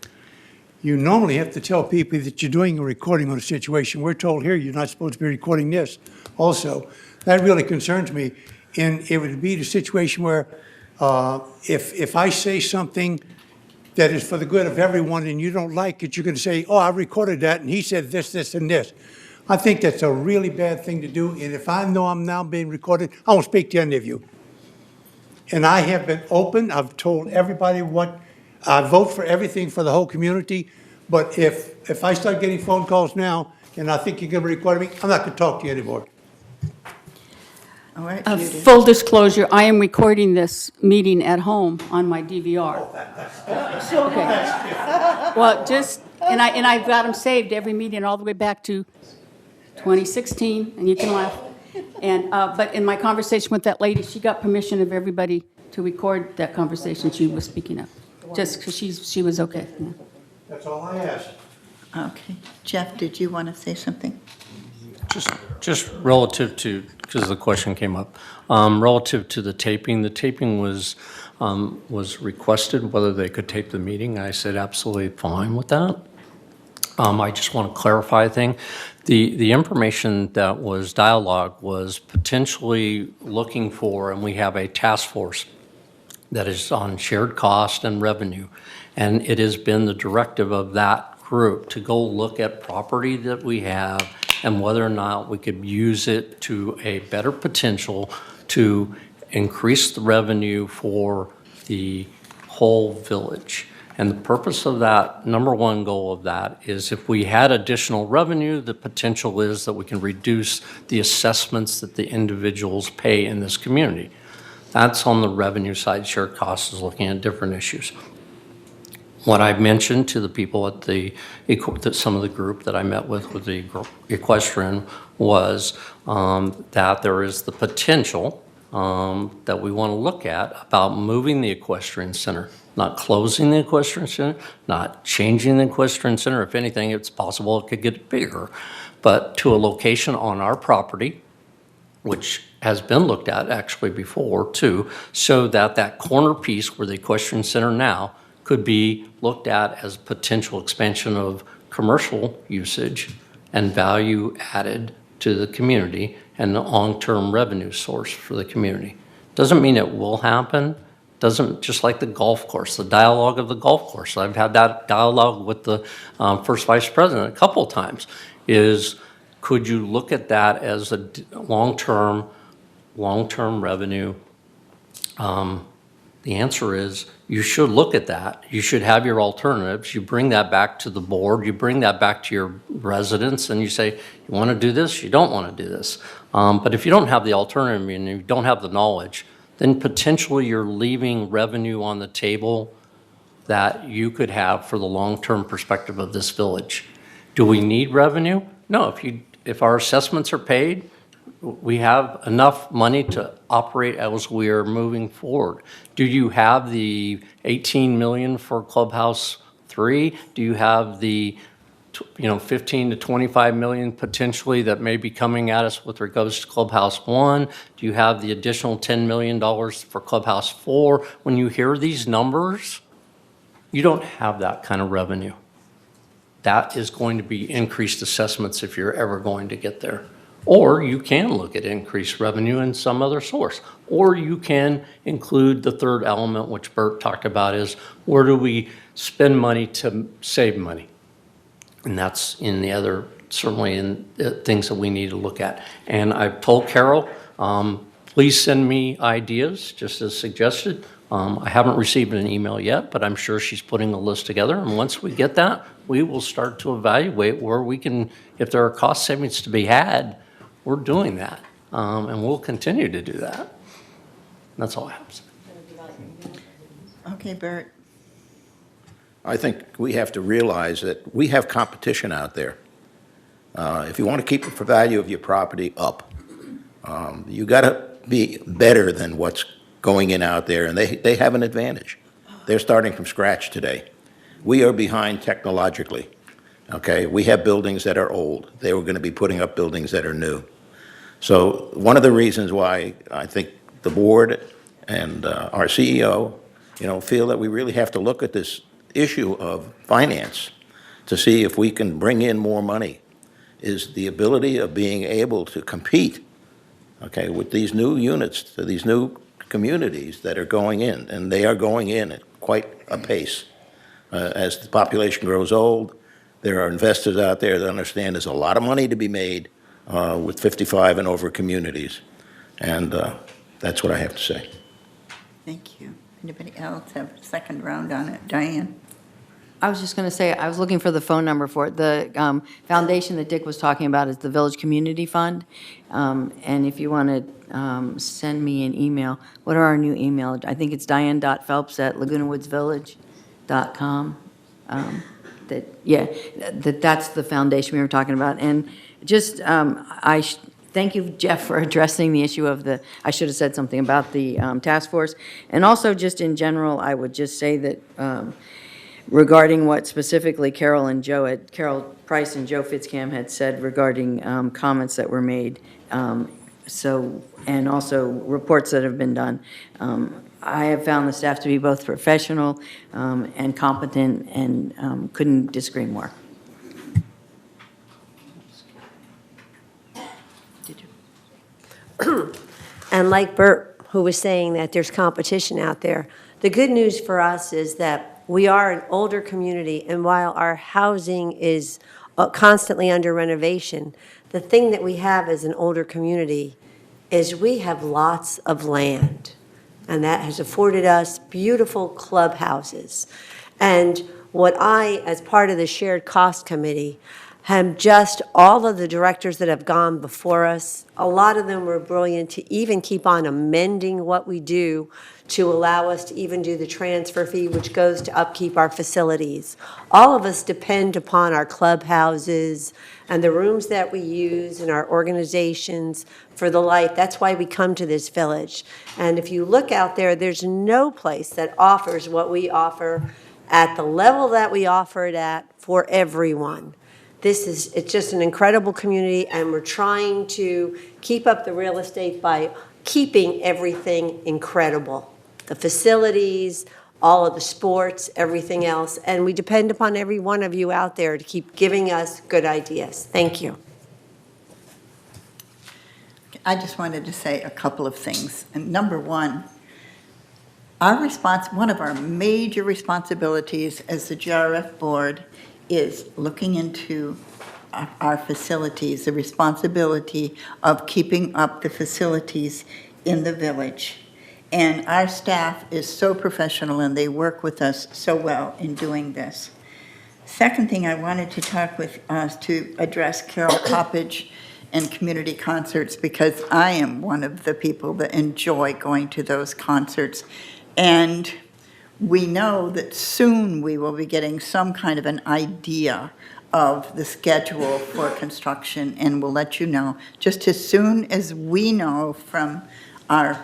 You normally have to tell people that you're doing a recording on a situation. We're told here you're not supposed to be recording this also. That really concerns me. And it would be the situation where if I say something that is for the good of everyone and you don't like it, you're going to say, oh, I recorded that and he said this, this, and this. I think that's a really bad thing to do. And if I know I'm now being recorded, I won't speak to any of you. And I have been open. I've told everybody what I vote for everything for the whole community, but if I start getting phone calls now and I think you're going to be recording me, I'm not going to talk to you anymore. All right, Full disclosure, I am recording this meeting at home on my DVR. Okay. Well, and I've got them saved every meeting all the way back to 2016, and you can laugh. But in my conversation with that lady, she got permission of everybody to record that conversation she was speaking of, just because she was okay. Yeah. That's all I ask. Okay. Jeff, did you want to say something? Just relative to, because the question came up, relative to the taping was requested whether they could tape the meeting. I said absolutely fine with that. I just want to clarify a thing. The information that was dialogue was potentially looking for, and we have a task force that is on shared cost and revenue, and it has been the directive of that group to go look at property that we have and whether or not we could use it to a better potential to increase the revenue for the whole village. And the purpose of that, number one goal of that, is if we had additional revenue, the potential is that we can reduce the assessments that the individuals pay in this community. That's on the revenue side. Shared costs is looking at different issues. What I mentioned to the people at some of the group that I met with the equestrian was that there is the potential that we want to look at about moving the equestrian center, not closing the equestrian center, not changing the equestrian center. If anything, it's possible it could get bigger, but to a location on our property, which has been looked at actually before too, so that that corner piece where the equestrian center now could be looked at as potential expansion of commercial usage and value added to the community and the long-term revenue source for the community. Doesn't mean it will happen. Doesn't, just like the golf course, the dialogue of the golf course. I've had that dialogue with the first vice president a couple of times, is could you look at that as a long-term revenue? The answer is you should look at that. You should have your alternatives. You bring that back to the board. You bring that back to your residents and you say, you want to do this? You don't want to do this. But if you don't have the alternative and you don't have the knowledge, then potentially you're leaving revenue on the table that you could have for the long-term perspective of this village. Do we need revenue? No, if our assessments are paid, we have enough money to operate as we are moving forward. Do you have the 18 million for Clubhouse 3? Do you have the 15 to 25 million potentially that may be coming at us with regards to Clubhouse 1? Do you have the additional $10 million for Clubhouse 4? When you hear these numbers, you don't have that kind of revenue. That is going to be increased assessments if you're ever going to get there. Or you can look at increased revenue in some other source. Or you can include the third element, which Bert talked about, is where do we spend money to save money? And that's in the other, certainly in the things that we need to look at. And I've told Carol, please send me ideas, just as suggested. I haven't received an email yet, but I'm sure she's putting a list together. And once we get that, we will start to evaluate where we can, if there are cost savings to be had, we're doing that. And we'll continue to do that. That's all I have to say. Okay, Bert. I think we have to realize that we have competition out there. If you want to keep the value of your property up, you got to be better than what's going in out there, and they have an advantage. They're starting from scratch today. We are behind technologically. Okay, we have buildings that are old. They were going to be putting up buildings that are new. So one of the reasons why I think the board and our CEO, feel that we really have to look at this issue of finance to see if we can bring in more money is the ability of being able to compete, okay, with these new units, to these new communities that are going in, and they are going in at quite a pace. As the population grows old, there are investors out there that understand there's a lot of money to be made with 55 and over communities. And that's what I have to say. Thank you. Anybody else have a second round on it? Diane? I was just going to say, I was looking for the phone number for it. The foundation that Dick was talking about is the Village Community Fund. And if you want to send me an email, what are our new email? I think it's diane.phelps@lagunawoodsvillage.com. That's the foundation we were talking about. And just, thank you, Jeff, for addressing the issue of I should have said something about the task force. And also, just in general, I would just say that regarding what specifically Carol Price and Joe Fitzcam had said regarding comments that were made, and also reports that have been done. I have found the staff to be both professional and competent, and couldn't disagree more. And like Bert, who was saying that there's competition out there, the good news for us is that we are an older community, and while our housing is constantly under renovation, the thing that we have as an older community is we have lots of land, and that has afforded us beautiful clubhouses. And what I, as part of the shared cost committee, have just all of the directors that have gone before us, a lot of them were brilliant to even keep on amending what we do to allow us to even do the transfer fee, which goes to upkeep our facilities. All of us depend upon our clubhouses and the rooms that we use in our organizations for the life. That's why we come to this village. And if you look out there, there's no place that offers what we offer at the level that we offer it at for everyone. It's just an incredible community, and we're trying to keep up the real estate by keeping everything incredible. The facilities, all of the sports, everything else, and we depend upon every one of you out there to keep giving us good ideas. Thank you. I just wanted to say a couple of things. And number one, one of our major responsibilities as the GRF board is looking into our facilities, the responsibility of keeping up the facilities in the village. And our staff is so professional and they work with us so well in doing this. Second thing I wanted to talk with us to address Carol Coppage and community concerts, because I am one of the people that enjoy going to those concerts. And we know that soon we will be getting some kind of an idea of the schedule for construction, and we'll let you know. Just as soon as we know from our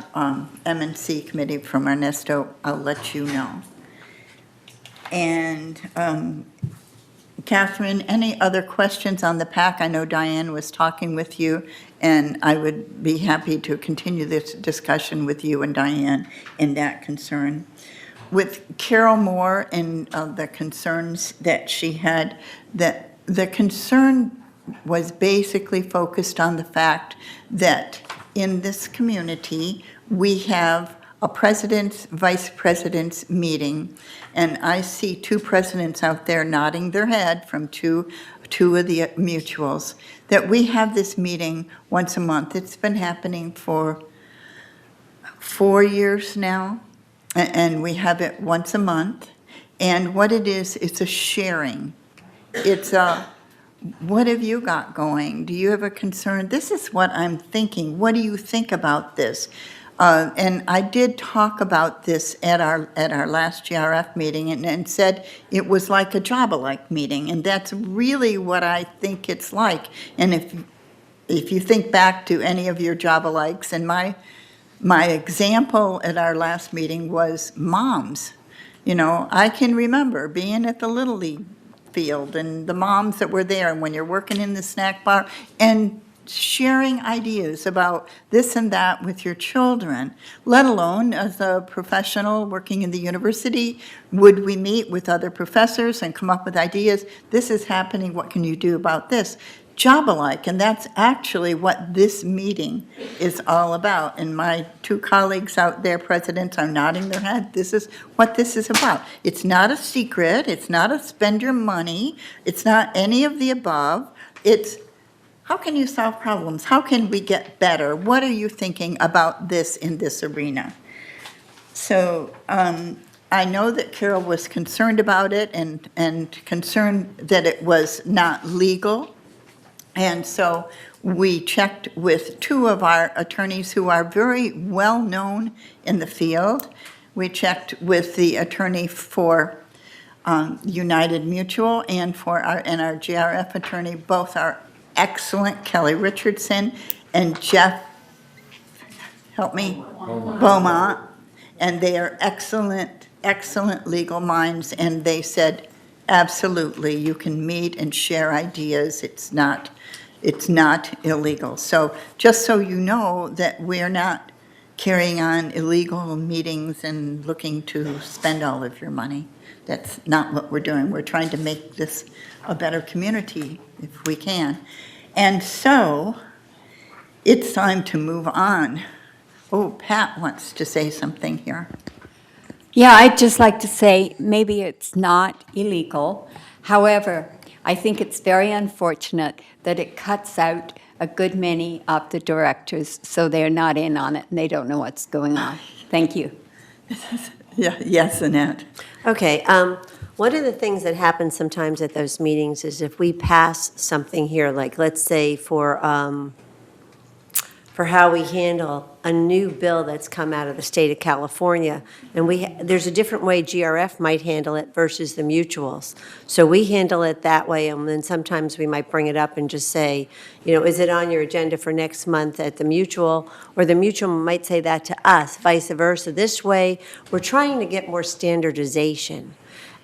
M&C committee, from Ernesto, I'll let you know. And Catherine, any other questions on the PAC? I know Diane was talking with you, and I would be happy to continue this discussion with you and Diane in that concern. With Carol Moore and the concerns that she had, that the concern was basically focused on the fact that in this community, we have a president's, vice president's meeting, and I see two presidents out there nodding their head from two of the mutuals, that we have this meeting once a month. It's been happening for 4 years now. And we have it once a month. And what it is, it's a sharing. It's a, what have you got going? Do you have a concern? This is what I'm thinking. What do you think about this? And I did talk about this at our last GRF meeting and said it was like a job-alike meeting. And that's really what I think it's like. And if you think back to any of your job-alikes, and my example at our last meeting was moms. You know, I can remember being at the Little League field and the moms that were there, and when you're working in the snack bar and sharing ideas about this and that with your children, let alone as a professional working in the university, would we meet with other professors and come up with ideas? This is happening, what can you do about this? Job-alike, and that's actually what this meeting is all about. And my two colleagues out there, presidents, are nodding their head. This is what this is about. It's not a secret. It's not a spend your money. It's not any of the above. It's how can you solve problems? How can we get better? What are you thinking about this in this arena? So I know that Carol was concerned about it and concerned that it was not legal. And so we checked with two of our attorneys who are very well known in the field. We checked with the attorney for United Mutual and our GRF attorney. Both are excellent, Kelly Richardson and Jeff, help me, Beaumont. And they are excellent, excellent legal minds. And they said, absolutely, you can meet and share ideas. It's not illegal. So just so you know that we're not carrying on illegal meetings and looking to spend all of your money. That's not what we're doing. We're trying to make this a better community if we can. And so it's time to move on. Oh, Pat wants to say something here. Yeah, I'd just like to say maybe it's not illegal. However, I think it's very unfortunate that it cuts out a good many of the directors, so they're not in on it and they don't know what's going on. Thank you. Yeah, yes, Annette. Okay, One of the things that happens sometimes at those meetings is if we pass something here, like let's say for how we handle a new bill that's come out of the state of California, and there's a different way GRF might handle it versus the mutuals. So we handle it that way, and then sometimes we might bring it up and just say, is it on your agenda for next month at the mutual? Or the mutual might say that to us, vice versa. This way, we're trying to get more standardization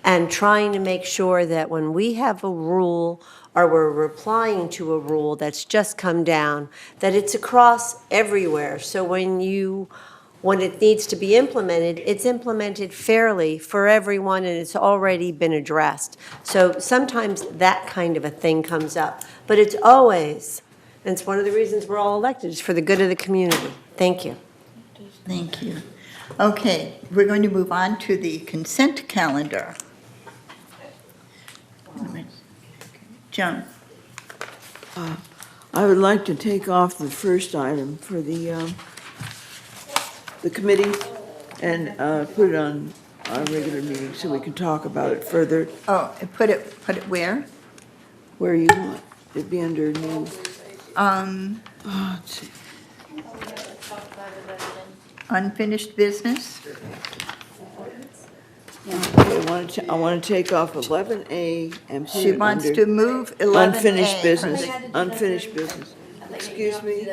and trying to make sure that when we have a rule or we're replying to a rule that's just come down, that it's across everywhere. So when it needs to be implemented, it's implemented fairly for everyone and it's already been addressed. So sometimes that kind of a thing comes up, but it's always, and it's one of the reasons we're all elected, is for the good of the community. Thank you. Thank you. Okay, we're going to move on to the consent calendar. Joan. I would like to take off the first item for the committee and put it on our regular meeting so we can talk about it further. Oh, put it where? Where you want. It'd be under new. Let's see. Unfinished business? Okay, I want to take off 11A and put She it wants under to move 11A. unfinished business. Unfinished business. Excuse me?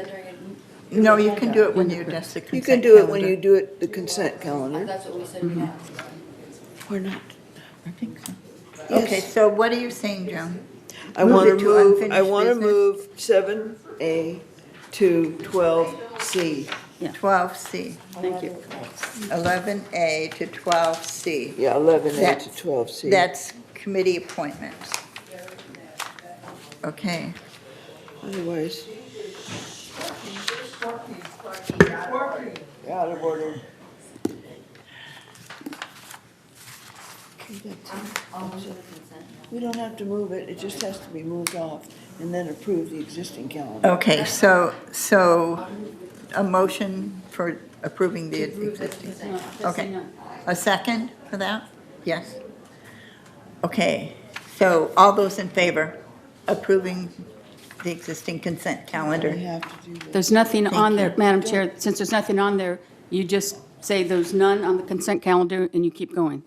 No, you can do it when you address the consent You can do it when calendar. you do it, the consent calendar. That's what we said we had. We're not. I think so. Yes. Okay, so what are you saying, Joan? I want to it move, I unfinished want to business? move 7A to 12C. 12C. Thank you. 11A to 12C. Yeah, 11A That- to 12C. That's committee appointments. Okay. Otherwise. Out of order. Okay, we don't have to move it, it just has to be moved off and then approve the existing calendar. Okay, so a motion for approving the existing. Okay. A second for that? Yes. Okay, so all those in favor approving the existing consent calendar? There's nothing Thank on you. there, Madam Chair, since there's nothing on there, you just say there's none on the consent calendar and you keep going.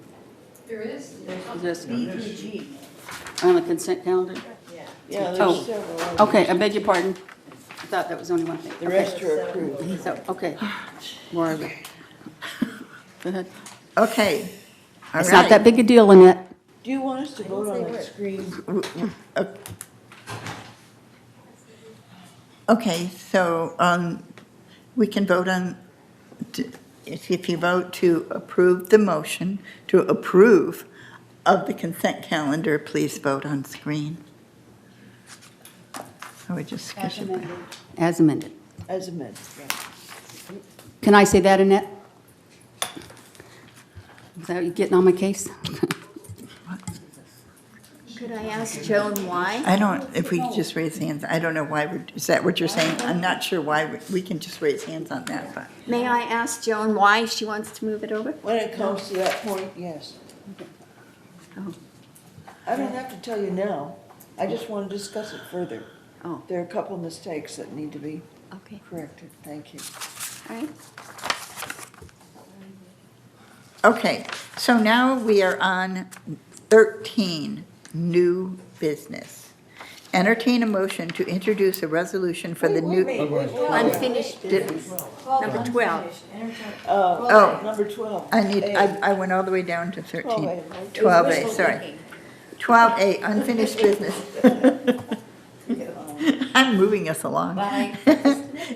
There is. This- On the consent calendar? Yeah, there's Oh, several. okay, I beg your pardon. I thought that was only one thing. The Okay. rest are approved. So, okay. More of it. Go ahead. Okay. All It's not right. that big a deal, Annette. Do you want us to vote on that screen? Okay, so we can vote on, if you vote to approve the motion, to approve of the consent calendar, please vote on screen. I would just skip it. As amended. As amended, right. Can I say that, Annette? Is that you getting on my case? Could I ask Joan why? I don't, if we could just raise hands, I don't know why, is that what you're saying? I'm not sure why, we can just raise hands on that, but. May I ask Joan why she wants to move it over? When it comes to that point, yes. Oh. I don't have to tell you now. I just want to discuss it further. Oh. There are a couple mistakes that need to be Okay, corrected. Thank you. all right. Okay, so now we are on 13, new business. Entertain a motion to introduce a resolution for the new. Unfinished business, number 12. Oh. Number 12. I went all the way down to 13. 12A. 12A, sorry. 12A, unfinished business. I'm moving us along.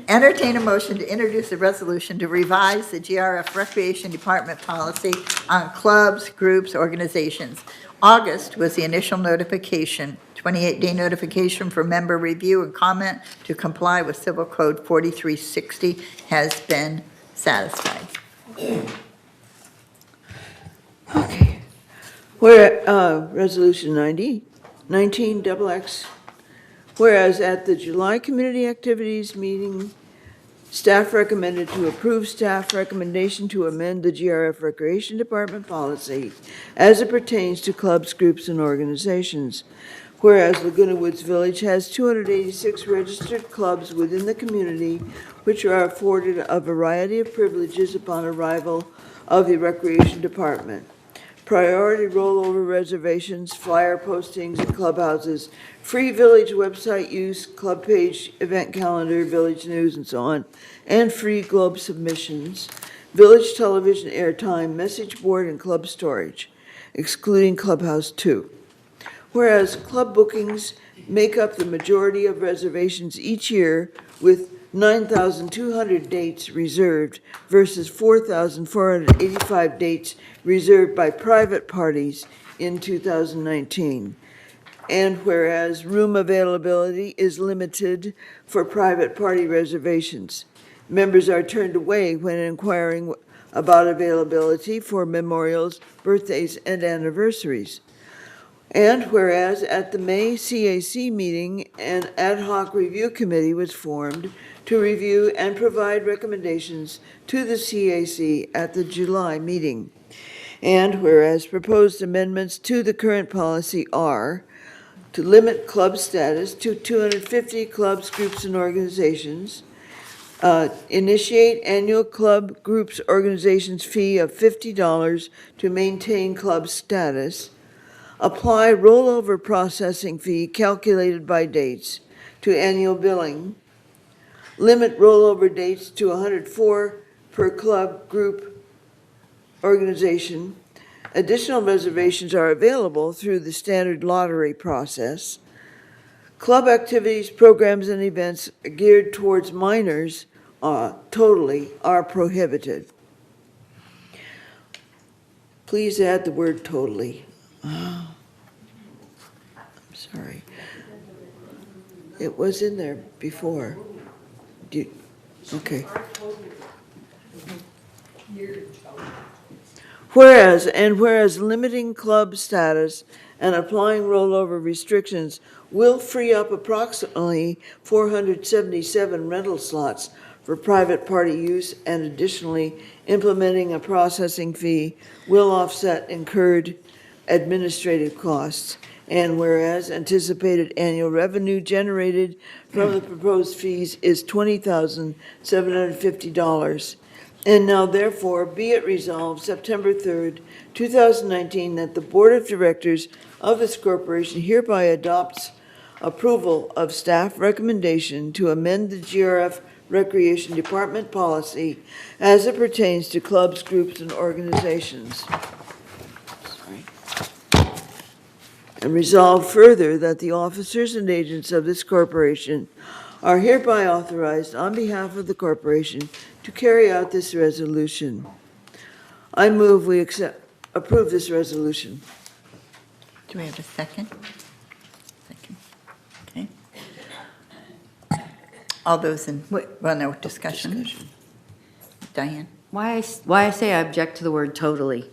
Entertain a motion to introduce a resolution to revise the GRF Recreation Department policy on clubs, groups, organizations. August was the initial notification, 28-day notification for member review and comment to comply with Civil Code 4360 has been satisfied. Okay. Where, Resolution 19XX, whereas at the July Community Activities Meeting, Staff recommended to approve staff recommendation to amend the GRF Recreation Department policy as it pertains to clubs, groups, and organizations. Whereas Laguna Woods Village has 286 registered clubs within the community, which are afforded a variety of privileges upon arrival of the Recreation Department. Priority rollover reservations, flyer postings in clubhouses, free village website use, club page, event calendar, village news, and so on, and free globe submissions, village television airtime, message board, and club storage, excluding Clubhouse 2. Whereas club bookings make up the majority of reservations each year, with 9,200 dates reserved versus 4,485 dates reserved by private parties in 2019. And whereas room availability is limited for private party reservations, members are turned away when inquiring about availability for memorials, birthdays, and anniversaries. And whereas at the May CAC meeting, an ad hoc review committee was formed to review and provide recommendations to the CAC at the July meeting. And whereas proposed amendments to the current policy are to limit club status to 250 clubs, groups, and organizations, initiate annual club, groups, organizations fee of $50 to maintain club status, apply rollover processing fee calculated by dates to annual billing, limit rollover dates to 104 per club, group, organization. Additional reservations are available through the standard lottery process. Club activities, programs, and events geared towards minors totally are prohibited. Please add the word totally. I'm sorry. It was in there before. Okay. Whereas limiting club status and applying rollover restrictions will free up approximately 477 rental slots for private party use, and additionally, implementing a processing fee will offset incurred administrative costs. And whereas anticipated annual revenue generated from the proposed fees is $20,750. And now therefore be it resolved September 3rd, 2019, that the Board of Directors of this corporation hereby adopts approval of staff recommendation to amend the GRF Recreation Department policy as it pertains to clubs, groups, and organizations. And resolve further that the officers and agents of this corporation are hereby authorized on behalf of the corporation to carry out this resolution. I move we approve this resolution. Do we have a second? Second. Okay. All those in, well, no discussion. Diane? Why I say I object to the word totally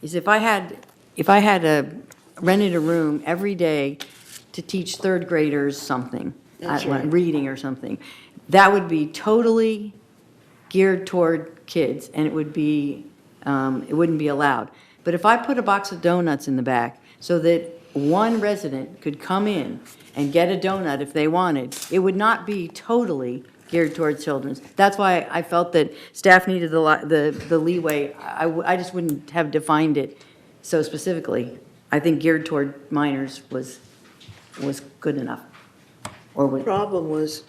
is if I had rented a room every day to teach third graders something, That's right. reading or something, that would be totally geared toward kids, and it wouldn't be allowed. But if I put a box of donuts in the back so that one resident could come in and get a donut if they wanted, it would not be totally geared towards children. That's why I felt that staff needed the leeway. I just wouldn't have defined it so specifically. I think geared toward minors was good enough. The problem was,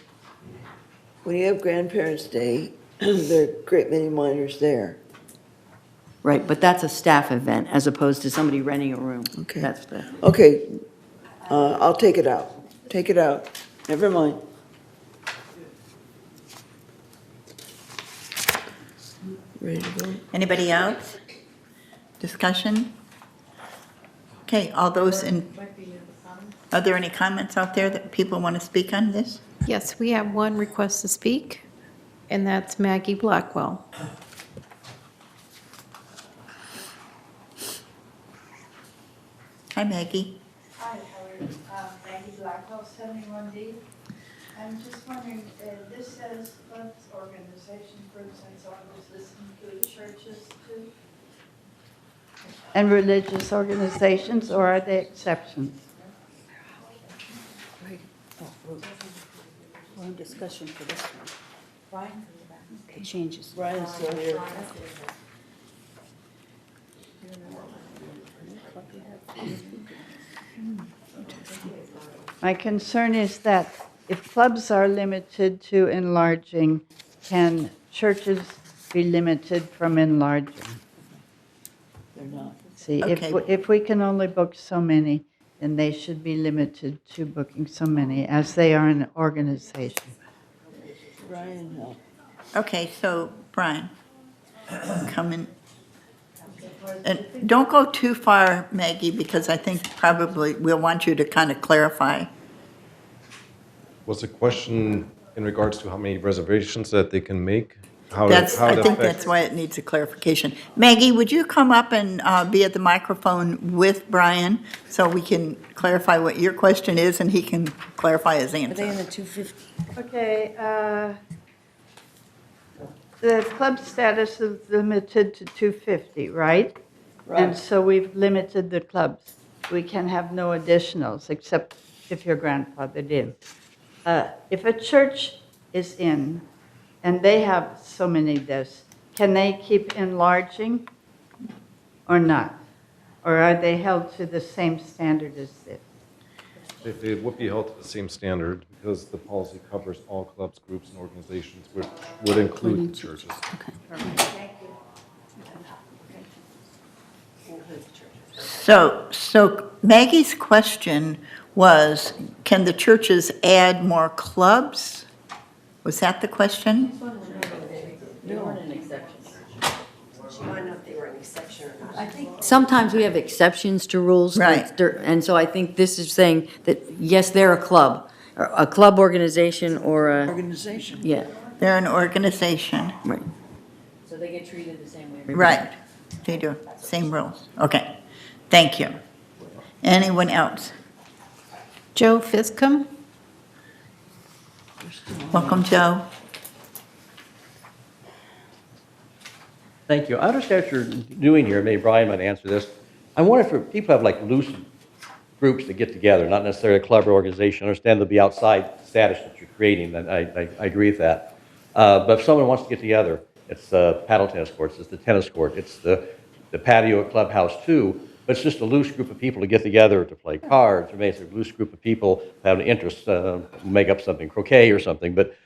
when you have Grandparents' Day, there are a great many minors there. Right, but that's a staff event as opposed to somebody renting a room. Okay. That's the. Okay, I'll take it out. Take it out. Never mind. Ready to go? Anybody else? Discussion? Okay, all those in, are there any comments out there that people want to speak on this? Yes, we have one request to speak, and that's Maggie Blackwell. Hi, Maggie. Hi, how are you? Maggie Blackwell, 71D. I'm just wondering, this says clubs, organizations, groups, and so on, does this include churches too? And religious organizations, or are they exceptions? We're in discussion for this one. Okay, changes. Brian's still here. My concern is that if clubs are limited to enlarging, can churches be limited from enlarging? They're not. See, Okay. if we can only book so many, then they should be limited to booking so many, as they are an organization. Brian, no. Okay, so Brian, come in. And don't go too far, Maggie, because I think probably we'll want you to kind of clarify. Was the question in regards to how many reservations that they can make? How I it think affects- that's why it needs a clarification. Maggie, would you come up and be at the microphone with Brian so we can clarify what your question is and he can clarify his answer? the 250? Okay, the club status is limited to 250, right? And so we've limited the clubs. We can have no additionals, except if your grandfather did. If a church is in, and they have so many this, can they keep enlarging or not? Or are they held to the same standard as this? It would be held to the same standard because the policy covers all clubs, groups, and organizations, which would include the churches. So Maggie's question was, can the churches add more clubs? Was that the question? They weren't an exception. I think sometimes we have exceptions to rules. Right. And so I think this is saying that, yes, they're a club organization or a, Organization. yeah. They're an organization. Right. So they get treated the same way. Right, they do, same rules. Okay, thank you. Anyone else? Joe Fiscom? Welcome, Joe. Thank you. I understand what you're doing here. Maybe Brian might answer this. I wonder if people have like loose groups that get together, not necessarily a club or organization. I understand there'll be outside status that you're creating, and I agree with that. But if someone wants to get together, it's paddle tennis courts, it's the tennis court, it's the patio at Clubhouse too, but it's just a loose group of people to get together to play cards, or maybe it's a loose group of people that have an interest, make up something, croquet or something. But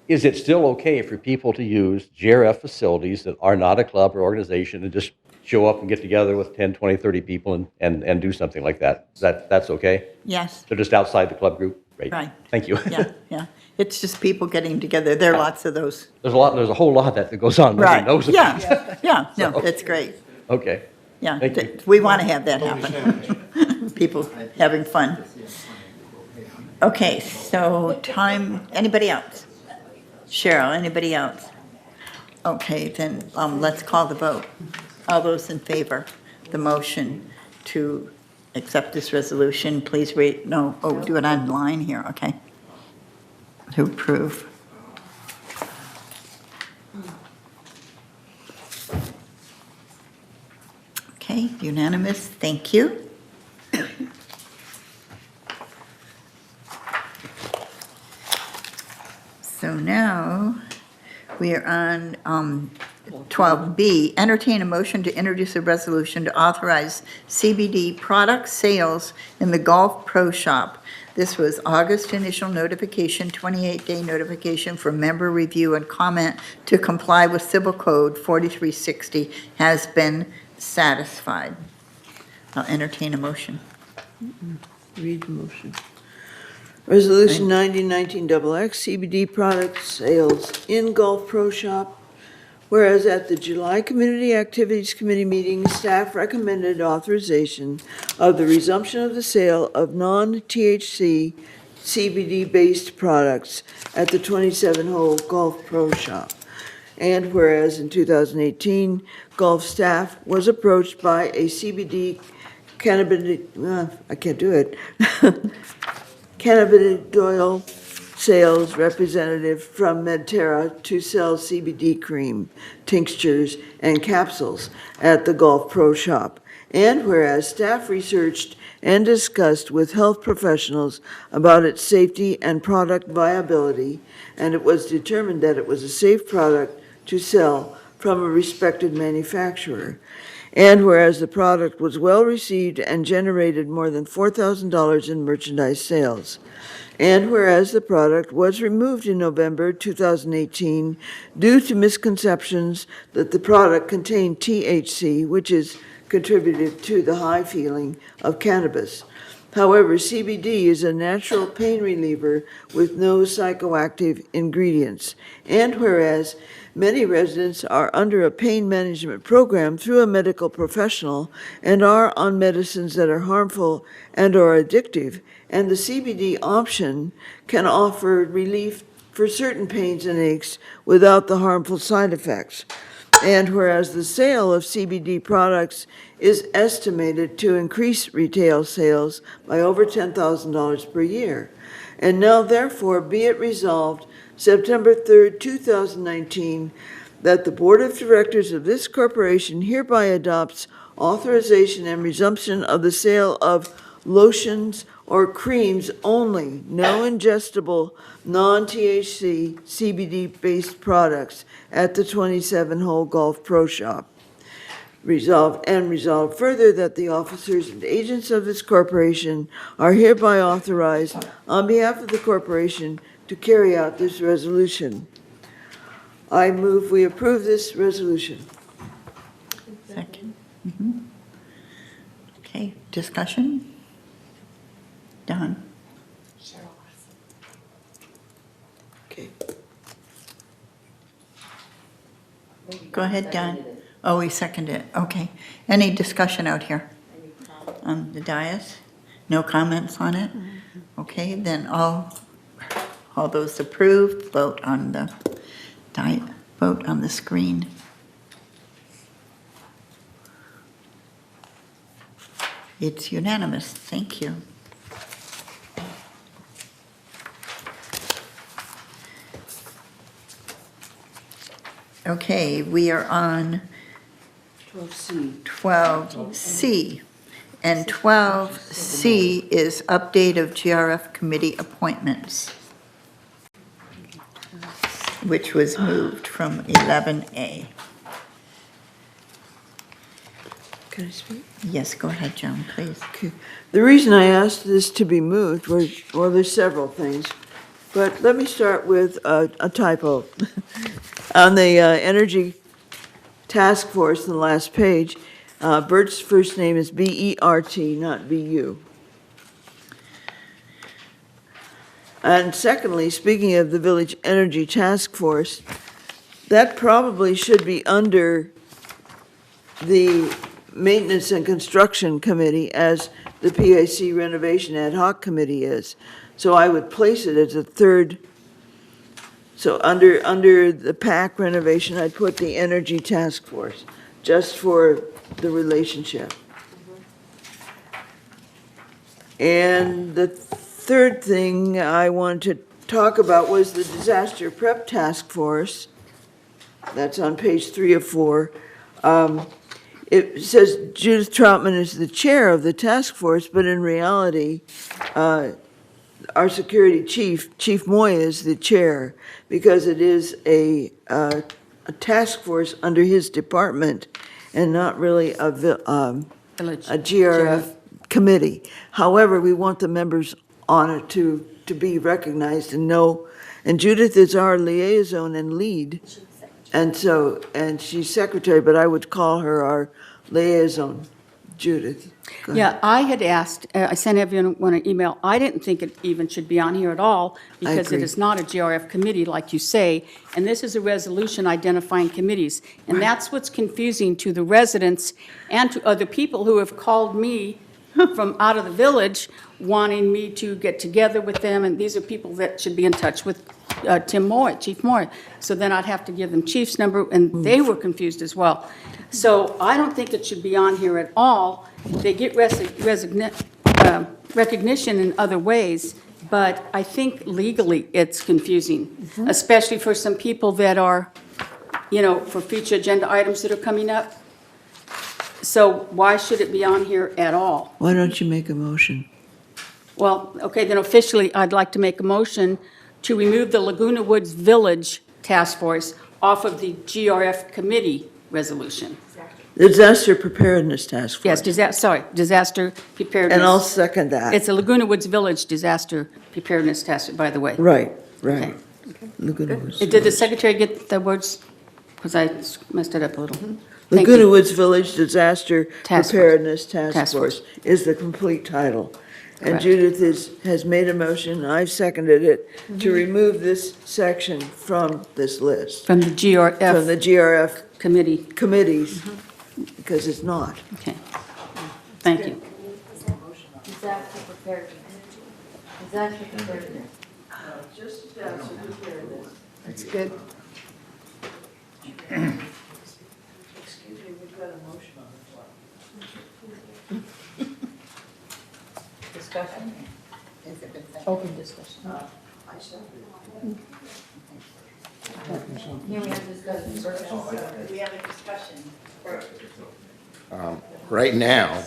is it still okay for people to use GRF facilities that are not a club or organization and just show up and get together with 10, 20, 30 people and do something like that? That's okay? Yes. So just outside the club group? Great. Right. Thank you. Yeah. It's just people getting together. There are lots of those. There's a whole lot that goes on. Nobody Right, knows about. yeah, no, that's great. Okay. Yeah, Thank you. we want to have that happen. People having fun. Okay, so time, anybody else? Cheryl, anybody else? Okay, then let's call the vote. All those in favor, the motion to accept this resolution, please rate, no, do it online here, okay? To approve. Okay, unanimous, thank you. So now, we are on 12B, entertain a motion to introduce a resolution to authorize CBD product sales in the Golf Pro Shop. This was August initial notification, 28-day notification for member review and comment to comply with Civil Code 4360 has been satisfied. I'll entertain a motion. Read the motion. Resolution 9019XX, CBD product sales in Gulf Pro Shop. Whereas at the July Community Activities Committee meeting, staff recommended authorization of the resumption of the sale of non-THC CBD-based products at the 27-hole Gulf Pro Shop. And whereas in 2018, Gulf staff was approached by a CBD cannabidiol sales representative from Medterra to sell CBD cream, tinctures, and capsules at the Golf Pro Shop. And whereas staff researched and discussed with health professionals about its safety and product viability, and it was determined that it was a safe product to sell from a respected manufacturer. And whereas the product was well received and generated more than $4,000 in merchandise sales. And whereas the product was removed in November 2018 due to misconceptions that the product contained THC, which is contributed to the high feeling of cannabis. However, CBD is a natural pain reliever with no psychoactive ingredients. And whereas many residents are under a pain management program through a medical professional and are on medicines that are harmful and or addictive, and the CBD option can offer relief for certain pains and aches without the harmful side effects. And whereas the sale of CBD products is estimated to increase retail sales by over $10,000 per year. And now therefore be it resolved, September 3rd, 2019, that the Board of Directors of this corporation hereby adopts authorization and resumption of the sale of lotions or creams only, no ingestible, non-THC, CBD-based products at the 27-hole Golf Pro Shop. Resolved further that the officers and agents of this corporation are hereby authorized on behalf of the corporation to carry out this resolution. I move we approve this resolution. Second. Okay, discussion? Don? Okay. Go ahead, Don. Oh, we seconded it, okay. Any discussion out here on the dais? No comments on it? Okay, then all those approved, vote on the screen. It's unanimous, thank you. Okay, we are on 12C. And 12C is update of GRF committee appointments, which was moved from 11A. Can I speak? Yes, go ahead, Joan, please. Okay. The reason I asked this to be moved was, well, there's several things, but let me start with a typo. On the Energy Task Force, in the last page, Bert's first name is B-E-R-T, not B-U. And secondly, speaking of the Village Energy Task Force, that probably should be under the Maintenance and Construction Committee as the PAC Renovation Ad Hoc Committee is. So I would place it as a third. So under the PAC renovation, I'd put the Energy Task Force, just for the relationship. And the third thing I wanted to talk about was the Disaster Prep Task Force. That's on page 3 of 4. It says Judith Troutman is the chair of the task force, but in reality, our security chief, Chief Moy, is the chair, because it is a task force under his department and not really a GRF committee. However, we want the members on it to be recognized and know. And Judith is our liaison and lead. And she's secretary, but I would call her our liaison, Judith. Go ahead. Yeah, I had asked, I sent everyone an email, I didn't think it even should be on here at all, because it agree. is not a GRF committee, like you say, and this is a resolution identifying committees. And that's what's confusing to the residents and to other people who have called me from out of the village, wanting me to get together with them, and these are people that should be in touch with Tim Moore, Chief Moore. So then I'd have to give them Chief's number, and they were confused as well. So I don't think it should be on here at all. They get recognition in other ways, but I think legally it's confusing, especially for some people that are, for future agenda items that are coming up. So why should it be on here at all? Why don't you make a motion? Well, okay, then officially, I'd like to make a motion to remove the Laguna Woods Village Task Force off of the GRF Committee resolution. Disaster Preparedness Task Force. Yes, disaster preparedness. And I'll second that. It's a Laguna Woods Village Disaster Preparedness Task, by the way. Right. Laguna Woods. Did the secretary get the words? Because I messed it up a little. Thank Laguna you. Woods Village Disaster Task Force. Preparedness Task Task Force is the complete title. And Correct. Judith has made a motion, I've seconded it, to remove this section from this list. From the GRF. From the GRF Committee. committees, because it's not. Okay. Thank you. Disaster preparedness. Disaster preparedness. Just disaster preparedness. That's good. Excuse me, we've got a motion on the floor. Discussion? Has it been seconded? Open discussion. I seconded Here we have discussion. We have a discussion. Right now,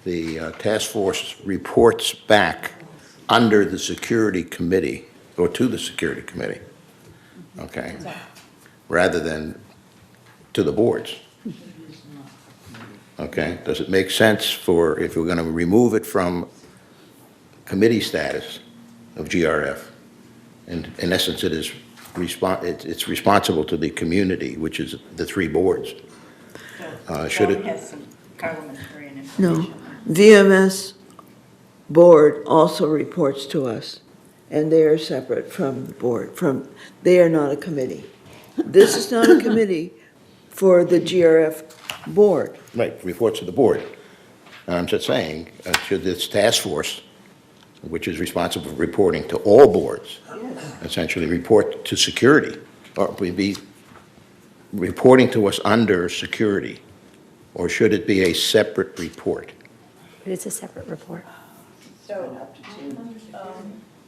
the task force reports back under the security committee, or to the security committee, okay? Rather than to the boards. Okay, does it make sense for, if we're going to remove it from committee status of GRF, and in essence, it is it's responsible to the community, which is the three boards. Should Charlie it? has some parliamentarian No, information. VMS board also reports to us, and they are separate from the board, they are not a committee. This is not a committee for the GRF board. Right, reports to the board. And I'm just saying, should this task force, which is responsible for reporting to all boards, essentially report to security, or be reporting to us under security, or should it be a separate report? But it's a separate report. So,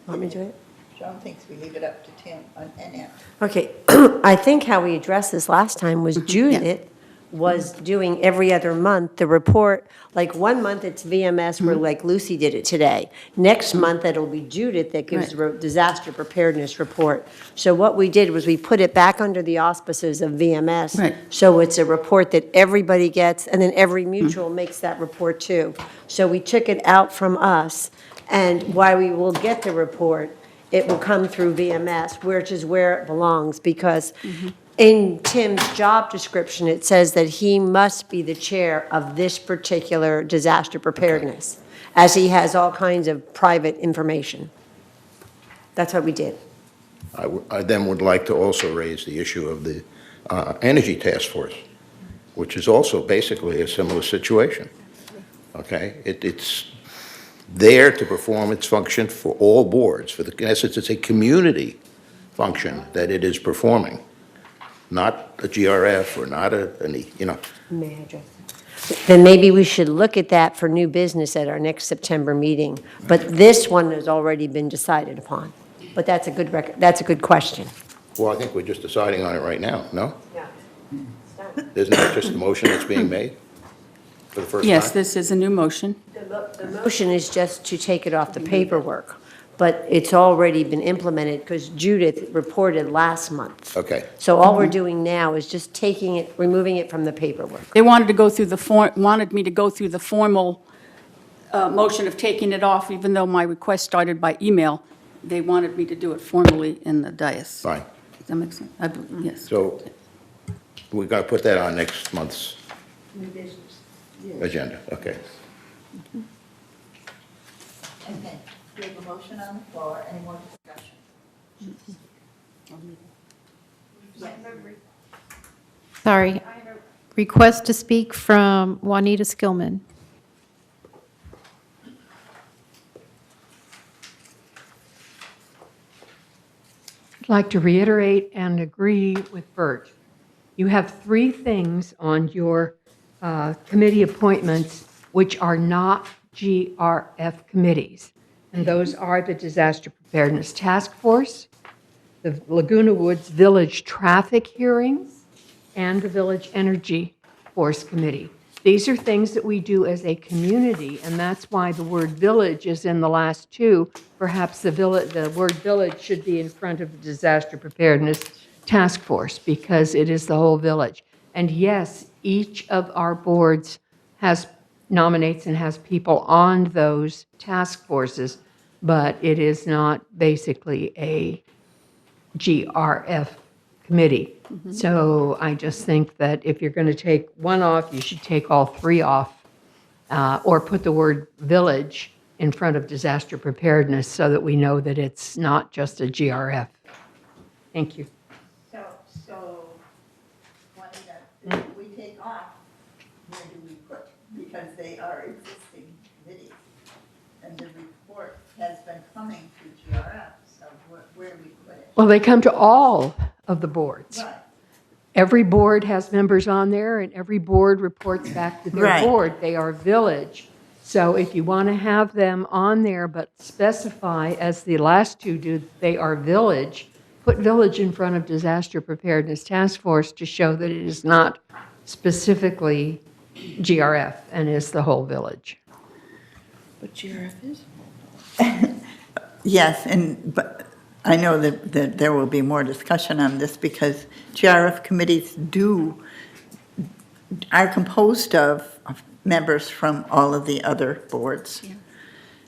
Want me to do it? John thinks we leave it up to Tim and Ann. Okay, I think how we addressed this last time was Judith was doing every other month the report. Like 1 month it's VMS where like Lucy did it today. Next month it'll be Judith that gives the disaster preparedness report. So what we did was we put it back under the auspices of VMS. Right. So it's a report that everybody gets, and then every mutual makes that report too. So we took it out from us, and while we will get the report, it will come through VMS, which is where it belongs, because in Tim's job description, it says that he must be the chair of this particular disaster preparedness, as he has all kinds of private information. That's what we did. I then would like to also raise the issue of the Energy Task Force, which is also basically a similar situation. Okay? It's there to perform its function for all boards. In essence, it's a community function that it is performing, not a GRF or not any. May I address that? Then maybe we should look at that for new business at our next September meeting. But this one has already been decided upon. But that's a good that's a good question. Well, I think we're just deciding on it right now, no? Yeah. Isn't that just the motion that's being made for the first time? Yes, this is a new motion. The motion is just to take it off the paperwork, but it's already been implemented because Judith reported last month. Okay. So all we're doing now is just taking it, removing it from the paperwork. They wanted to go through wanted me to go through the formal motion of taking it off, even though my request started by email. They wanted me to do it formally in the dais. Fine. Does that make sense? Yes. So we're going to put that on next month's agenda. Okay. Okay, we have a motion on the floor, any more discussion? Sorry. Request to speak from Juanita Skillman. I'd like to reiterate and agree with Bert. You have 3 things on your committee appointments which are not GRF committees. And those are the Disaster Preparedness Task Force, the Laguna Woods Village Traffic Hearings, and the Village Energy Force Committee. These are things that we do as a community, and that's why the word village is in the last two. Perhaps the word village should be in front of the Disaster Preparedness Task Force, because it is the whole village. And yes, each of our boards nominates and has people on those task forces, but it is not basically a GRF committee. So I just think that if you're going to take one off, you should take all three off, or put the word village in front of disaster preparedness so that we know that it's not just a GRF. Thank you. So, one that we take off, where do we put? Because they are existing committees. And the report has been coming to GRF, so where do we put it? Well, they come to all of the boards. Right. Every board has members on there, and every board reports back to their Right. board. They are village. So if you want to have them on there, but specify, as the last two do, they are village, put village in front of Disaster Preparedness Task Force to show that it is not specifically GRF and is the whole village. But GRF is. Yes, but I know that there will be more discussion on this because GRF committees are composed of members from all of the other boards.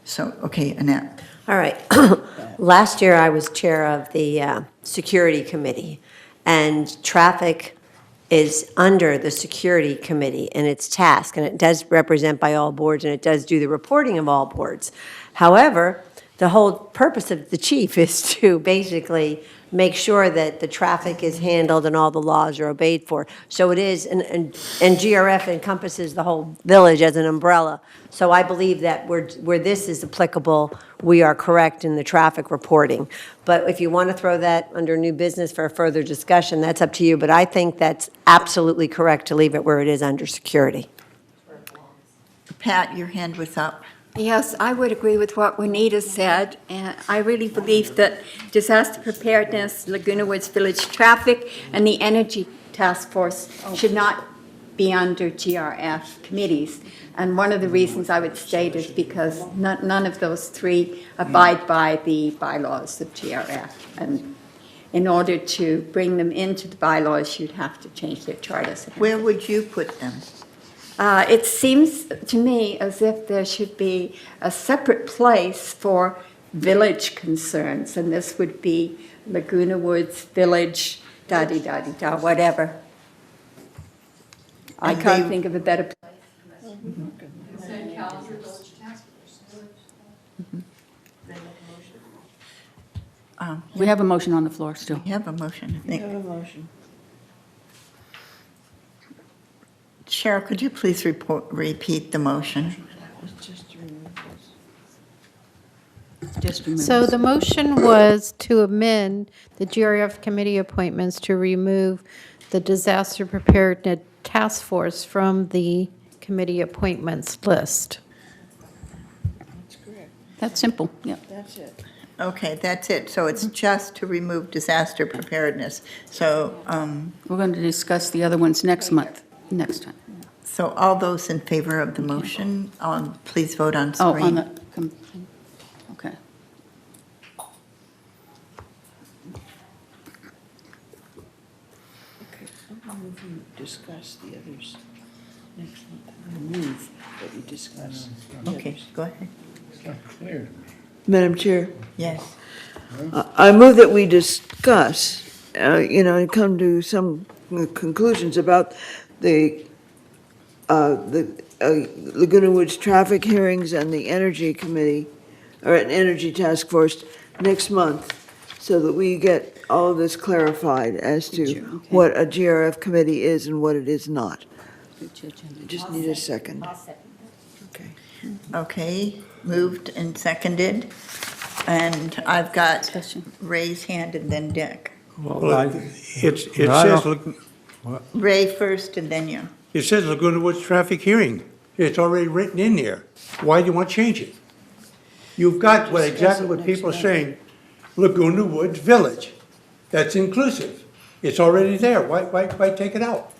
So, okay, Annette. All right. Last year, I was chair of the Security Committee, and traffic is under the Security Committee and its task, and it does represent by all boards, and it does do the reporting of all boards. However, the whole purpose of the chief is to basically make sure that the traffic is handled and all the laws are obeyed for. So it is, and GRF encompasses the whole village as an umbrella. So I believe that where this is applicable, we are correct in the traffic reporting. But if you want to throw that under new business for a further discussion, that's up to you. But I think that's absolutely correct to leave it where it is under security. Pat, your hand was up. Yes, I would agree with what Juanita said, and I really believe that disaster preparedness, Laguna Woods Village Traffic, and the Energy Task Force should not be under GRF committees. And one of the reasons I would state is because none of those three abide by the bylaws of GRF. And in order to bring them into the bylaws, you'd have to change their charters. Where would you put them? It seems to me as if there should be a separate place for village concerns, and this would be Laguna Woods Village, da-di-da-di-da, whatever. I can't think of a better place. We have a motion on the floor still. We have a motion, I think. We have a motion. Cheryl, could you please repeat the motion? So the motion was to amend the GRF committee appointments to remove the Disaster Preparedness Task Force from the committee appointments list. That's correct. That's simple, yeah. That's it. Okay, that's it. So it's just to remove disaster preparedness. So, We're going to discuss the other ones next month, next time. so all those in favor of the motion, please vote on Oh, on screen. the, okay. Okay, I'm gonna move you discuss the others next month. I'm gonna move that we discuss the Okay, others. go ahead. Madam Chair, Yes. I move that we discuss, and come to some conclusions about the Laguna Woods traffic hearings and the Energy Committee, or an Energy Task Force next month, so that we get all of this clarified as to what a GRF committee is and what it is not. I just need a second. Okay. Okay, moved and seconded. And I've got Ray's hand and then Dick. Well, It I says, don't- Ray first and then you. it says Laguna Woods traffic hearing. It's already written in there. Why do you want to change it? You've got exactly what people are saying, Laguna Woods Village. That's inclusive. It's already there. Why take it out?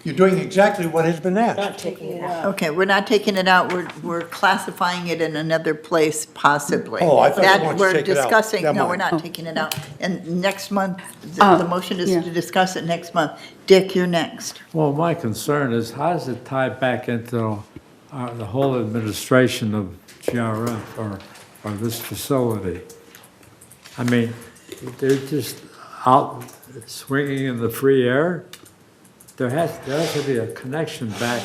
You're doing exactly what has been asked. Okay, we're not taking it out, we're classifying it in another place possibly. Oh, I thought you That wanted to we're take it out. discussing, Never no, mind. we're not taking it out. And next month, the motion is yeah. to discuss it next month. Dick, you're next. Well, my concern is how does it tie back into the whole administration of GRF or this facility? I mean, they're just out swinging in the free air. There has to be a connection back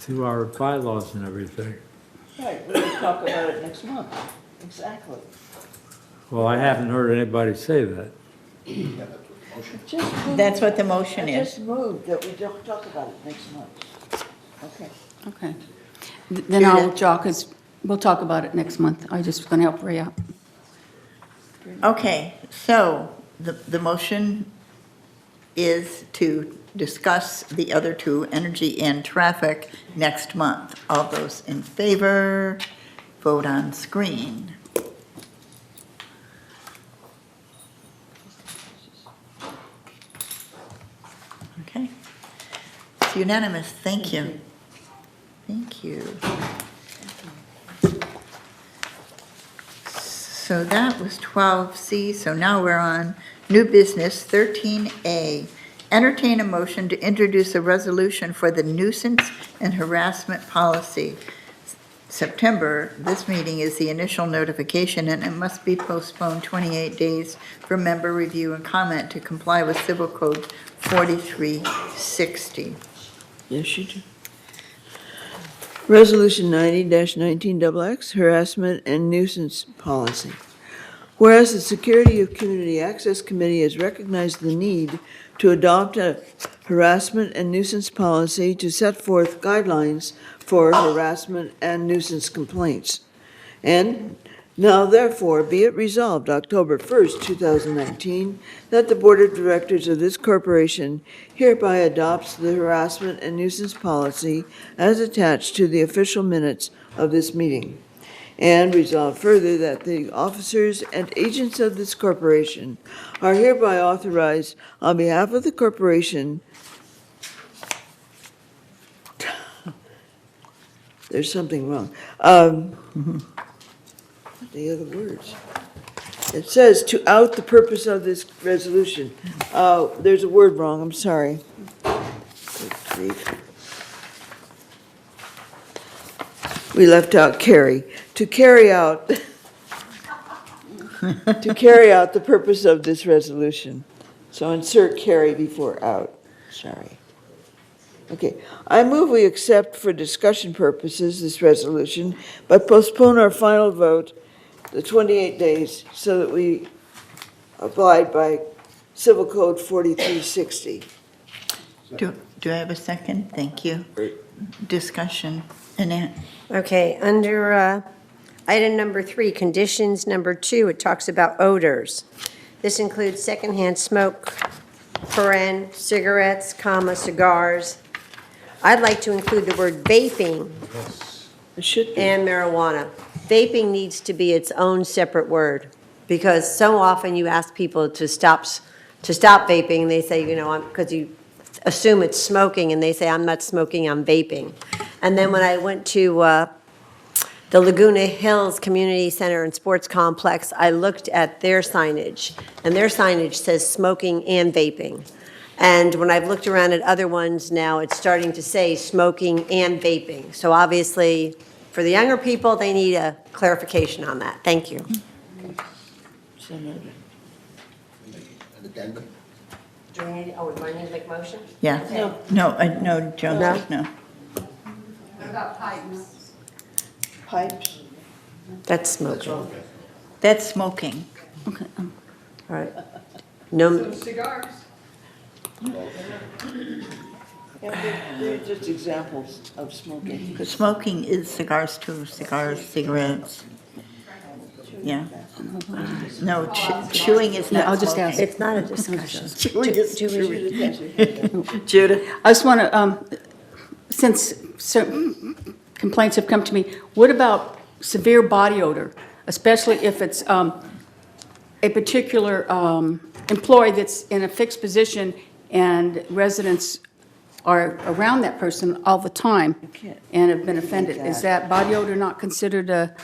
to our bylaws and everything. Right, we'll talk about it next month. Exactly. Well, I haven't heard anybody say that. That's what the motion I is. just moved that we don't talk about it next month. Okay. Okay. Then I'll withdraw, because we'll talk about it next month. I just going to help Ray out. Okay, so the motion is to discuss the other two, energy and traffic, next month. All those in favor, vote on screen. Okay. It's unanimous. Thank you. Thank you. So that was 12C, so now we're on new business, 13A. Entertain a motion to introduce a resolution for the nuisance and harassment policy. September, this meeting is the initial notification, and it must be postponed 28 days for member review and comment to comply with Civil Code 4360. Yes, you do. Resolution 90-19XX, harassment and nuisance policy. Whereas the Security of Community Access Committee has recognized the need to adopt a harassment and nuisance policy to set forth guidelines for harassment and nuisance complaints. And now therefore be it resolved October 1st, 2019, that the Board of Directors of this corporation hereby adopts the harassment and nuisance policy as attached to the official minutes of this meeting. And resolved further that the officers and agents of this corporation are hereby authorized on behalf of the corporation. There's something wrong. The other words. It says to out the purpose of this resolution. There's a word wrong, I'm sorry. Good grief. We left out carry. To carry out, to carry out the purpose of this resolution. So insert carry before out, sorry. Okay, I move we accept for discussion purposes this resolution, but postpone our final vote the 28 days so that we abide by Civil Code 4360. Do I have a second? Thank you. Discussion. Annette? Okay, under item number 3, conditions number 2, it talks about odors. This includes secondhand smoke, cigarettes, cigars. I'd like to include the word vaping It should be. and marijuana. Vaping needs to be its own separate word, because so often you ask people to stop vaping, and they say, because you assume it's smoking, and they say, I'm not smoking, I'm vaping. And then when I went to the Laguna Hills Community Center and Sports Complex, I looked at their signage, and their signage says smoking and vaping. And when I've looked around at other ones now, it's starting to say smoking and vaping. So obviously, for the younger people, they need a clarification on that. Thank you. So noted. Do I need to make a motion? Yeah. No, Joan says no. What about pipes? Pipes? That's smoking. That's smoking. Okay. All right. No, Cigars. They're just examples of smoking. Because smoking is cigars too, cigarettes. Yeah. No, chewing is Yeah, not I'll just smoking. ask. it's not a discussion. Chewing is chewing. Judith, I just want to, since certain complaints have come to me, what about severe body odor, especially if it's a particular employee that's in a fixed position and residents are around that person all the time and have been offended. Is that body odor not considered a,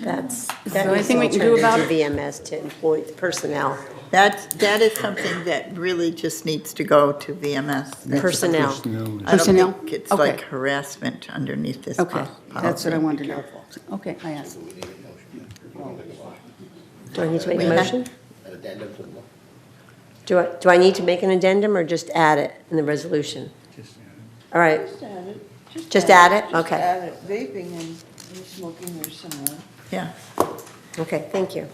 That's, is that there needs anything we to can be do turned about into it? VMS to employ personnel. That is something that really just needs to go to VMS. That's- Personnel. I don't Personnel? think it's Okay. like harassment underneath this Okay, that's what I policy. wanted to know. Okay, I asked. Do I need to make a Wait a minute. motion? Do I need to make an addendum or just add it in the resolution? All right, Just add it? Okay. Add it. Vaping and smoking are similar. Yeah. okay, thank you.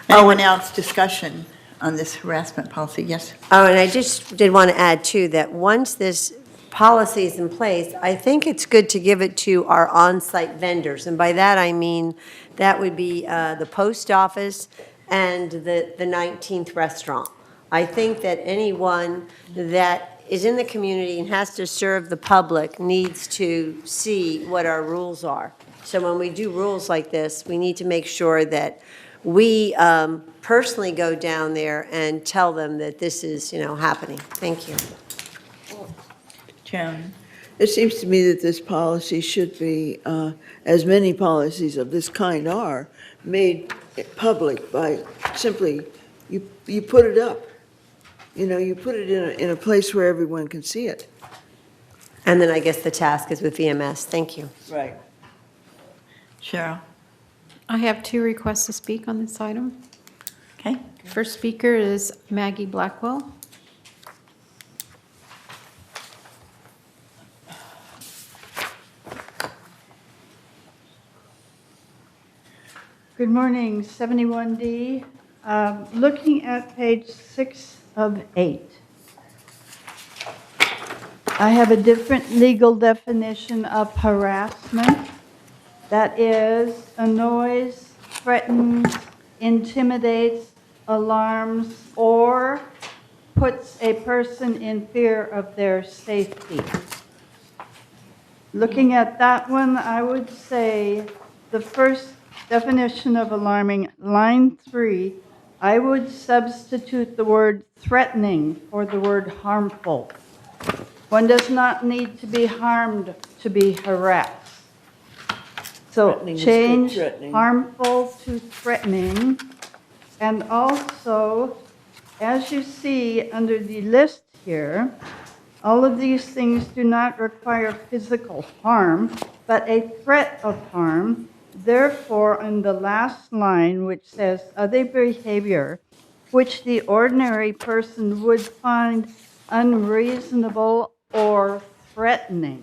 Anyone else discussion on this harassment policy? Yes? Oh, and I just did want to add too, that once this policy is in place, I think it's good to give it to our on-site vendors. And by that, I mean, that would be the post office and the 19th restaurant. I think that anyone that is in the community and has to serve the public needs to see what our rules are. So when we do rules like this, we need to make sure that we personally go down there and tell them that this is, happening. Thank you. Joan? It seems to me that this policy should be, as many policies of this kind are, made public by simply, you put it up. You put it in a place where everyone can see it. And then I guess the task is with VMS. Thank you. Right. Cheryl? I have 2 requests to speak on this item. Okay. First speaker is Maggie Blackwell. Good morning, 71D. Looking at page 6 of 8. I have a different legal definition of harassment. That is, annoys, threatens, intimidates, alarms, or puts a person in fear of their safety. Looking at that one, I would say the first definition of alarming, line 3, I would substitute the word threatening for the word harmful. One does not need to be harmed to be harassed. So Threatening is good, change threatening. harmful to threatening. And also, as you see under the list here, all of these things do not require physical harm, but a threat of harm. Therefore, in the last line, which says other behavior, which the ordinary person would find unreasonable or threatening.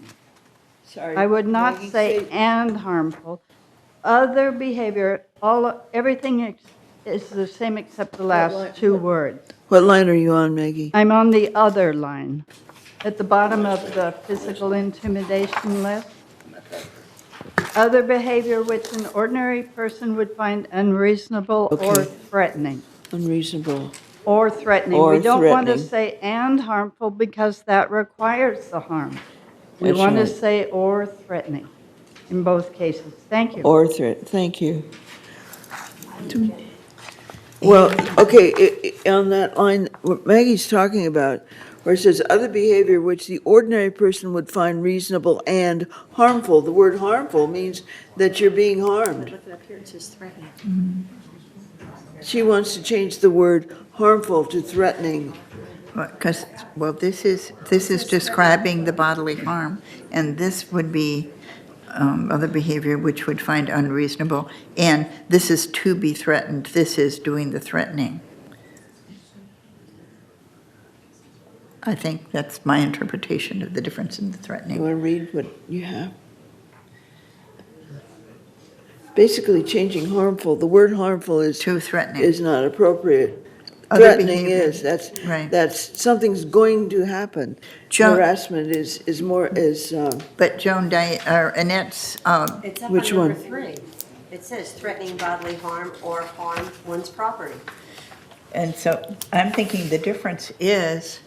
Sorry. I would not Maggie, say and harmful. Other behavior, everything is the same except the last 2 words. What line are you on, Maggie? I'm on the other line, at the bottom of the physical intimidation list. Other behavior which an ordinary person would find unreasonable or Okay. threatening. Unreasonable. Or threatening. Or We don't want to threatening. say and harmful because that requires the harm. We That's want to right. say or threatening in both cases. Thank you. Or threat, thank you. Well, okay, on that line, what Maggie's talking about, where it says other behavior which the ordinary person would find reasonable and harmful, the word harmful means that you're being harmed. Look up here, it says threatening. She wants to change the word harmful to threatening. Because, well, this is describing the bodily harm, and this would be other behavior which would find unreasonable, and this is to be threatened, this is doing the threatening. I think that's my interpretation of the difference in the You threatening. want to read what you have? Basically changing harmful, the word harmful is. To threatening. Is not appropriate. Other Threatening behavior. is, Right. that's, something's going to happen. Joan- Harassment is more, But Joan, Annette's, It's up Which on number one? 3. It says threatening bodily harm or harm one's property. and so I'm thinking the difference is,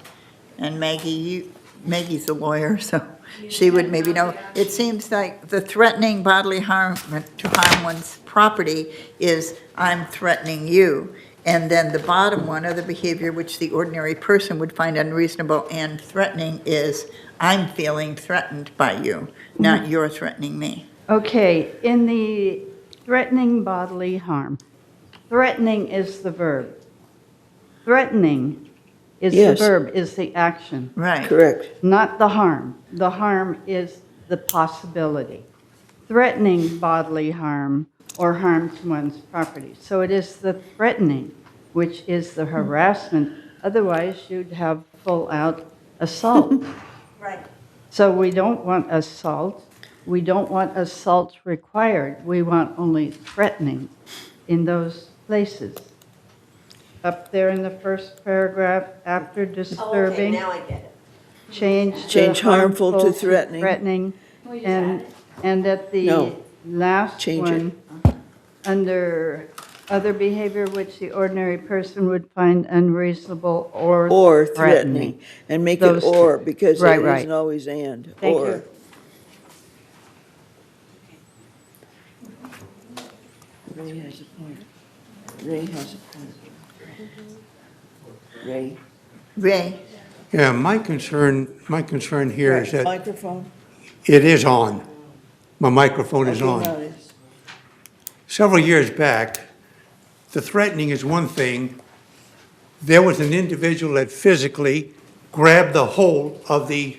and Maggie, Maggie's a lawyer, so she would maybe know. It seems like the threatening bodily harm to harm one's property is I'm threatening you. And then the bottom one, other behavior which the ordinary person would find unreasonable and threatening, is I'm feeling threatened by you, not you're threatening me. Okay, in the threatening bodily harm, threatening is the verb. Threatening is the Yes. verb, is the action. Right. Correct. Not the harm. The harm is the possibility. Threatening bodily harm or harm to one's property. So it is the threatening, which is the harassment. Otherwise, you'd have full-out assault. Right. So we don't want assault. We don't want assault required. We want only threatening in those places. Up there in the first paragraph, after disturbing. now I get it. Change Change the harmful to threatening. Threatening, and at the No. last Change it. one, under other behavior which the ordinary person would find unreasonable or Or threatening. threatening, and make Those it or, two. because Right, it right. isn't always and, Thank or. you. Ray has a point. Ray has a point. Ray. Ray, Yeah, my concern here is that Microphone. it is on. My microphone is Okay, on. now it is. Several years back, the threatening is one thing. There was an individual that physically grabbed the hold of the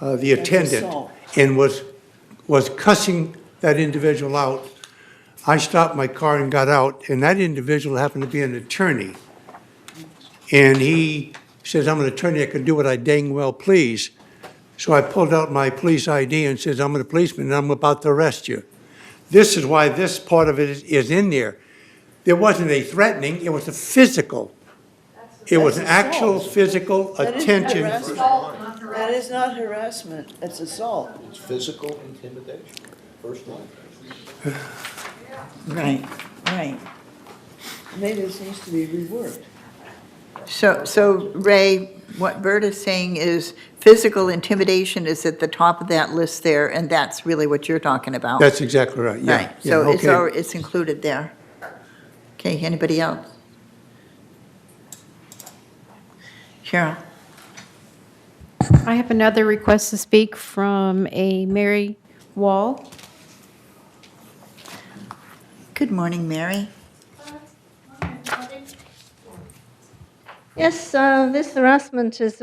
attendant assault. and was cussing that individual out. I stopped my car and got out, and that individual happened to be an attorney. And he says, I'm an attorney, I can do what I dang well please. So I pulled out my police ID and says, I'm a policeman and I'm about to arrest you. This is why this part of it is in there. There wasn't a threatening, it was a physical. It was an That's actual assault. physical That isn't attention. harassment. That is not harassment, it's assault. It's physical intimidation, first line. right, right. Maybe this needs to be reworked. So Ray, what Bert is saying is physical intimidation is at the top of that list there, and that's really what you're talking about. That's exactly right, yeah. Right, yeah, so okay. it's included there. Okay, anybody else? Cheryl? I have another request to speak from a Mary Wall. Good morning, Mary. Yes, this harassment is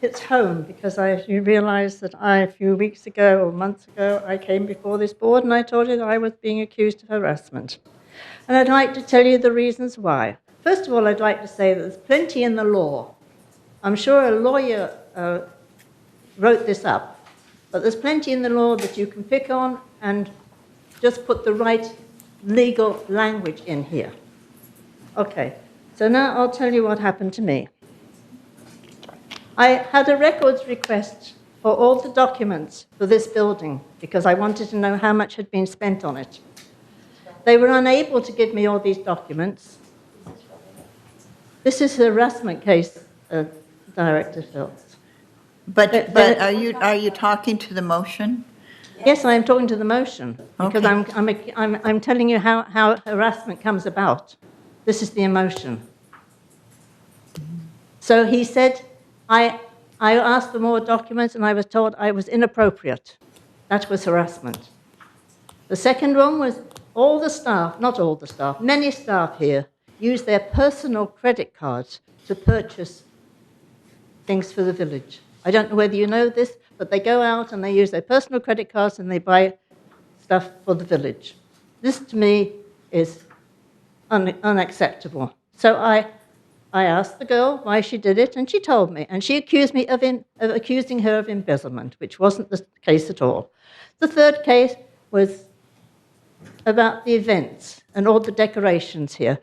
it's home because you realise that a few weeks ago or months ago, I came before this board and I told you that I was being accused of harassment. And I'd like to tell you the reasons why. First of all, I'd like to say that there's plenty in the law. I'm sure a lawyer wrote this up, but there's plenty in the law that you can pick on and just put the right legal language in here. Okay. So now I'll tell you what happened to me. I had a records request for all the documents for this building because I wanted to know how much had been spent on it. They were unable to give me all these documents. This is a harassment case, Director Phillips. But are you talking to the motion? Yes, I am talking to the motion because Okay. I'm telling you how harassment comes about. This is the emotion. So he said, I asked for more documents and I was told I was inappropriate. That was harassment. The second one was all the staff, not all the staff, many staff here use their personal credit cards to purchase things for the village. I don't know whether you know this, but they go out and they use their personal credit cards and they buy stuff for the village. This to me is unacceptable. So I asked the girl why she did it, and she told me. And she accused me of accusing her of embezzlement, which wasn't the case at all. The third case was about the events and all the decorations here.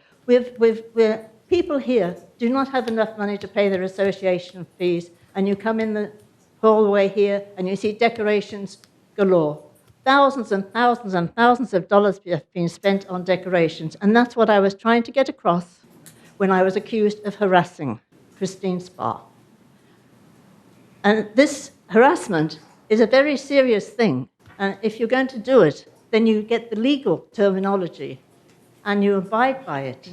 People here do not have enough money to pay their association fees, and you come in the hallway here and you see decorations galore. Thousands and thousands and thousands of dollars have been spent on decorations, and that's what I was trying to get across when I was accused of harassing Christine Spa. And this harassment is a very serious thing. And if you're going to do it, then you get the legal terminology and you abide by it.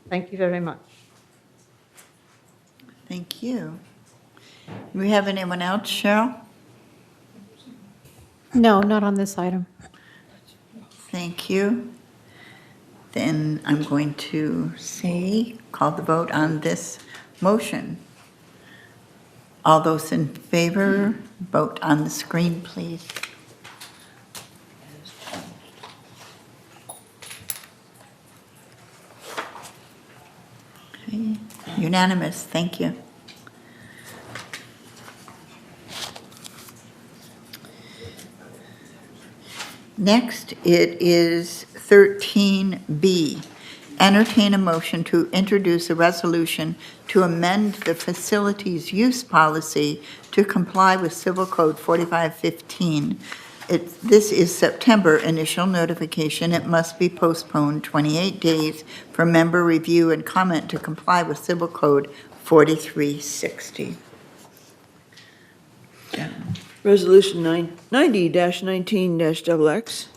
Thank you very much. Thank you. Do we have anyone else, Cheryl? No, not on this item. Thank you. Then I'm going to call the vote on this motion. All those in favor, vote on the screen, please. Okay, unanimous, thank you. Next, it is 13B. Entertain a motion to introduce a resolution to amend the facilities use policy to comply with Civil Code 4515. This is September initial notification. It must be postponed 28 days for member review and comment to comply with Civil Code 4360. Resolution 90-19-XX.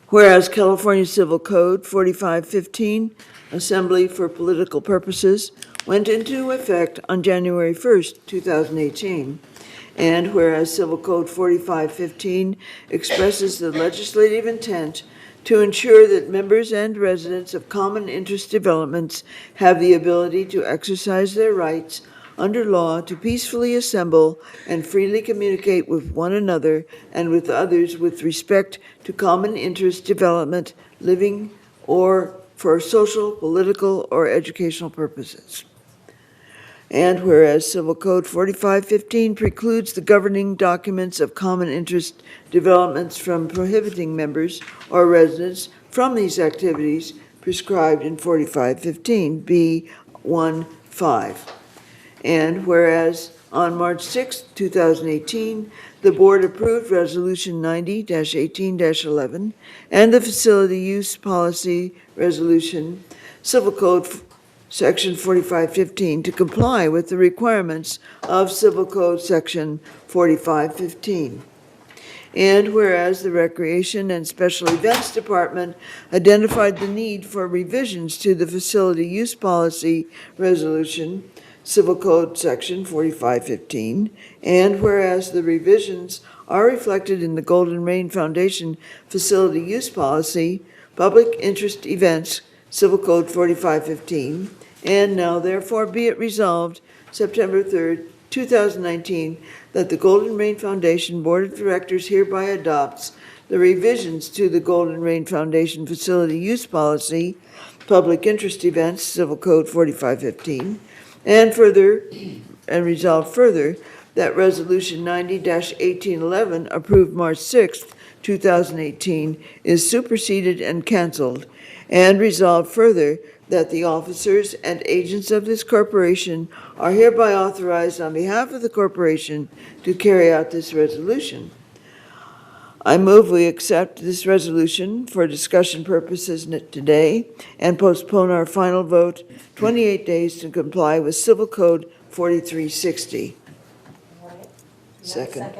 Whereas California Civil Code 4515, Assembly for Political Purposes, went into effect on January 1st, 2018. And whereas Civil Code 4515 expresses the legislative intent to ensure that members and residents of common interest developments have the ability to exercise their rights under law to peacefully assemble and freely communicate with one another and with others with respect to common interest development, living, or for social, political, or educational purposes. And whereas Civil Code 4515 precludes the governing documents of common interest developments from prohibiting members or residents from these activities prescribed in 4515 B1(5). And whereas on March 6, 2018, the board approved Resolution 90-18-11 and the Facility Use Policy Resolution, Civil Code Section 4515, to comply with the requirements of Civil Code Section 4515. And whereas the Recreation and Special Events Department identified the need for revisions to the Facility Use Policy Resolution, Civil Code Section 4515, and whereas the revisions are reflected in the Golden Rain Foundation Facility Use Policy, Public Interest Events, Civil Code 4515, and now therefore be it resolved, September 3rd, 2019, that the Golden Rain Foundation Board of Directors hereby adopts the revisions to the Golden Rain Foundation Facility Use Policy, Public Interest Events, Civil Code 4515, and resolved further that Resolution 90-1811, approved March 6th, 2018, is superseded and canceled, and resolved further that the officers and agents of this corporation are hereby authorized on behalf of the corporation to carry out this resolution. I move we accept this resolution for discussion purposes today and postpone our final vote 28 days to comply with Civil Code 4360. All right. Second.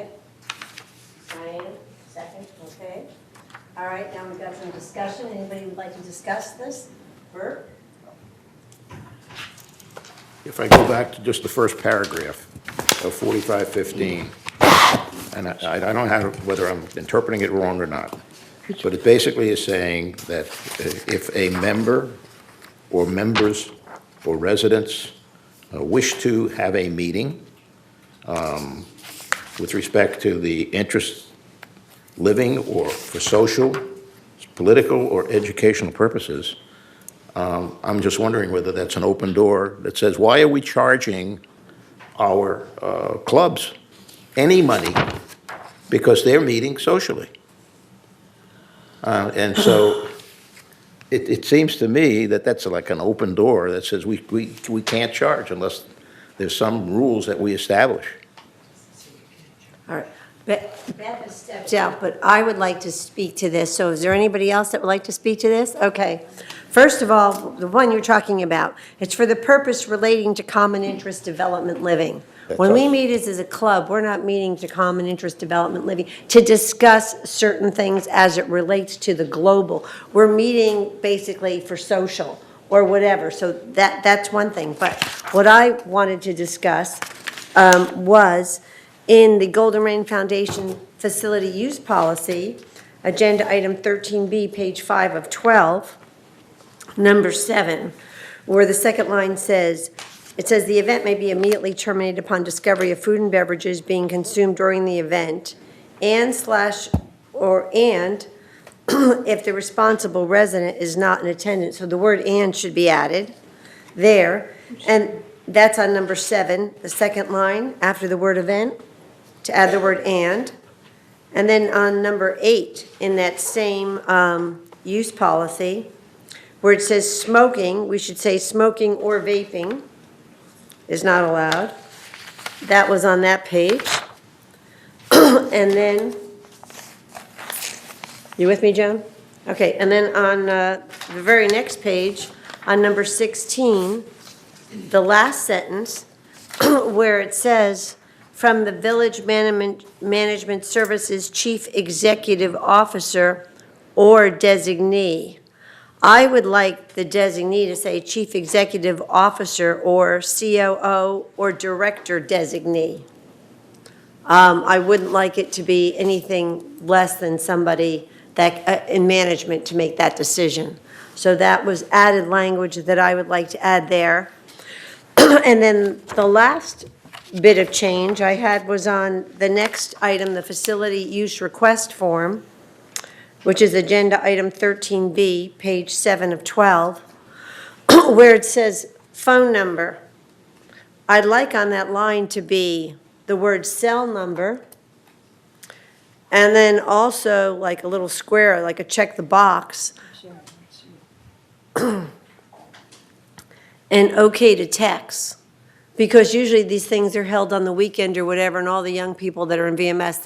Diane, second, okay. All right, now we've got some discussion. Anybody would like to discuss this? Bert? If I go back to just the first paragraph of 4515, and I don't know whether I'm interpreting it wrong or not, but it basically is saying that if a member or members or residents wish to have a meeting with respect to the interest living or for social, political, or educational purposes, I'm just wondering whether that's an open door that says, why are we charging our clubs any money because they're meeting socially? And so it seems to me that that's like an open door that says we can't charge unless there's some rules that we establish. All right. Beth has stepped out, but I would like to speak to this. So is there anybody else that would like to speak to this? Okay. First of all, the one you're talking about, it's for the purpose relating to common interest development living. When we meet as a club, we're not meeting to common interest development living to discuss certain things as it relates to the global. We're meeting basically for social or whatever, so that's one thing. But what I wanted to discuss was in the Golden Rain Foundation facility use policy, agenda item 13B, page 5 of 12, number 7, where the second line says, it says the event may be immediately terminated upon discovery of food and beverages being consumed during the event and if the responsible resident is not in attendance. So the word "and" should be added there. And that's on number 7, the second line after the word "event," to add the word "and." And then on number 8, in that same use policy, where it says smoking, we should say smoking or vaping is not allowed. That was on that page. And then, you with me, Joan? Okay, and then on the very next page, on number 16, the last sentence, where it says, from the Village Management Services Chief Executive Officer or designee. I would like the designee to say Chief Executive Officer or COO or Director Designee. I wouldn't like it to be anything less than somebody that, in management, to make that decision. So that was added language that I would like to add there. And then the last bit of change I had was on the next item, the facility use request form, which is agenda item 13B, page 7 of 12, where it says phone number. I'd like on that line to be the word cell number, and then also like a little square, like a check the box, and okay to text. Because usually these things are held on the weekend or whatever, and all the young people that are in VMS,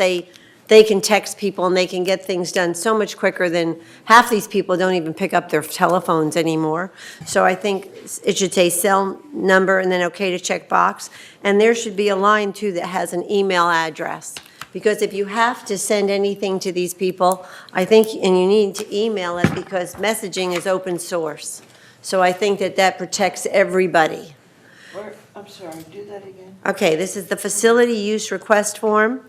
they can text people and they can get things done so much quicker than half these people don't even pick up their telephones anymore. So I think it should say cell number and then okay to check box. And there should be a line too that has an email address. Because if you have to send anything to these people, I think, and you need to email it because messaging is open source. So I think that that protects everybody. I'm sorry, do that again. Okay, this is the facility use request form.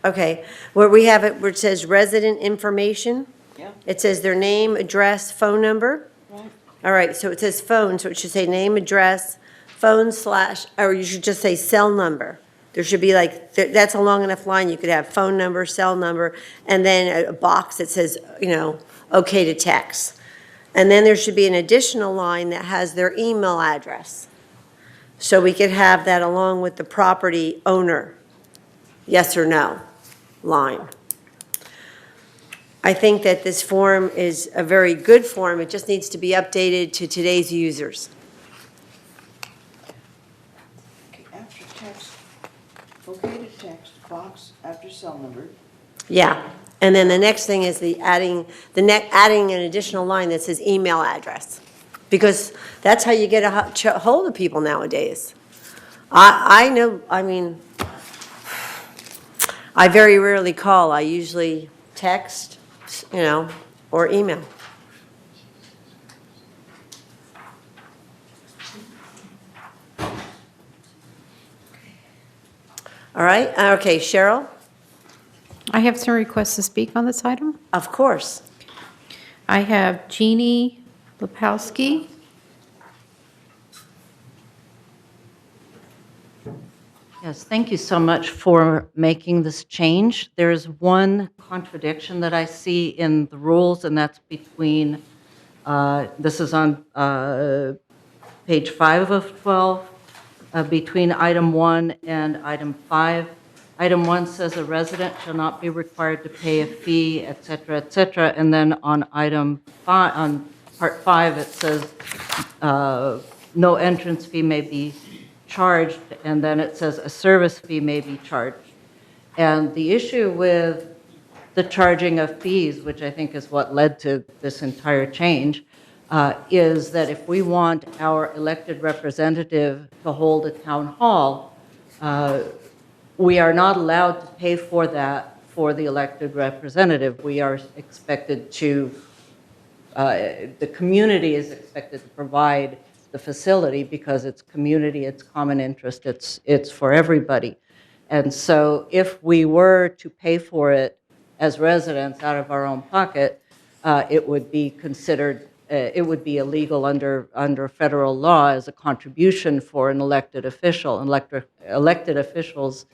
Okay, where we have it, where it says resident information. Yeah. It says their name, address, phone number. Right. All right, so it says phone, so it should say name, address, phone / or you should just say cell number. There should be like, that's a long enough line. You could have phone number, cell number, and then a box that says, okay to text. And then there should be an additional line that has their email address. So we could have that along with the property owner, yes or no line. I think that this form is a very good form. It just needs to be updated to today's users. Okay, after text, okay to text, box after cell number. Yeah, and then the next thing is adding an additional line that says email address. Because that's how you get a hold of people nowadays. I know, I mean, I very rarely call. I usually text, or email. All right, okay, Cheryl? I have some requests to speak on this item. Of course. I have Jeannie Lepowski. Yes, thank you so much for making this change. There is one contradiction that I see in the rules, and that's between, this is on page 5 of 12, between item 1 and item 5. Item 1 says a resident shall not be required to pay a fee, et cetera, and then on item 5, on part 5, it says no entrance fee may be charged, and then it says a service fee may be charged. And the issue with the charging of fees, which I think is what led to this entire change, is that if we want our elected representative to hold a town hall, we are not allowed to pay for that for the elected representative. We are expected to, the community is expected to provide the facility because it's community, it's common interest, it's for everybody. And so if we were to pay for it as residents out of our own pocket, it would be considered, it would be illegal under federal law as a contribution for an elected official. Elected officials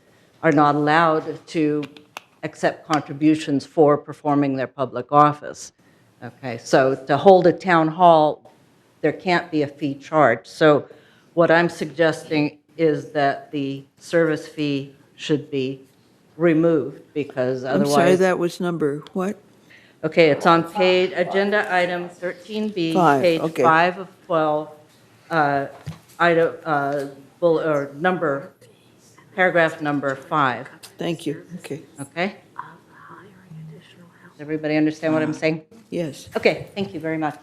are not allowed to accept contributions for performing their public office. Okay, so to hold a town hall, there can't be a fee charged. So what I'm suggesting is that the service fee should be removed because I'm otherwise. sorry, that was number what? Okay, it's on page, agenda item 13B, page okay. 5 of 12, item, or number, paragraph number 5. Thank you, okay. Okay? Does everybody understand what I'm saying? Yes. Okay, thank you very much.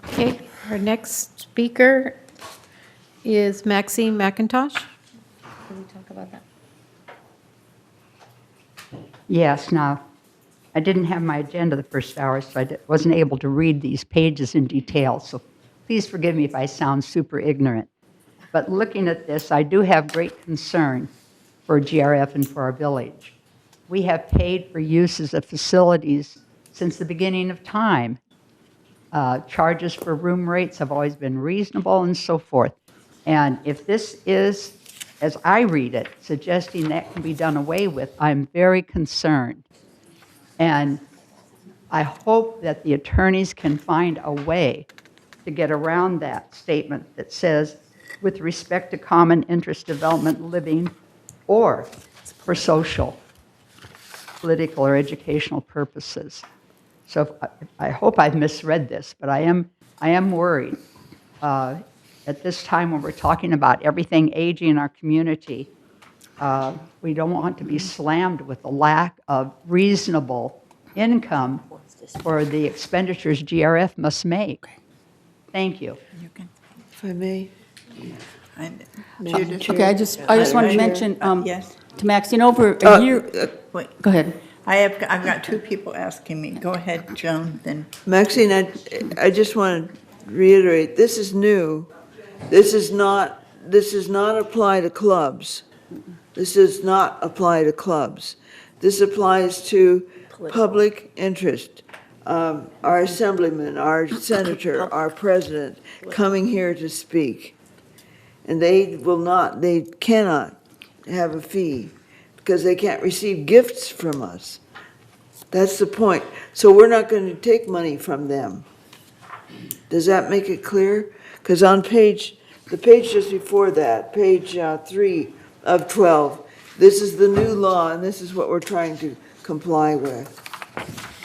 Okay, our next speaker is Maxine McIntosh. Can we talk about that? Yes, now, I didn't have my agenda the first hour, so I wasn't able to read these pages in detail, so please forgive me if I sound super ignorant. But looking at this, I do have great concern for GRF and for our village. We have paid for uses of facilities since the beginning of time. Charges for room rates have always been reasonable and so forth. And if this is, as I read it, suggesting that can be done away with, I'm very concerned. And I hope that the attorneys can find a way to get around that statement that says, with respect to common interest development living or for social, political, or educational purposes. So I hope I've misread this, but I am worried. At this time when we're talking about everything aging in our community, we don't want to be slammed with the lack of reasonable income for the expenditures GRF must make. Thank you. If I may. Okay, I just want to mention Yes. to Maxine, over a year. Wait. Go ahead. I've got two people asking me. Go ahead, Joan, then. Maxine, I just want to reiterate, this is new. This does not apply to clubs. This does not apply to clubs. This applies to public interest. Our assemblyman, our senator, our president coming here to speak. And they cannot have a fee because they can't receive gifts from us. That's the point. So we're not going to take money from them. Does that make it clear? Because on the page just before that, page 3 of 12, this is the new law and this is what we're trying to comply with.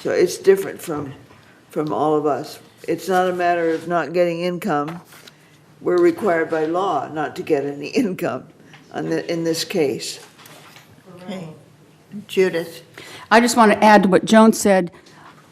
So it's different from all of us. It's not a matter of not getting income. We're required by law not to get any income in this case. Okay. Judith. I just want to add to what Joan said.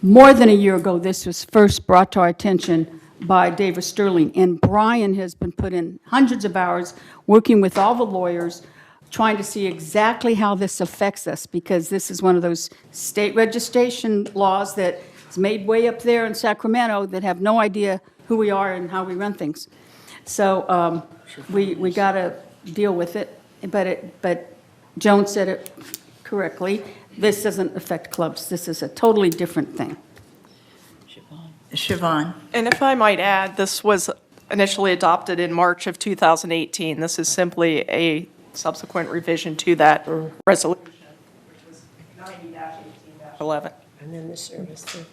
More than a year ago, this was first brought to our attention by David Sterling, and Brian has been put in hundreds of hours working with all the lawyers, trying to see exactly how this affects us, because this is one of those state registration laws that is made way up there in Sacramento that have no idea who we are and how we run things. So we got to deal with it, but Joan said it correctly. This doesn't affect clubs. This is a totally different thing. Siobhan. And if I might add, this was initially adopted in March of 2018. This is simply a subsequent revision to that resolution, which was 90-18-11. And then the service fee.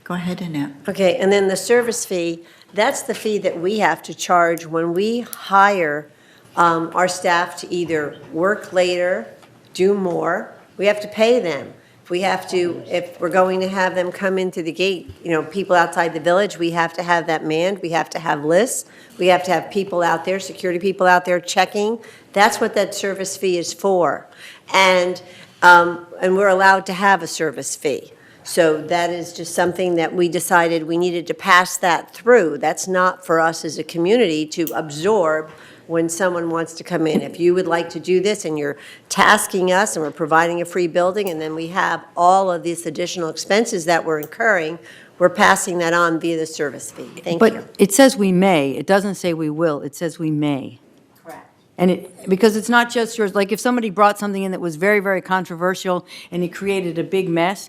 Go ahead, Annette. Okay, and then the service fee, that's the fee that we have to charge when we hire our staff to either work later, do more. We have to pay them. If we're going to have them come into the gate, people outside the village, we have to have that manned. We have to have lists. We have to have people out there, security people out there checking. That's what that service fee is for. And we're allowed to have a service fee. So that is just something that we decided we needed to pass that through. That's not for us as a community to absorb when someone wants to come in. If you would like to do this and you're tasking us and we're providing a free building and then we have all of these additional expenses that we're incurring, we're passing that on via the service fee. Thank you. But it says we may, it doesn't say we will, it says we may. Correct. And because it's not just yours, like if somebody brought something in that was very, very controversial and it created a big mess,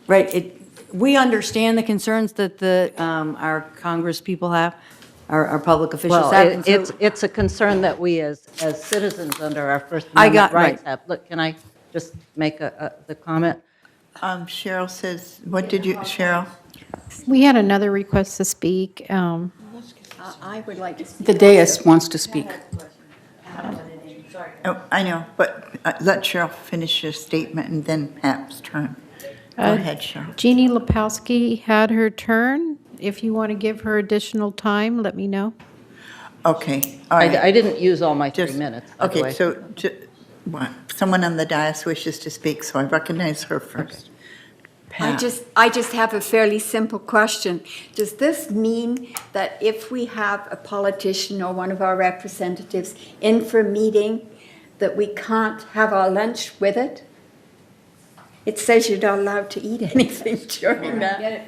right, we understand the concerns that our Congress people have, our public officials Well, have. and so- it's a concern that we as citizens under our First I Amendment got- right. rights have. Look, can I just make the comment? Cheryl says, what did you, Cheryl? We had another request to speak. I would like to. The dais wants to speak. Oh, I know, but let Cheryl finish your statement and then Pap's turn. Go ahead, Cheryl. Jeannie Lepowski had her turn. If you want to give her additional time, let me know. Okay, all right. I didn't use all my 3 minutes, by the Okay, way. so someone on the dais wishes to speak, so I recognize her first. Pat. I just have a fairly simple question. Does this mean that if we have a politician or one of our representatives in for a meeting, that we can't have our lunch with it? It says you're not allowed to eat anything during that.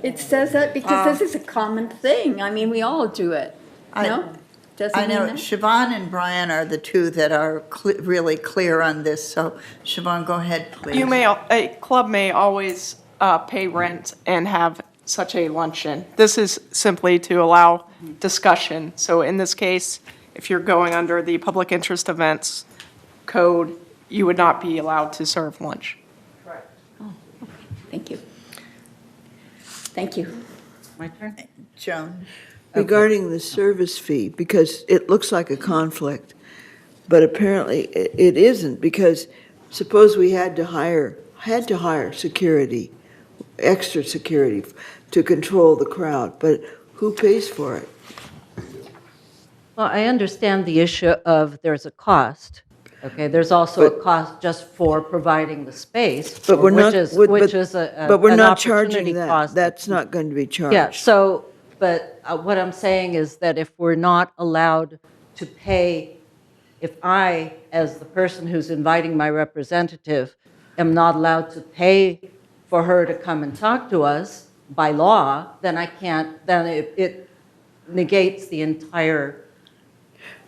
It says that because this is a common thing. I mean, we all do it. No? Doesn't I know mean that? Siobhan and Brian are the two that are really clear on this, so Siobhan, go ahead, please. A club may always pay rent and have such a luncheon. This is simply to allow discussion. So in this case, if you're going under the public interest events code, you would not be allowed to serve lunch. Thank you. Thank you. My turn? Joan. Regarding the service fee, because it looks like a conflict, but apparently it isn't, because suppose we had to hire security, extra security to control the crowd, but who pays for it? Well, I understand the issue of there's a cost. Okay, there's also a cost just for providing the space, But we're not, which is but we're an not opportunity charging that. cost. That's not going to be charged. Yeah, so, but what I'm saying is that if we're not allowed to pay, if I, as the person who's inviting my representative, am not allowed to pay for her to come and talk to us by law, then I can't, then it negates the entire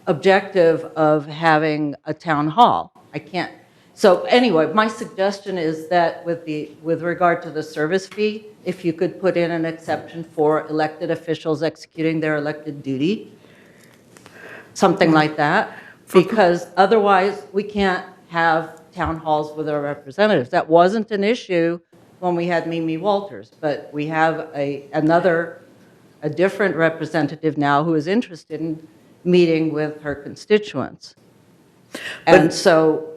objective of having a town hall. I can't. So anyway, my suggestion is that with regard to the service fee, if you could put in an exception for elected officials executing their elected duty, something like that, because otherwise we can't have town halls with our representatives. That wasn't an issue when we had Mimi Walters, but we have a different representative now who is interested in meeting with her constituents. And so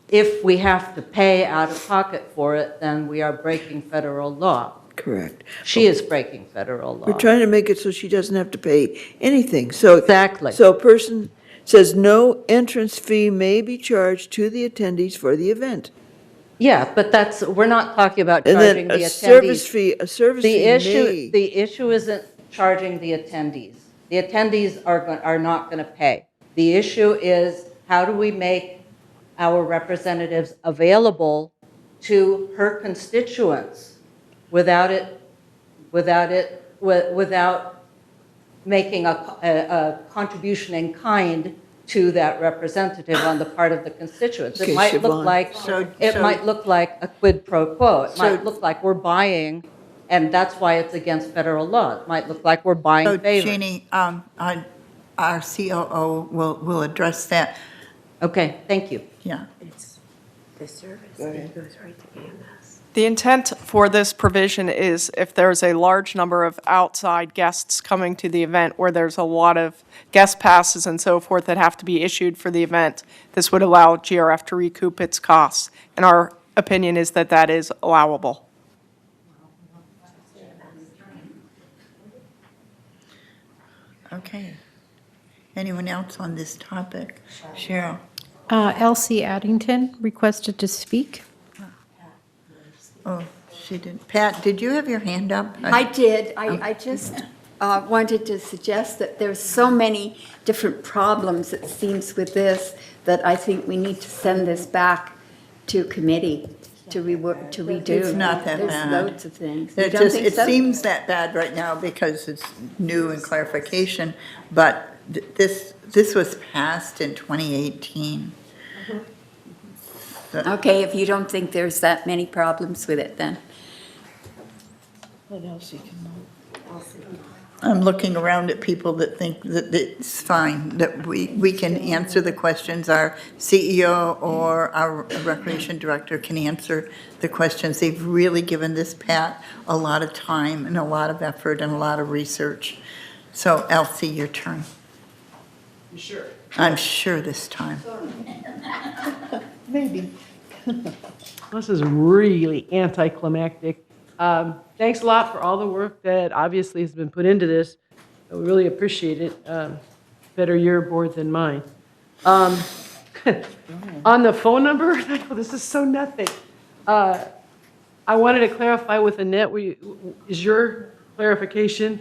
if we have to pay out of pocket for it, then we are breaking federal law. Correct. She is breaking federal law. We're trying to make it so she doesn't have to pay anything. So Exactly. So a person says no entrance fee may be charged to the attendees for the event. Yeah, but we're not talking about And charging then the a attendees. service fee may. The issue isn't charging the attendees. The attendees are not going to pay. The issue is how do we make our representatives available to her constituents without making a contribution in kind to that representative on the part of the constituents. Okay, It might look Siobhan. like might look like a quid pro quo. It might look like we're buying, and that's why it's against federal law. It might look like we're buying So favors. Jeannie, our COO will address that. Okay, thank you. Yeah. The service fee goes right to EMS. The intent for this provision is if there's a large number of outside guests coming to the event where there's a lot of guest passes and so forth that have to be issued for the event, this would allow GRF to recoup its costs. And our opinion is that that is allowable. Okay. Anyone else on this topic? Cheryl? Elsie Addington requested to speak. Oh, she didn't. Pat, did you have your hand up? I did. I just wanted to suggest that there's so many different problems, it seems, with this, that I think we need to send this back to committee to rework, to redo. It's not that bad. There's loads of things. You It don't just, think it so? seems that bad right now because it's new and clarification, but this was passed in 2018. So- Okay, if you don't think there's that many problems with it, then. What else you can I'm looking around at people that think that it's fine, that we can answer the questions. Our CEO or our recreation director can answer the questions. They've really given this, Pat, a lot of time and a lot of effort and a lot of research. So Elsie, your turn. You sure? I'm sure this time. Maybe. This is really anticlimactic. Thanks a lot for all the work that obviously has been put into this. We really appreciate it. Better your board than mine. On the phone number, I know this is so nothing. I wanted to clarify with Annette, is your clarification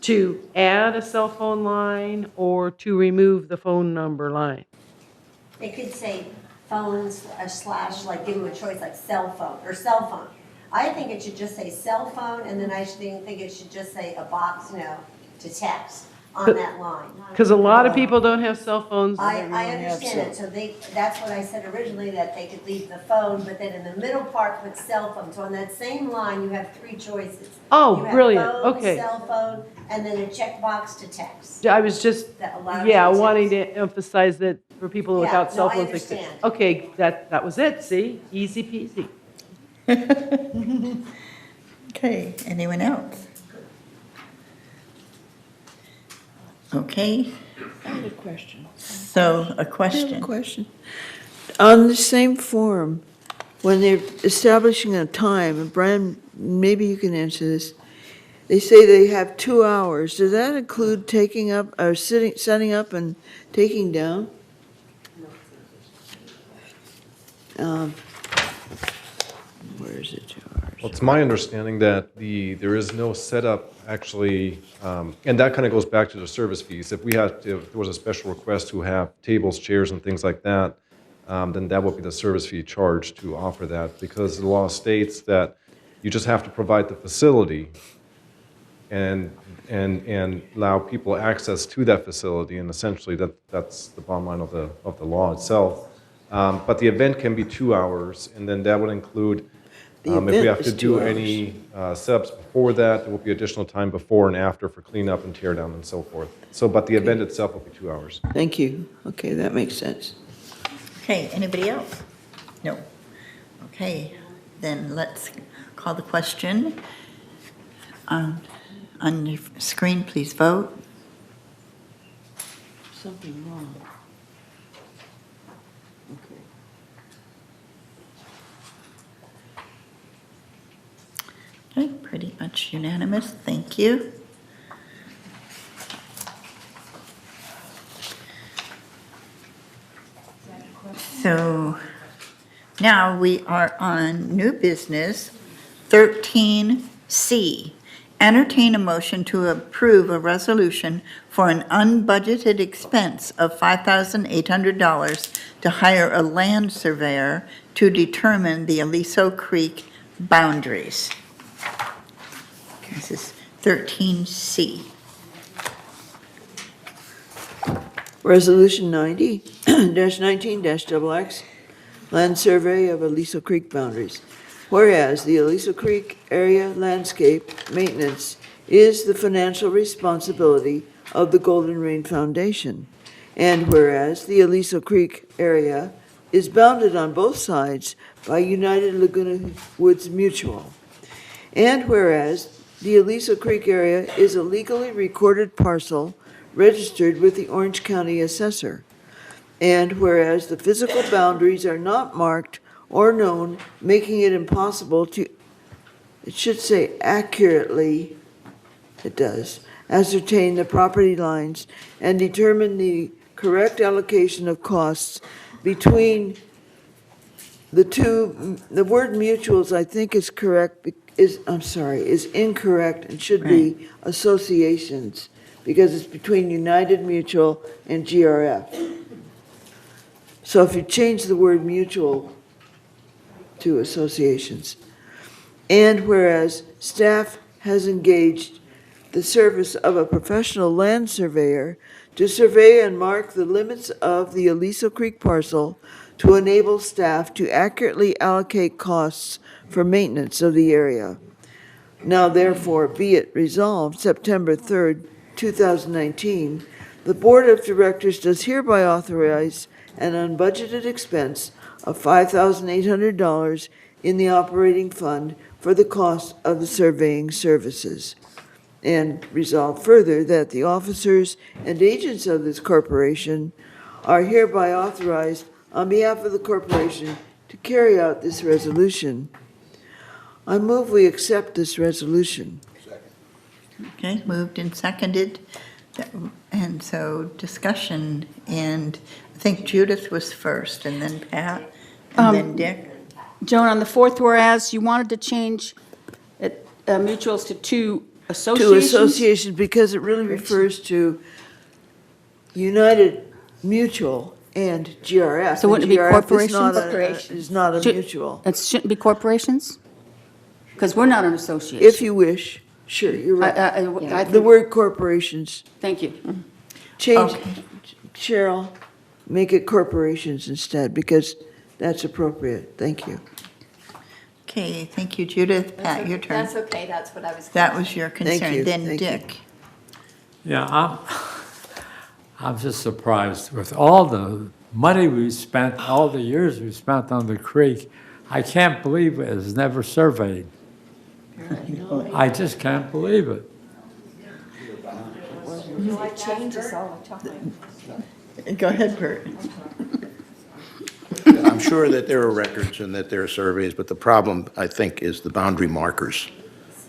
to add a cell phone line or to remove the phone number line? It could say phones / like give them a choice like cell phone or cell phone. I think it should just say cell phone, and then I think it should just say a box, to text on that line. Because a lot of people don't have cell phones. I understand it, so that's what I said originally, that they could leave the phone, but then in the middle part put cell phone. So on that same line, you have 3 choices. Oh, You have brilliant. phone, Okay. cell phone, and then a checkbox to text. I was just, That allows you to wanting to emphasize that for people Yeah, without no, cell I phones. understand. Okay, that was it, see? Easy peasy. Okay, anyone else? Okay, I have a question. so a I question. have a question. On the same form, when they're establishing a time, and Brian, maybe you can answer this, they say they have 2 hours. Does that include taking up, or setting up and taking down? Where is it, 2 hours? Well, it's my understanding that there is no setup actually, and that kind of goes back to the service fees. If there was a special request to have tables, chairs, and things like that, then that would be the service fee charged to offer that, because the law states that you just have to provide the facility and allow people access to that facility, and essentially that's the bottom line of the law itself. But the event can be 2 hours, and then that would include, if we have to do any setups before that, there will be additional time before and after for cleanup and tear down and so forth. But the event itself will be 2 hours. Thank you. Okay, that makes sense. Okay, anybody else? No. Okay, then let's call the question. On your screen, please vote. Something wrong. Okay, pretty much unanimous, thank you. So now we are on new business, 13C. Entertain a motion to approve a resolution for an unbudgeted expense of $5,800 to hire a land surveyor to determine the Aliso Creek boundaries. This is 13C. Resolution 90-19-XX, land survey of Aliso Creek boundaries. Whereas the Aliso Creek area landscape maintenance is the financial responsibility of the Golden Rain Foundation, and whereas the Aliso Creek area is bounded on both sides by United Laguna Woods Mutual, and whereas the Aliso Creek area is a legally recorded parcel registered with the Orange County Assessor, and whereas the physical boundaries are not marked or known, making it impossible to, it should say accurately, it does, ascertain the property lines and determine the correct allocation of costs between the word mutuals, I think is correct, is incorrect and should be associations, because it's between United Mutual and GRF. So if you change the word mutual to associations. And whereas staff has engaged the service of a professional land surveyor to survey and mark the limits of the Aliso Creek parcel to enable staff to accurately allocate costs for maintenance of the area. Now therefore be it resolved, September 3rd, 2019, the Board of Directors does hereby authorize an unbudgeted expense of $5,800 in the operating fund for the cost of the surveying services. And resolve further that the officers and agents of this corporation are hereby authorized on behalf of the corporation to carry out this resolution. I move we accept this resolution. Okay, moved and seconded. And so discussion, and I think Judith was first, and then Pat, and then Dick. Joan, on the fourth whereas, you wanted to change it, mutuals to two associations? To association, because it really refers to United Mutual and GRF. So wouldn't it be corporations? Is not a mutual. It shouldn't be corporations? Because we're not an association. If you wish, sure, you're right. I The think- word corporations. Thank you. Change, Cheryl, make it corporations instead, because that's appropriate. Thank you. Okay, thank you, Judith. Pat, your turn. That's okay, that's what I was. That was your Thank concern. you, Then thank you. Dick. Yeah, I'm just surprised with all the money we spent, all the years we spent on the creek. I can't believe it was never surveyed. I just can't believe it. It changes all the time. Go ahead, Bert. I'm sure that there are records and that there are surveys, but the problem, I think, is the boundary markers.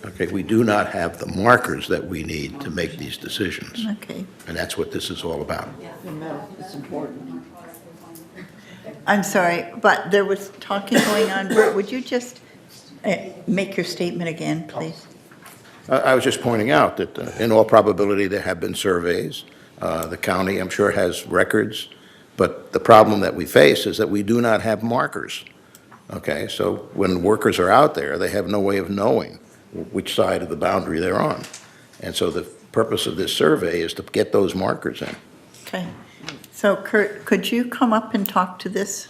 Okay, we do not have the markers that we need to make these decisions, Okay. and that's what this is all about. It's important. I'm sorry, but there was talking going on. Bert, would you just make your statement again, please? I was just pointing out that in all probability, there have been surveys. The county, I'm sure, has records, but the problem that we face is that we do not have markers. Okay, so when workers are out there, they have no way of knowing which side of the boundary they're on. And so the purpose of this survey is to get those markers in. Okay. So Kurt, could you come up and talk to this?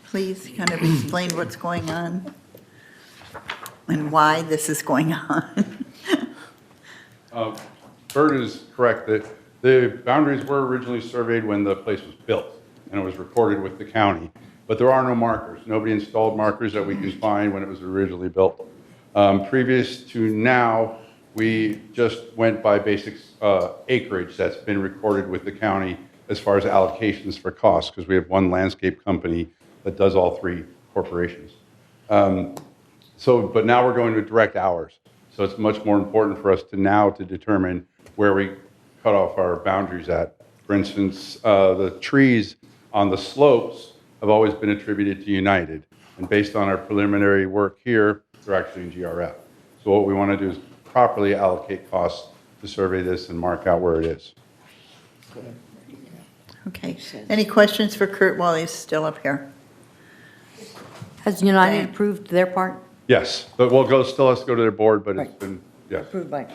Please kind of explain what's going on and why this is going on. Bert is correct that the boundaries were originally surveyed when the place was built, and it was recorded with the county. But there are no markers. Nobody installed markers that we can find when it was originally built. Previous to now, we just went by basic acreage that's been recorded with the county as far as allocations for costs, because we have one landscape company that does all three corporations. But now we're going to direct hours. So it's much more important for us to determine where we cut off our boundaries at. For instance, the trees on the slopes have always been attributed to United. And based on our preliminary work here, they're actually in GRF. So what we want to do is properly allocate costs to survey this and mark out where it is. Okay. Any questions for Kurt while he's still up here? Has United approved their part? Yes, but still has to go to their board, but it's been, yes. Approved by.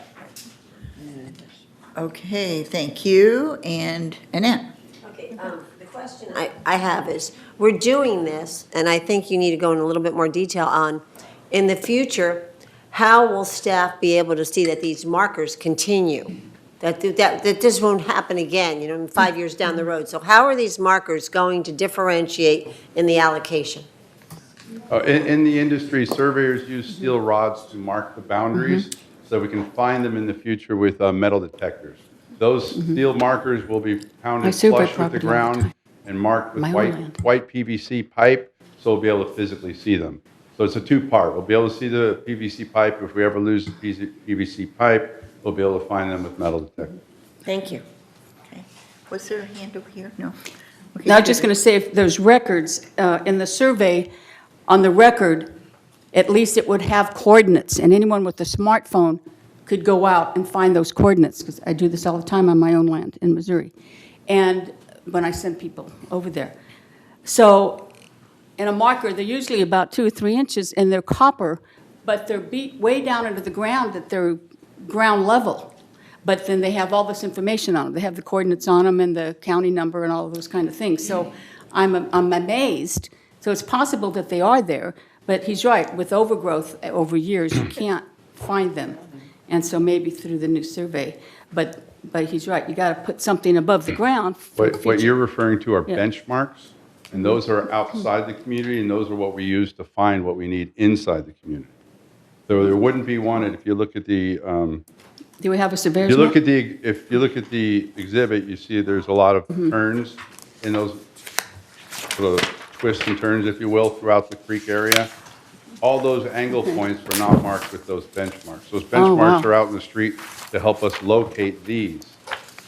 Okay, thank you. And Annette? Okay, the question I have is, we're doing this, and I think you need to go in a little bit more detail on, in the future, how will staff be able to see that these markers continue? That this won't happen again, in 5 years down the road. So how are these markers going to differentiate in the allocation? In the industry, surveyors use steel rods to mark the boundaries so we can find them in the future with metal detectors. Those steel markers will be pounded flush with the ground and marked with white PVC pipe, so we'll be able to physically see them. So it's a two-part. We'll be able to see the PVC pipe. If we ever lose the PVC pipe, we'll be able to find them with metal detectors. Thank you. Okay. Was there a hand over here? No. Now, I was just going to say, if there's records in the survey, on the record, at least it would have coordinates, and anyone with a smartphone could go out and find those coordinates, because I do this all the time on my own land in Missouri, and when I send people over there. So, in a marker, they're usually about 2 or 3 inches, and they're copper, but they're beat way down into the ground at their ground level. But then they have all this information on them. They have the coordinates on them and the county number and all of those kind of things. So I'm amazed. So it's possible that they are there, but he's right. With overgrowth over years, you can't find them. And so maybe through the new survey. But he's right. You got to put something above the ground. What you're referring to are Yeah. benchmarks, and those are outside the community, and those are what we use to find what we need inside the community. So there wouldn't be one, and if you look at the Do we have a surveyor's if you look map? at the exhibit, you see there's a lot of turns in those sort of twists and turns, if you will, throughout the creek area. All those angle points were not marked with those benchmarks. Those benchmarks wow. are out in the street to help us locate these.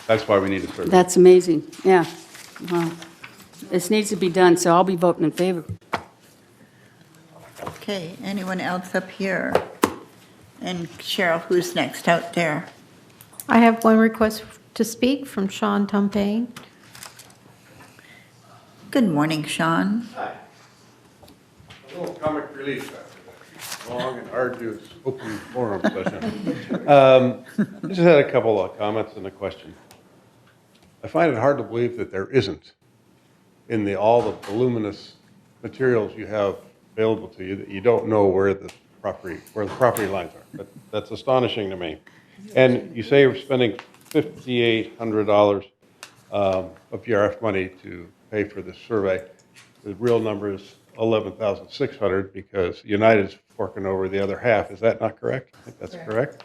That's why we need a survey. That's amazing. Yeah. Wow. This needs to be done, so I'll be voting in favor. Okay, anyone else up here? And Cheryl, who's next out there? I have one request to speak from Sean Tumpain. Good morning, Sean. Hi. A little comic relief after that long and arduous open forum session. I just had a couple of comments and a question. I find it hard to believe that there isn't, in all the voluminous materials you have available to you, that you don't know where the property lines are. That's astonishing to me. And you say you're spending $5,800 of GRF money to pay for this survey. The real number is $11,600 because United's forking over the other half. Is that not correct? I think that's correct.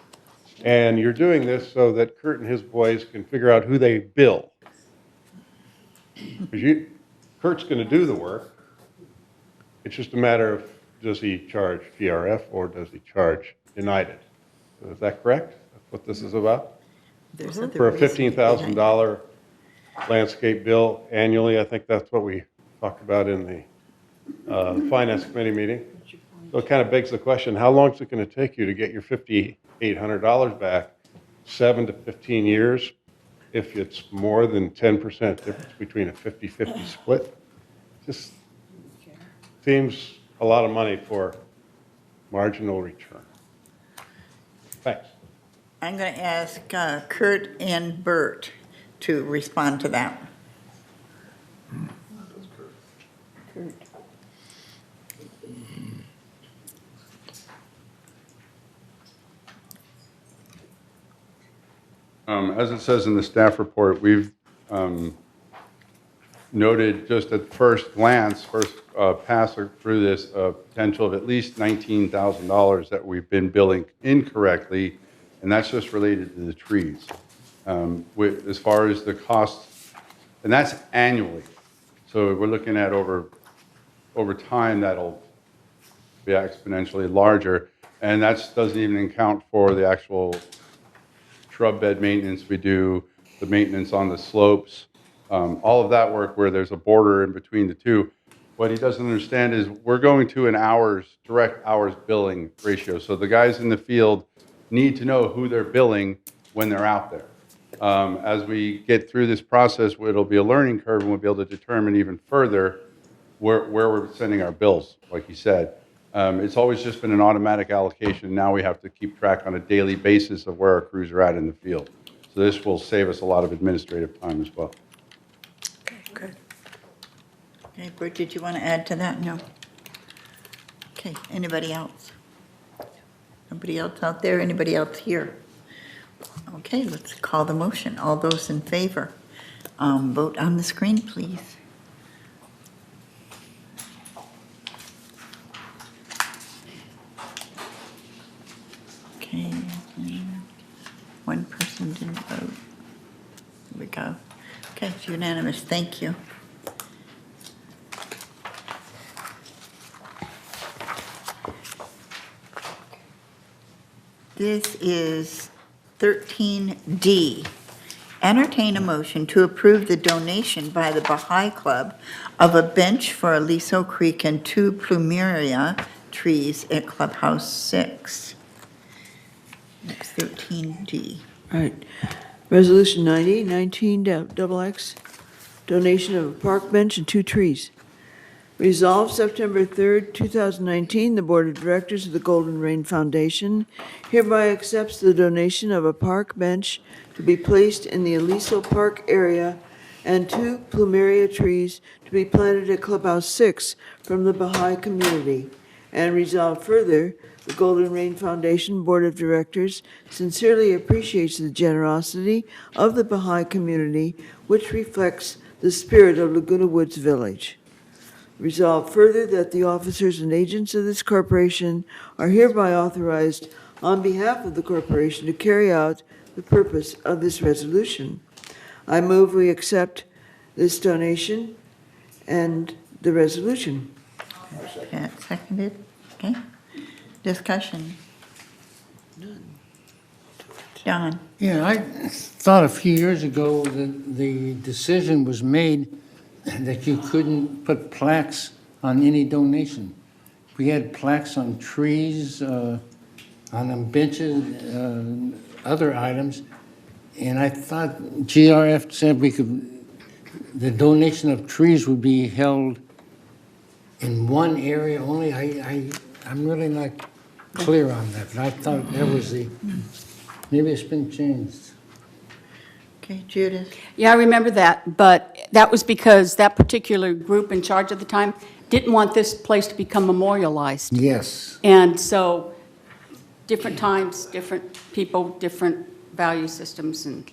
And you're doing this so that Kurt and his boys can figure out who they bill. Because Kurt's going to do the work. It's just a matter of, does he charge GRF or does he charge United? Is that correct? That's what this is about? There's For a $15,000 landscape bill annually, I think that's what we talked about in the Finance Committee meeting. So it kind of begs the question, how long is it going to take you to get your $5,800 back? 7 to 15 years, if it's more than 10% difference between a 50-50 split? Just seems a lot of money for marginal return. Thanks. I'm going to ask Kurt and Bert to respond to that. Kurt. As it says in the staff report, we've noted just at first glance, first pass through this, potential of at least $19,000 that we've been billing incorrectly, and that's just related to the trees. As far as the costs, and that's annually. So we're looking at over time, that'll be exponentially larger, and that doesn't even account for the actual shrub bed maintenance we do, the maintenance on the slopes, all of that work where there's a border in between the two. What he doesn't understand is we're going to an direct hours billing ratio. So the guys in the field need to know who they're billing when they're out there. As we get through this process, it'll be a learning curve and we'll be able to determine even further where we're sending our bills, like you said. It's always just been an automatic allocation. Now we have to keep track on a daily basis of where our crews are at in the field. So this will save us a lot of administrative time as well. Okay, good. Okay, Bert, did you want to add to that? No. Okay, anybody else? Nobody else out there? Anybody else here? Okay, let's call the motion. All those in favor, vote on the screen, please. Okay, one person didn't vote. Here we go. Okay, it's unanimous. Thank you. This is 13D, entertain a motion to approve the donation by the Baha'i Club of a bench for Aliso Creek and 2 plumeria trees at Clubhouse 6. That's 13G. All right. Resolution 90, 19XX, donation of a park bench and 2 trees. Resolved September 3rd, 2019, the Board of Directors of the Golden Rain Foundation hereby accepts the donation of a park bench to be placed in the Aliso Park area and 2 plumeria trees to be planted at Clubhouse 6 from the Baha'i community. And resolved further, the Golden Rain Foundation Board of Directors sincerely appreciates the generosity of the Baha'i community, which reflects the spirit of Laguna Woods Village. Resolved further that the officers and agents of this corporation are hereby authorized on behalf of the corporation to carry out the purpose of this resolution. I move we accept this donation and the resolution. Pat seconded. Okay. Discussion. Don? Yeah, I thought a few years ago that the decision was made that you couldn't put plaques on any donation. We had plaques on trees, on them benches, other items, and I thought GRF said the donation of trees would be held in one area only. I'm really not clear on that, but I thought that was maybe it's been changed. Okay, Judith? Yeah, I remember that, but that was because that particular group in charge at the time didn't want this place to become memorialized. Yes. And so, different times, different people, different value systems, and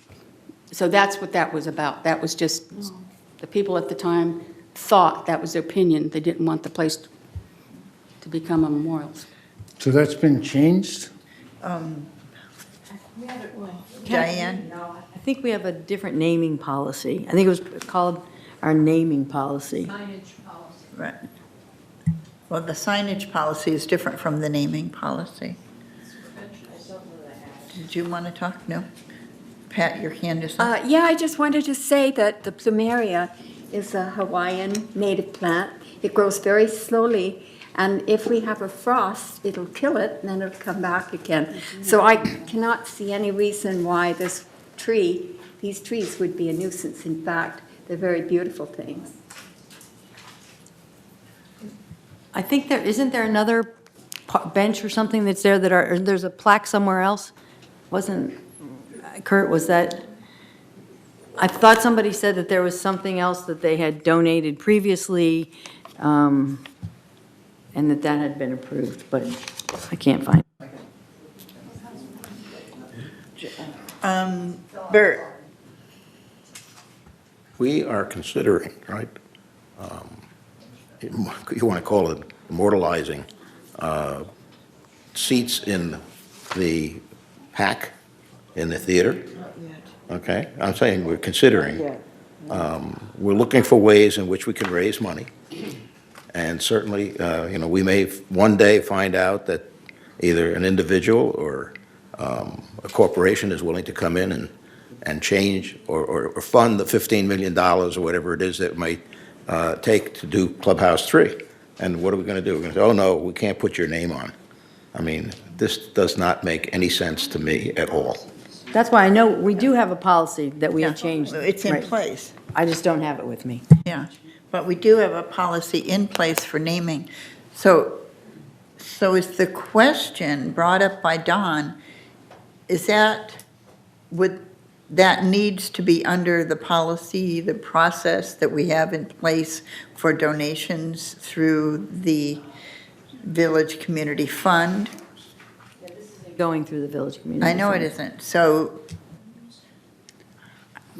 so that's what that was about. That was just, the people at the time thought that was their opinion. They didn't want the place to become a memorial. So that's been changed? Diane? I think we have a different naming policy. I think it was called our naming policy. Right. Well, the signage policy is different from the naming policy. Did you want to talk? No? Pat, your hand is up. Yeah, I just wanted to say that the plumeria is a Hawaiian native plant. It grows very slowly, and if we have a frost, it'll kill it, and then it'll come back again. So I cannot see any reason why these trees would be a nuisance. In fact, they're very beautiful things. I think isn't there another bench or something that's there or there's a plaque somewhere else? Kurt, was that? I thought somebody said that there was something else that they had donated previously, and that had been approved, but I can't find it. Bert? We are considering, right, you want to call it immortalizing, seats in the pack in the theater. Okay, I'm saying we're considering. We're looking for ways in which we can raise money. And certainly, we may one day find out that either an individual or a corporation is willing to come in and change or fund the $15 million or whatever it is that it might take to do Clubhouse 3. And what are we going to do? We're going to say, oh, no, we can't put your name on. I mean, this does not make any sense to me at all. That's why I know we do have a policy that we have changed. It's in place. I just don't have it with me. Yeah, but we do have a policy in place for naming. So is the question brought up by Don, that needs to be under the policy, the process that we have in place for donations through the Village Community Fund? Going through the Village Community I know Fund. it isn't. So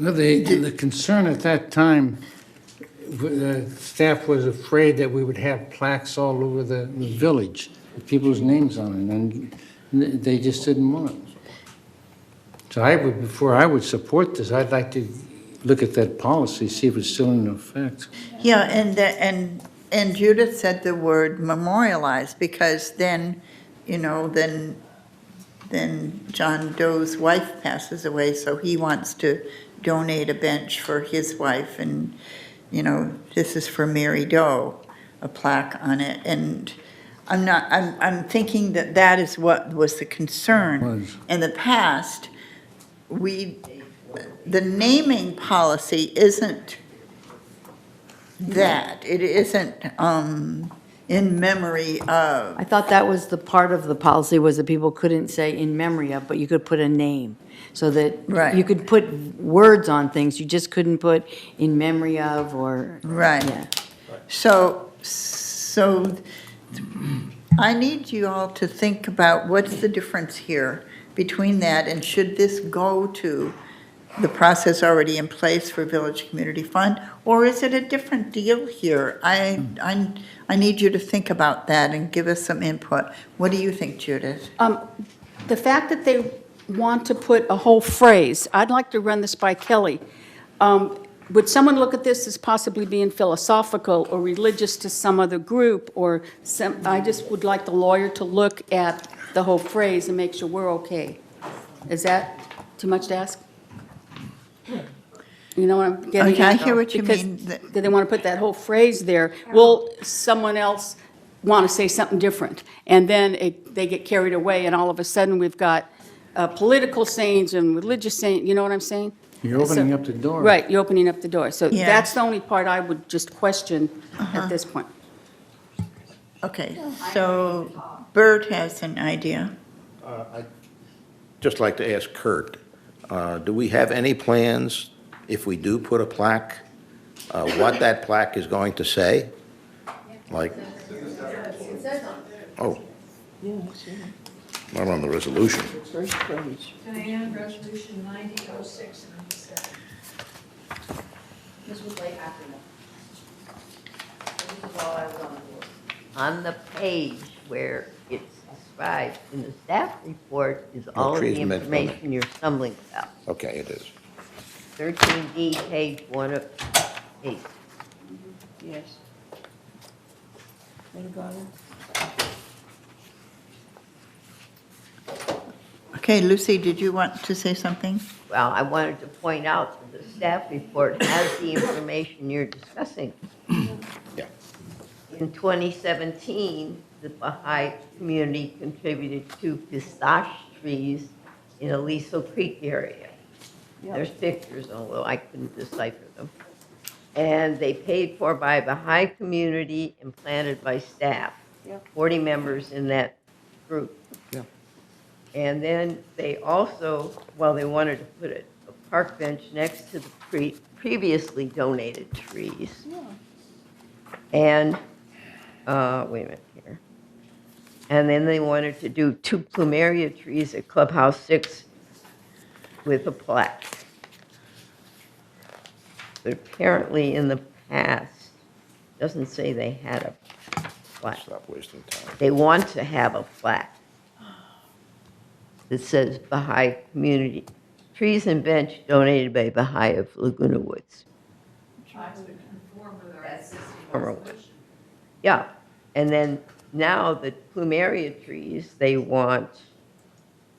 Well, the concern at that time, the staff was afraid that we would have plaques all over the village with people's names on it, and they just didn't want it. So before I would support this, I'd like to look at that policy, see if it's still in effect. yeah, and Judith said the word memorialized, because then John Doe's wife passes away, so he wants to donate a bench for his wife, and, this is for Mary Doe, a plaque on it, and I'm thinking that that is what was the concern. In the past, the naming policy isn't that, it isn't, in memory of. I thought that was the part of the policy, was that people couldn't say in memory of, but you could put a name. So that Right. you could put words on things, you just couldn't put in memory of or. Right. Yeah. So I need you all to think about what's the difference here between that, and should this go to the process already in place for Village Community Fund, or is it a different deal here? I need you to think about that and give us some input. What do you think, Judith? The fact that they want to put a whole phrase, I'd like to run this by Kelly. Would someone look at this as possibly being philosophical or religious to some other group, or I just would like the lawyer to look at the whole phrase and make sure we're okay. Is that too much to ask? You know what I'm getting at? Okay, I hear what you Because mean. they want to put that whole phrase there. Will someone else want to say something different? And then they get carried away, and all of a sudden, we've got political sayings and religious sayings, you know what I'm saying? You're opening up the door. Right, you're opening up the door. So Yeah. that's the only part I would just question at this point. Okay, so Bert has an idea. I'd just like to ask Kurt, do we have any plans, if we do put a plaque, what that plaque is going to say? Like, oh, not on the resolution. First page. Diane, Resolution 900697. This was late afternoon. This is all I was on the board. On the page where it's described in the staff report is all of the trees meant for me. information you're stumbling about. Okay, it is. 13D, page 1 of 8. Yes. Okay, Lucy, did you want to say something? Well, I wanted to point out that the staff report has the information you're discussing. Yeah. In 2017, the Baha'i community contributed 2 pistache trees in Aliso Creek area. There's pictures, although I couldn't decipher them. And they paid for by Baha'i community and planted by staff. 40 members in that group. Yeah. And then they also, well, they wanted to put a park bench next to the previously donated trees. And, wait a minute here. And then they wanted to do 2 plumeria trees at Clubhouse 6 with a plaque. But apparently in the past, doesn't say they had a plaque. Stop wasting time. They want to have a plaque that says Baha'i Community, trees and bench donated by Baha'i of Laguna Woods. Former one. Yeah, and then now the plumeria trees, they want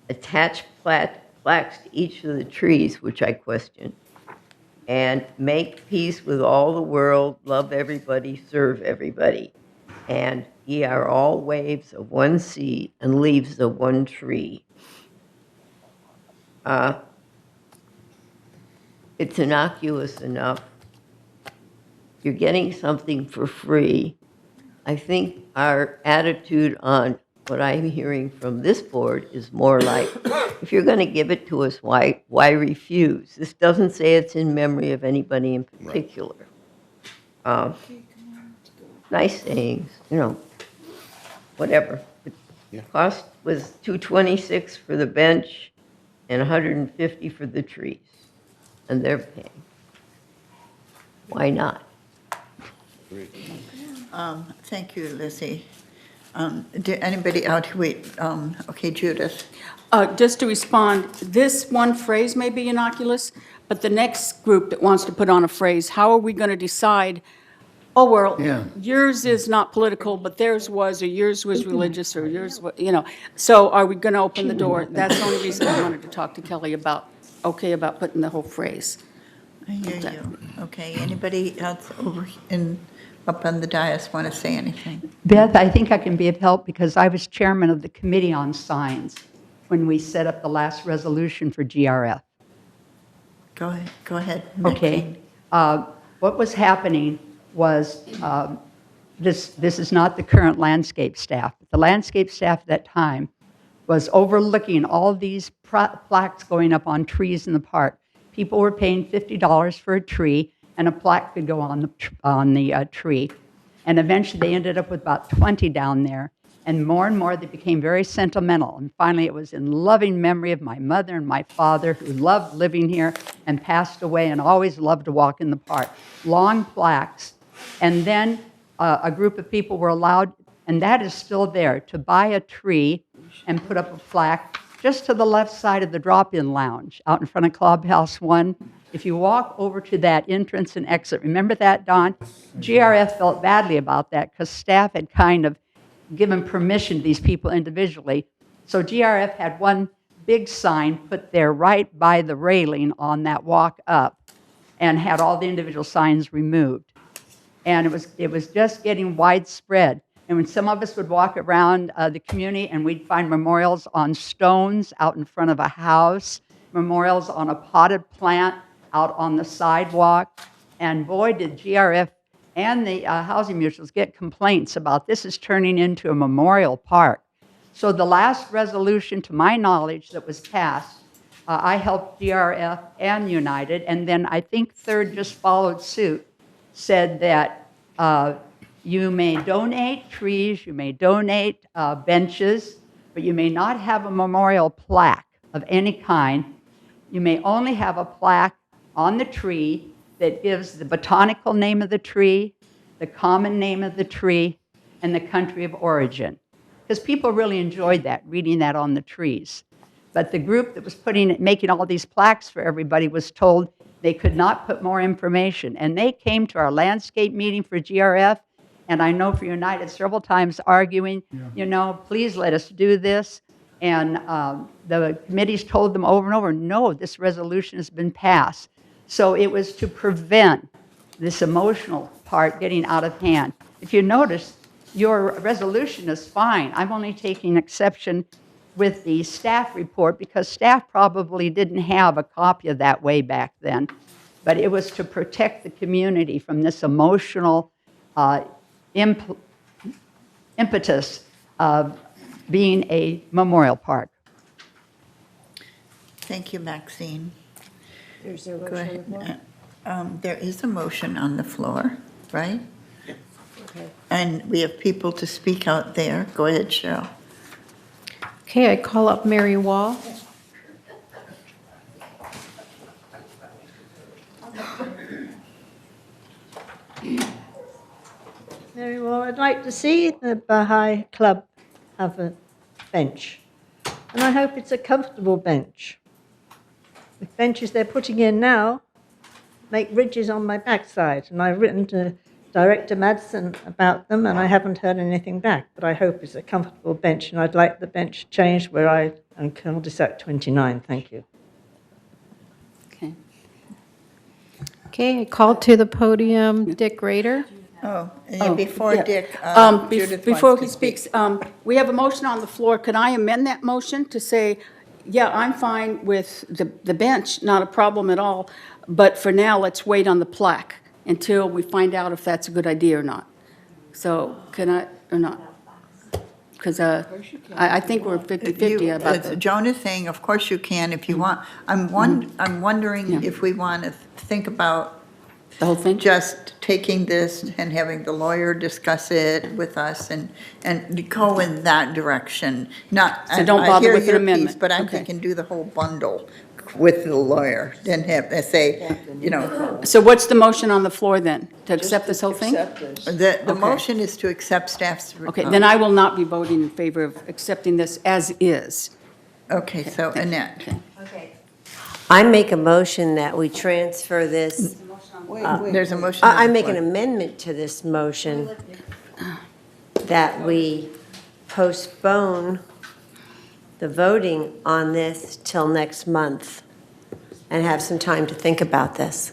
attached plaques to each of the trees, which I question, and make peace with all the world, love everybody, serve everybody. And ye are all waves of one sea and leaves of one tree. It's innocuous enough. You're getting something for free. I think our attitude on what I'm hearing from this board is more like, if you're going to give it to us, why refuse? This doesn't say it's in memory of anybody in particular. Nice sayings, whatever. The cost was $226 for the bench and $150 for the trees, and they're paying. Why not? Thank you, Lizzie. Anybody out? Wait, okay, Judith. Just to respond, this one phrase may be innocuous, but the next group that wants to put on a phrase, how are we going to decide, oh, well, Yeah. yours is not political, but theirs was, or yours was religious, or yours was, so are we going to open the door? That's the only reason I wanted to talk to Kelly about, about putting the whole phrase. I hear you. Okay, anybody else up on the dais want to say anything? Beth, I think I can be of help because I was chairman of the Committee on Signs when we set up the last resolution for GRF. Go ahead. Okay. Maxine. What was happening was, this is not the current landscape staff. The landscape staff at that time was overlooking all these plaques going up on trees in the park. People were paying $50 for a tree, and a plaque could go on the tree. And eventually they ended up with about 20 down there. And more they became very sentimental. And finally it was in loving memory of my mother and my father who loved living here and passed away and always loved to walk in the park. Long plaques. And then a group of people were allowed, and that is still there, to buy a tree and put up a plaque just to the left side of the drop-in lounge out in front of Clubhouse 1. If you walk over to that entrance and exit, remember that, Don? GRF felt badly about that because staff had kind of given permission to these people individually. So GRF had one big sign put there right by the railing on that walk up and had all the individual signs removed. And it was just getting widespread. And when some of us would walk around the community and we'd find memorials on stones out in front of a house, memorials on a potted plant out on the sidewalk. And boy, did GRF and the housing mutuals get complaints about this is turning into a memorial park. So the last resolution, to my knowledge, that was passed, I helped GRF and United, and then I think Third just followed suit, said that you may donate trees, you may donate benches, but you may not have a memorial plaque of any kind. You may only have a plaque on the tree that gives the botanical name of the tree, the common name of the tree, and the country of origin. Because people really enjoyed that, reading that on the trees. But the group that was making all these plaques for everybody was told they could not put more information. And they came to our landscape meeting for GRF, and I know for United several times arguing, you know, please let us do this. And the committees told them over and over, no, this resolution has been passed. So it was to prevent this emotional part getting out of hand. If you notice, your resolution is fine. I'm only taking exception with the staff report because staff probably didn't have a copy of that way back then. But it was to protect the community from this emotional impetus of being a memorial park. Thank you, Maxine. There's no Go motion on the ahead. floor? There is a motion on the floor, right? Okay. And we have people to speak out there. Go ahead, Cheryl. Okay, I call up Mary Wall. Very well. I'd like to see the Baha'i Club have a bench. And I hope it's a comfortable bench. The benches they're putting in now make ridges on my backside. And I've written to Director Madsen about them, and I haven't heard anything back. But I hope it's a comfortable bench, and I'd like the bench changed where I am cul-de-sac 29. Thank you. Okay. Okay, I call to the podium Dick Rader. Before yeah. Dick, Judith Before wants he to speak. speaks, we have a motion on the floor. Could I amend that motion to say, yeah, I'm fine with the bench, not a problem at all, but for now, let's wait on the plaque until we find out if that's a good idea or not. So can I, or not? Because I think we're 50-50 about the... Joan is saying, of course you can if you want. I'm wondering if we want to think about the whole thing, just taking this and having the lawyer discuss it with us and go in that direction. Not, So don't bother with an I hear your amendment. piece, but I'm Okay. thinking do the whole bundle with the lawyer, then have, say, you know. So what's the motion on the floor then? To accept this whole thing? The Okay. motion is to accept staff's. Okay, then I will not be voting in favor of accepting this as is. Okay, so Annette. Okay. I make a motion that we transfer this. There's a motion on I the make an floor. amendment to this motion that we postpone the voting on this till next month and have some time to think about this.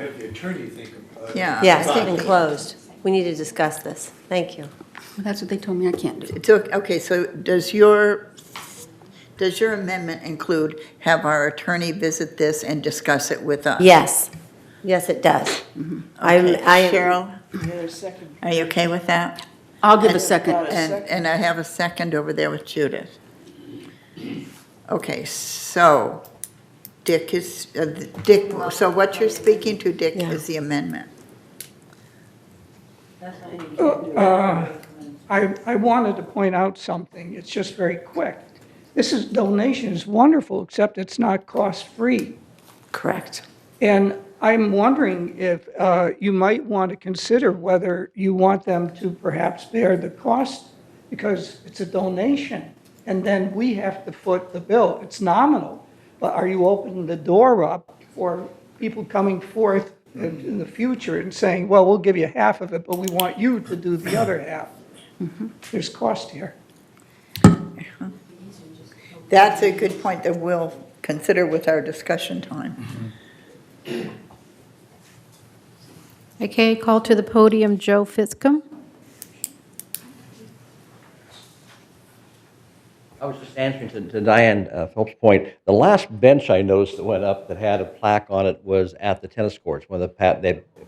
Let the attorney think of. Yeah. Yes, I think and the- closed. We need to discuss this. Thank you. That's what they told me I can't do. Okay, so does your amendment include have our attorney visit this and discuss it with us? Yes. Yes, it does. Okay, Cheryl, Yeah, second. are you okay with that? I'll give a And- second. And I have a second over there with Judith. Okay, so Dick, so what you're speaking to, Dick, is the amendment. I wanted to point out something. It's just very quick. Donation is wonderful, except it's not cost-free. Correct. And I'm wondering if you might want to consider whether you want them to perhaps bear the cost, because it's a donation, and then we have to foot the bill. It's nominal, but are you opening the door up for people coming forth in the future and saying, well, we'll give you half of it, but we want you to do the other half? There's cost here. That's a good point that we'll consider with our discussion time. Okay, call to the podium Joe Fitzcomb. I was just answering to Diane Phelps' point. The last bench I noticed that went up that had a plaque on it was at the tennis courts when they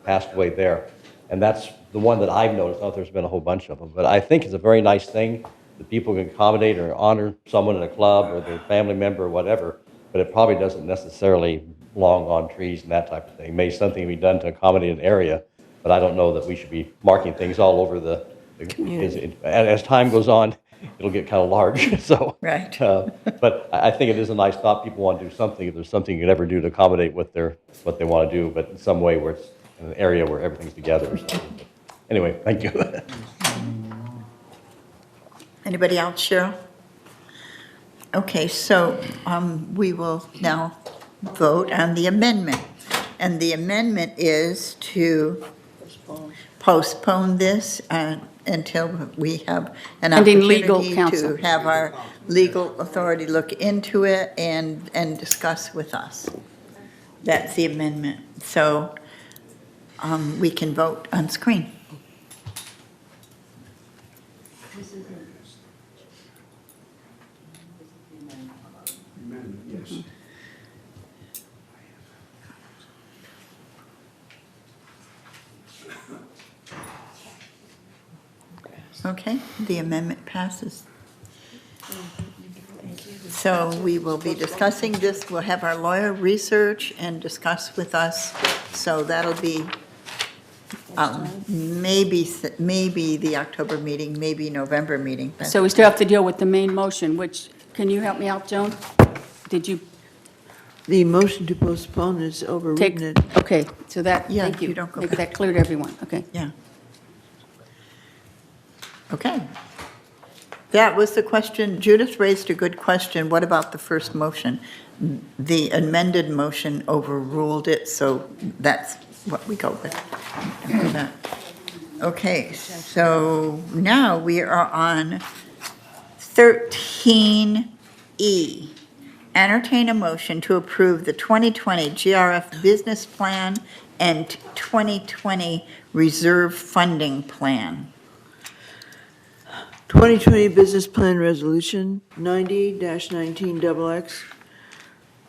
passed away there. And that's the one that I've noticed. I don't know if there's been a whole bunch of them. But I think it's a very nice thing that people can accommodate or honor someone in a club or their family member or whatever. But it probably doesn't necessarily belong on trees and that type of thing. Maybe something be done to accommodate an area. But I don't know that we should be marking things all over the community. As time goes on, it'll get kind of large. So, right. But I think it is a nice thought. People want to do something. If there's something you can ever do to accommodate what they want to do, but in some way where it's in an area where everything's together or something. But anyway, thank you. Anybody else, Cheryl? Okay, so we will now vote on the amendment. And the amendment is to postpone this until we have an Pending legal opportunity counsel. to have our legal authority look into it and discuss with us. That's the amendment. So we can vote on screen. Yes. Okay, the amendment passes. So we will be discussing this. We'll have our lawyer research and discuss with us. So that'll be maybe the October meeting, maybe November meeting. So we still have to deal with the main motion, which, can you help me out, Joan? Did you The motion to postpone is take, overridden. okay, so that, Yeah, thank you. you don't go Make back. that clear to everyone, okay. Yeah. Okay. That was the question. Judith raised a good question. What about the first motion? The amended motion overruled it, so that's what we go with. After that. Okay, so now we are on 13E. Entertain a motion to approve the 2020 GRF business plan and 2020 reserve funding plan. 2020 Business Plan Resolution 90-19XX.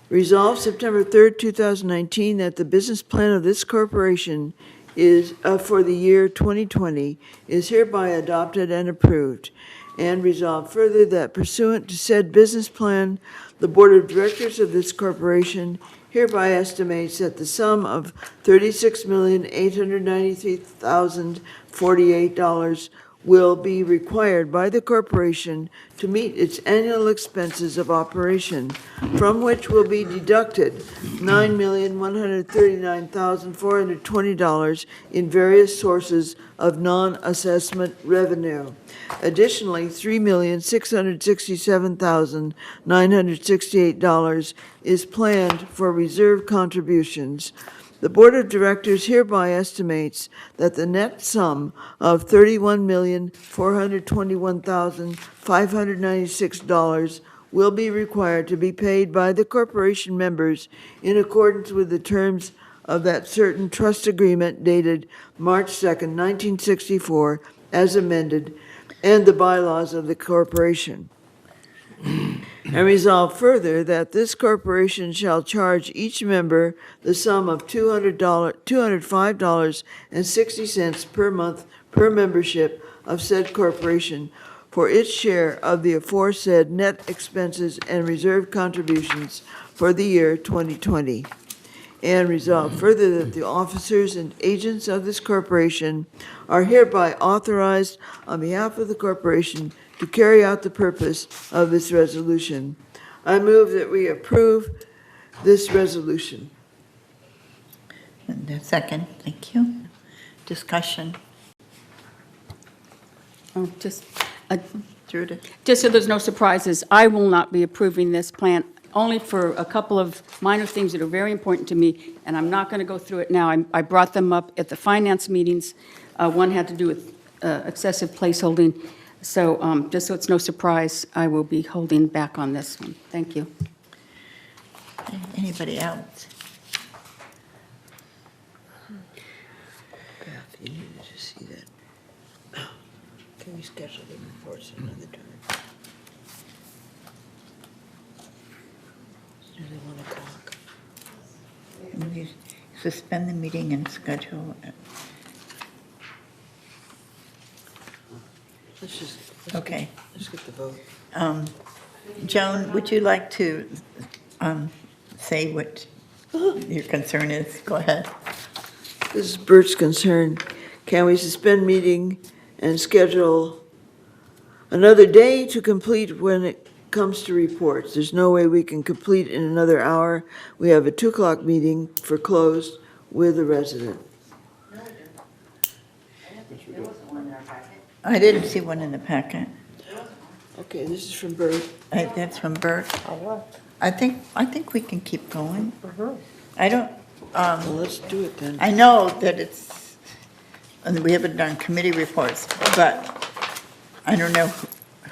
Resolved September 3rd, 2019, that the business plan of this corporation is, for the year 2020, is hereby adopted and approved. And resolved further that pursuant to said business plan, the Board of Directors of this corporation hereby estimates that the sum of $36,893,048 will be required by the corporation to meet its annual expenses of operation, from which will be deducted $9,139,420 in various sources of non-assessment revenue. Additionally, $3,667,968 is planned for reserve contributions. The Board of Directors hereby estimates that the net sum of $31,421,596 will be required to be paid by the corporation members in accordance with the terms of that certain trust agreement dated March 2nd, 1964, as amended, and the bylaws of the corporation. And resolve further that this corporation shall charge each member the sum of $205.60 per month per membership of said corporation for its share of the aforesaid net expenses and reserve contributions for the year 2020. And resolve further that the officers and agents of this corporation are hereby authorized on behalf of the corporation to carry out the purpose of this resolution. I move that we approve this resolution. And a second, thank you. Discussion. Oh, just Judith? Just so there's no surprises, I will not be approving this plan, only for a couple of minor things that are very important to me, and I'm not going to go through it now. I brought them up at the finance meetings. One had to do with excessive placeholding. So just so it's no surprise, I will be holding back on this one. Thank you. Anybody else? Beth, you needed to see that. Can we schedule the reports another time? It's nearly 1 o'clock. We suspend the meeting and schedule it. Okay. Let's get the vote. Joan, would you like to say what your concern is? Go ahead. This is Bert's concern. Can we suspend meeting and schedule another day to complete when it comes to reports? There's no way we can complete in another hour. We have a 2 o'clock meeting for closed with a resident. I didn't see one in the packet. Okay, this is from Bert. That's from Bert. I think we can keep going. I don't, Well, let's do it then. I know that it's, and we haven't done committee reports, but I don't know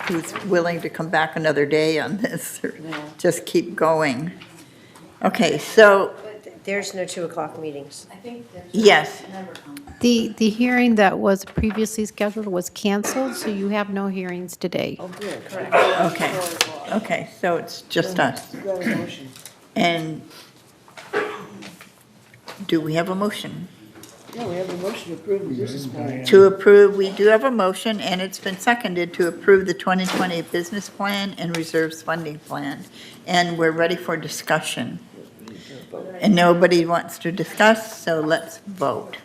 who's willing to come back another day on this, or just keep going. Okay, so, There's no 2 o'clock meetings. yes, The hearing that was previously scheduled was canceled, so you have no hearings today. okay, so it's just us. You got a motion. And do we have a motion? Yeah, we have a motion to approve the business plan. To approve, we do have a motion, and it's been seconded to approve the 2020 business plan and reserves funding plan. And we're ready for discussion. And nobody wants to discuss, so let's vote.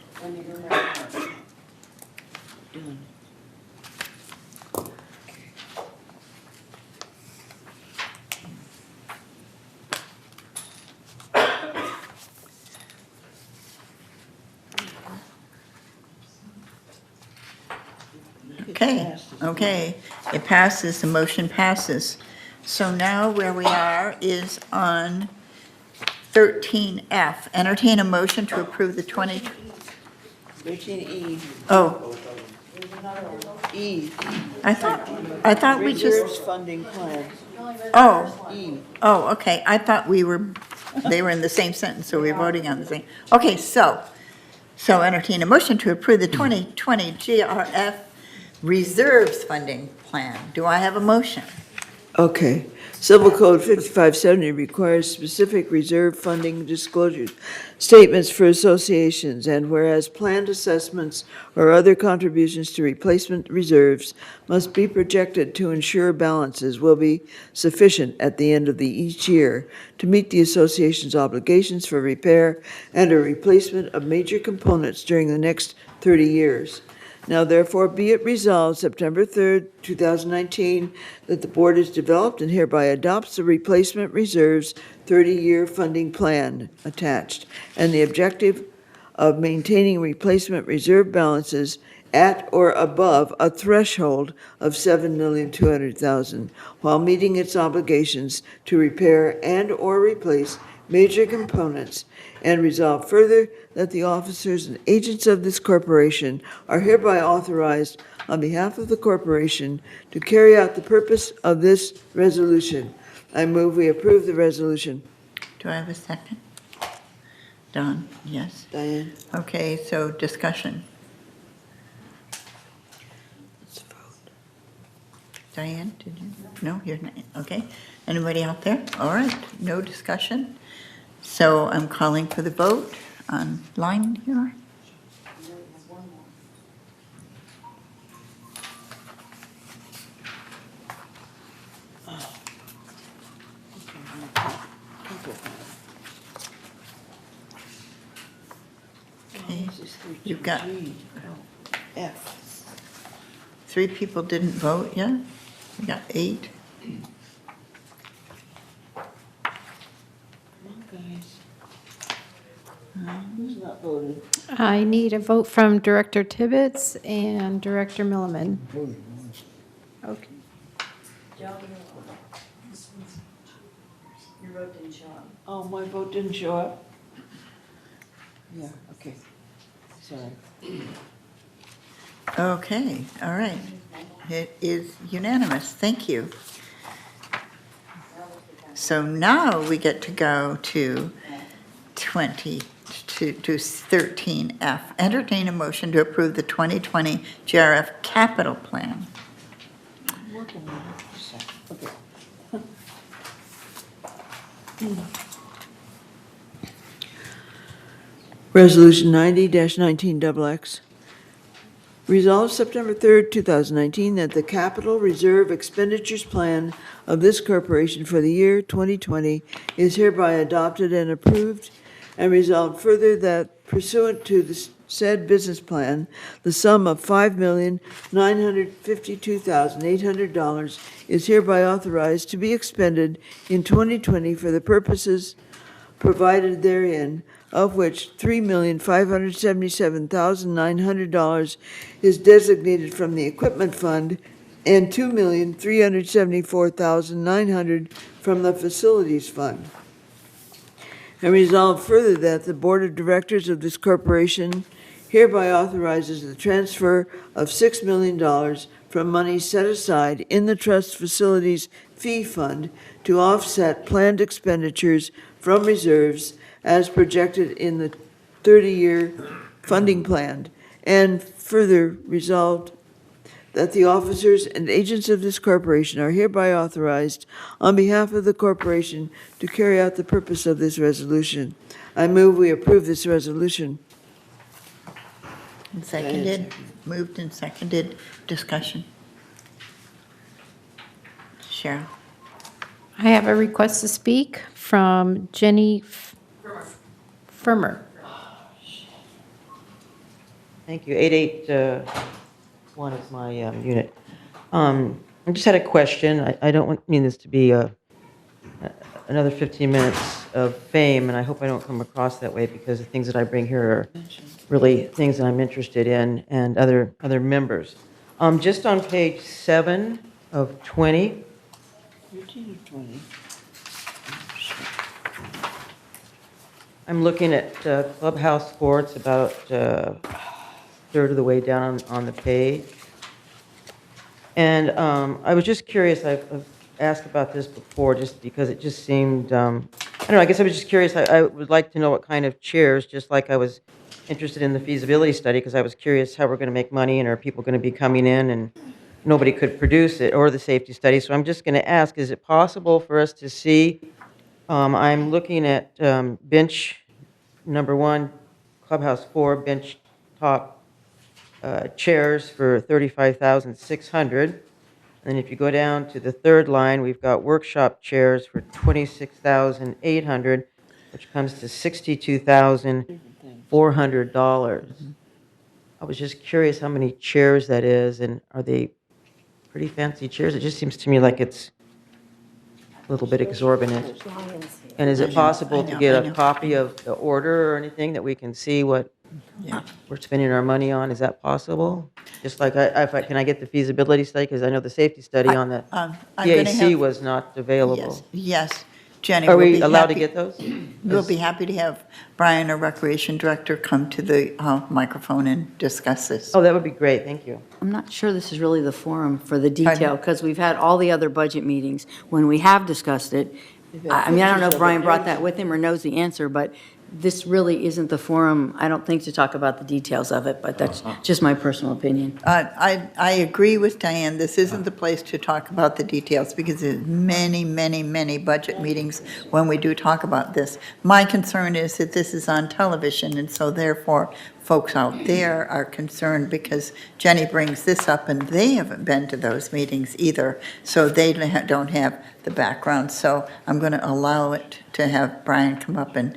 Okay, it passes, the motion passes. So now where we are is on 13F. Entertain a motion to approve the 13E. Oh, E. I thought we Reserves just, funding plan. oh, E. okay, I thought they were in the same sentence, so we're voting on the same. Okay, so entertain a motion to approve the 2020 GRF reserves funding plan. Do I have a motion? Okay. Civil Code 5570 requires specific reserve funding disclosure statements for associations, and whereas planned assessments or other contributions to replacement reserves must be projected to ensure balances will be sufficient at the end of each year to meet the association's obligations for repair and a replacement of major components during the next 30 years. Now therefore be it resolved September 3rd, 2019, that the board has developed and hereby adopts the replacement reserves 30-year funding plan attached, and the objective of maintaining replacement reserve balances at or above a threshold of $7,200,000, while meeting its obligations to repair and or replace major components, and resolve further that the officers and agents of this corporation are hereby authorized on behalf of the corporation to carry out the purpose of this resolution. I move we approve the resolution. Do I have a second? Don, yes. Diane? Okay, so discussion. Diane, did you? No, you're not. Okay. Anybody out there? All right, no discussion. So I'm calling for the vote online here. Okay, you've got, F. 3 people didn't vote yet. We got 8. Who's not voted? I need a vote from Director Tibbetts and Director Milliman. Okay. Your vote didn't show up. Oh, my vote didn't show up? Yeah, okay. Sorry. Okay, all right. It is unanimous. Thank you. So now we get to go to 13F. Entertain a motion to approve the 2020 GRF capital plan. I'm working on it. Okay. Resolution 90-19XX. Resolved September 3rd, 2019, that the capital reserve expenditures plan of this corporation for the year 2020 is hereby adopted and approved, and resolved further that pursuant to the said business plan, the sum of $5,952,800 is hereby authorized to be expended in 2020 for the purposes provided therein, of which $3,577,900 is designated from the equipment fund and $2,374,900 from the facilities fund. And resolve further that the Board of Directors of this corporation hereby authorizes the transfer of $6 million from money set aside in the trust facilities fee fund to offset planned expenditures from reserves as projected in the 30-year funding plan, and further resolved that the officers and agents of this corporation are hereby authorized on behalf of the corporation to carry out the purpose of this resolution. I move we approve this resolution. And seconded, moved and seconded. Discussion. Cheryl. I have a request to speak from Jenny Firmer. Thank you. 881 is my unit. I just had a question. I don't mean this to be another 15 minutes of fame, and I hope I don't come across that way, because the things that I bring here are really things that I'm interested in, and other members. Just on page 7 of 20. 13 or 20? I'm looking at clubhouse sports, about a third of the way down on the page. And I was just curious, I've asked about this before, just because it just seemed, I don't know, I guess I was just curious. I would like to know what kind of chairs, just like I was interested in the feasibility study, because I was curious how we're going to make money, and are people going to be coming in and nobody could produce it, or the safety study. So I'm just going to ask, is it possible for us to see, I'm looking at bench number 1, clubhouse 4, bench top chairs for $35,600. And then if you go down to the third line, we've got workshop chairs for $26,800, which comes to $62,400. I was just curious how many chairs that is, and are they pretty fancy chairs? It just seems to me like it's a little bit exorbitant. And is it possible to get a copy of the order or anything, that we can see what we're spending our money on? Is that possible? Just like, can I get the feasibility study? Because I know the safety study on the PAC was not available. Yes, Jenny. Are we allowed to get those? We'll be happy to have Brian, our Recreation Director, come to the microphone and discuss this. Oh, that would be great. Thank you. I'm not sure this is really the forum for the detail, because we've had all the other budget meetings when we have discussed it. I mean, I don't know if Brian brought that with him or knows the answer, but this really isn't the forum, I don't think, to talk about the details of it, but that's just my personal opinion. I agree with Diane. This isn't the place to talk about the details because there's many, many, many budget meetings when we do talk about this. My concern is that this is on television, and so therefore folks out there are concerned because Jenny brings this up and they haven't been to those meetings either, so they don't have the background. So I'm going to allow it to have Brian come up and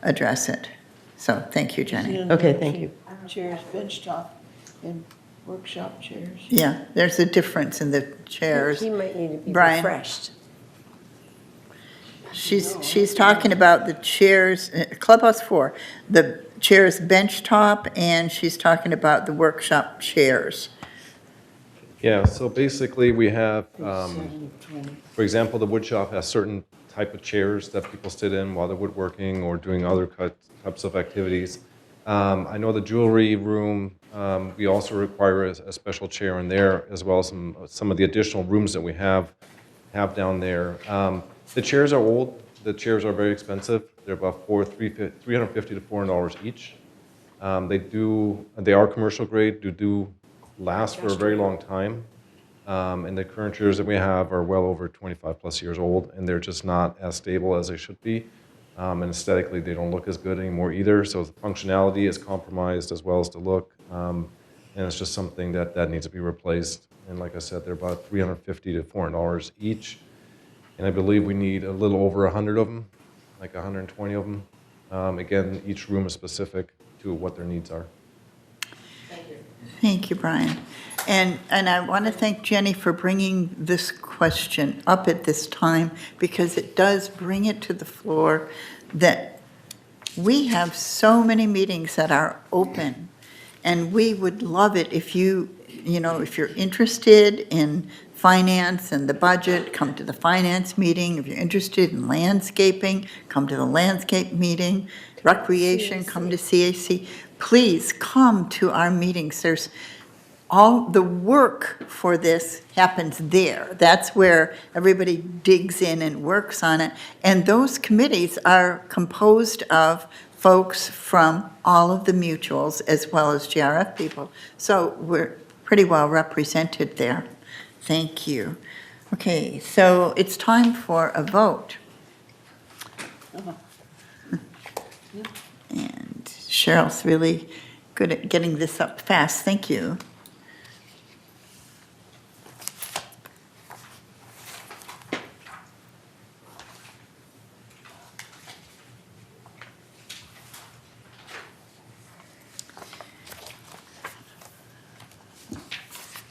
address it. So thank you, Jenny. Okay, thank you. Chairs, bench top, and workshop chairs. Yeah, there's a difference in the chairs. He might need to be Brian? refreshed. She's talking about the chairs, Clubhouse 4, the chairs bench top, and she's talking about the workshop chairs. Yeah, so basically we have, for example, the wood shop has certain type of chairs that people sit in while they're woodworking or doing other types of activities. I know the jewelry room, we also require a special chair in there, as well as some of the additional rooms that we have down there. The chairs are old. The chairs are very expensive. They're about $350 to $400 each. They are commercial grade, do last for a very long time. And the current chairs that we have are well over 25 plus years old, and they're just not as stable as they should be. And aesthetically, they don't look as good anymore either. So the functionality is compromised as well as the look. And it's just something that needs to be replaced. And like I said, they're about $350 to $400 each. And I believe we need a little over 100 of them, like 120 of them. Again, each room is specific to what their needs are. Thank you, Brian. And I want to thank Jenny for bringing this question up at this time, because it does bring it to the floor that we have so many meetings that are open, and we would love it if if you're interested in finance and the budget, come to the finance meeting. If you're interested in landscaping, come to the landscape meeting. Recreation, come to CAC. Please come to our meetings. There's all the work for this happens there. That's where everybody digs in and works on it. And those committees are composed of folks from all of the mutuals as well as GRF people. So we're pretty well represented there. Thank you. Okay, so it's time for a vote. And Cheryl's really good at getting this up fast. Thank you.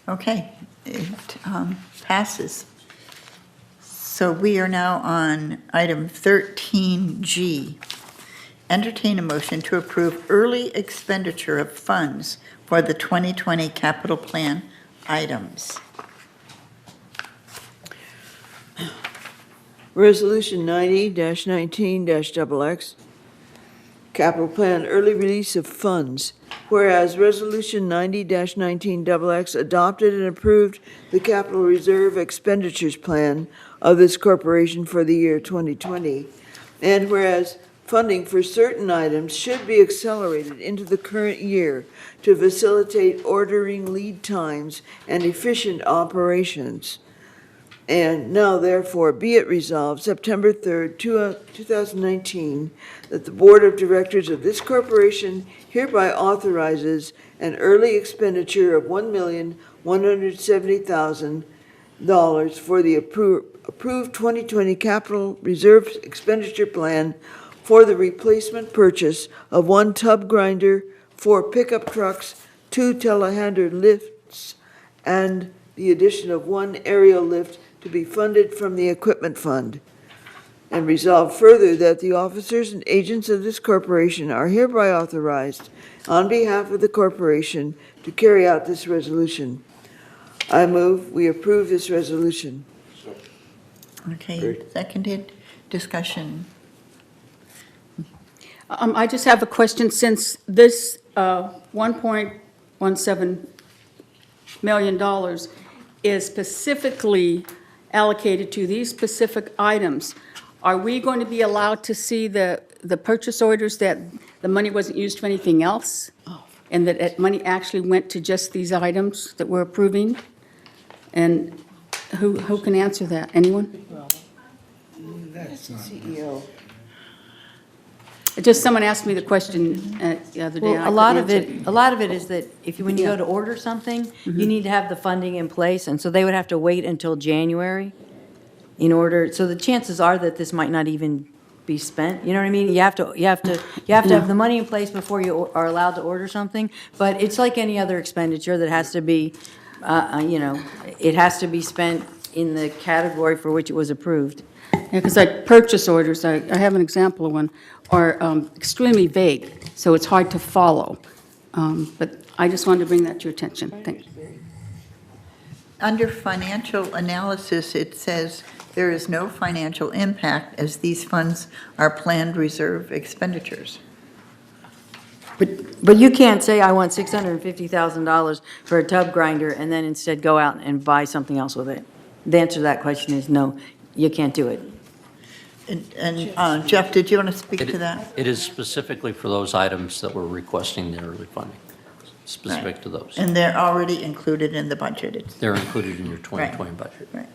Okay, it passes. So we are now on item 13G. Entertain a motion to approve early expenditure of funds for the 2020 capital plan items. Resolution 90-19-XX, capital plan early release of funds. Whereas Resolution 90-19XX adopted and approved the capital reserve expenditures plan of this corporation for the year 2020. And whereas funding for certain items should be accelerated into the current year to facilitate ordering lead times and efficient operations. And now therefore be it resolved, September 3rd, 2019, that the Board of Directors of this corporation hereby authorizes an early expenditure of $1,170,000 for the approved 2020 capital reserve expenditure plan for the replacement purchase of 1 tub grinder, 4 pickup trucks, 2 telehandler lifts, and the addition of 1 aerial lift to be funded from the equipment fund. And resolve further that the officers and agents of this corporation are hereby authorized on behalf of the corporation to carry out this resolution. I move we approve this resolution. Okay, seconded. Discussion. I just have a question, since this $1.17 million is specifically allocated to these specific items, are we going to be allowed to see the the purchase orders that the money wasn't used for anything else? And that money actually went to just these items that we're approving? And who can answer that? Anyone? CEO. Just someone asked me the question the other day. Well, I a lot couldn't of answer it, a lot of it is that if you, when you go to order something, you need to have the funding in place, and so they would have to wait until January in order, so the chances are that this might not even be spent, you know what I mean? You have to have the money in place before you are allowed to order something, but it's like any other expenditure that has to be, you know, it has to be spent in the category for which it was approved. Yeah, because like purchase orders, I have an example of one, are extremely vague, so it's hard to follow. But I just wanted to bring that to your attention. Thank you. Under financial analysis, it says there is no financial impact as these funds are planned reserve expenditures. But you can't say, I want $650,000 for a tub grinder, and then instead go out and buy something else with it. The answer to that question is no, you can't do it. And Jeff, did you want to speak to that? It is specifically for those items that we're requesting the early funding, specific to those. And they're already included in the budget. They're included in your 2020 budget. Right.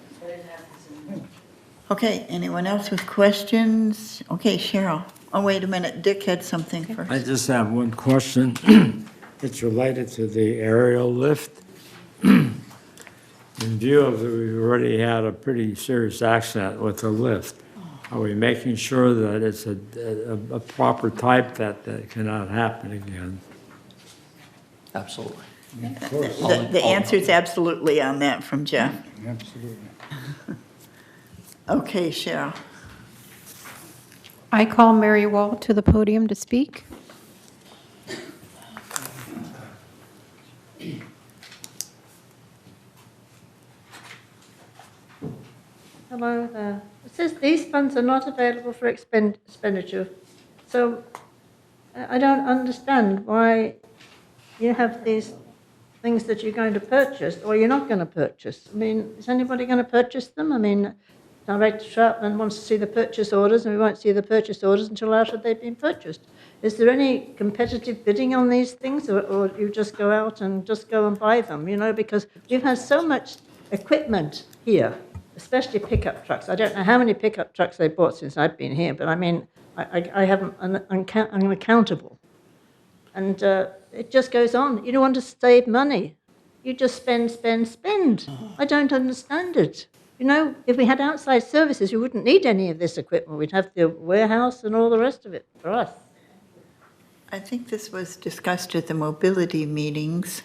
Okay, anyone else with questions? Okay, Cheryl. Oh, wait a minute, Dick had something first. I just have one question. It's related to the aerial lift. In view of that we've already had a pretty serious accident with the lift, are we making sure that it's a proper type that cannot happen again? Absolutely. The answer is absolutely on that from Jeff. Absolutely. Okay, Cheryl. I call Mary Wall to the podium to speak. Hello there. It says these funds are not available for expenditure. So I don't understand why you have these things that you're going to purchase or you're not going to purchase. I mean, is anybody going to purchase them? I mean, Director Troutman wants to see the purchase orders, and we won't see the purchase orders until after they've been purchased. Is there any competitive bidding on these things, or you just go out and just go and buy them, you know, because we've had so much equipment here, especially pickup trucks. I don't know how many pickup trucks they bought since I've been here, but I mean, I have them unaccountable. And it just goes on. You don't want to save money. You just spend, spend, spend. I don't understand it. You know, if we had outside services, we wouldn't need any of this equipment. We'd have the warehouse and all the rest of it for us. I think this was discussed at the mobility meetings,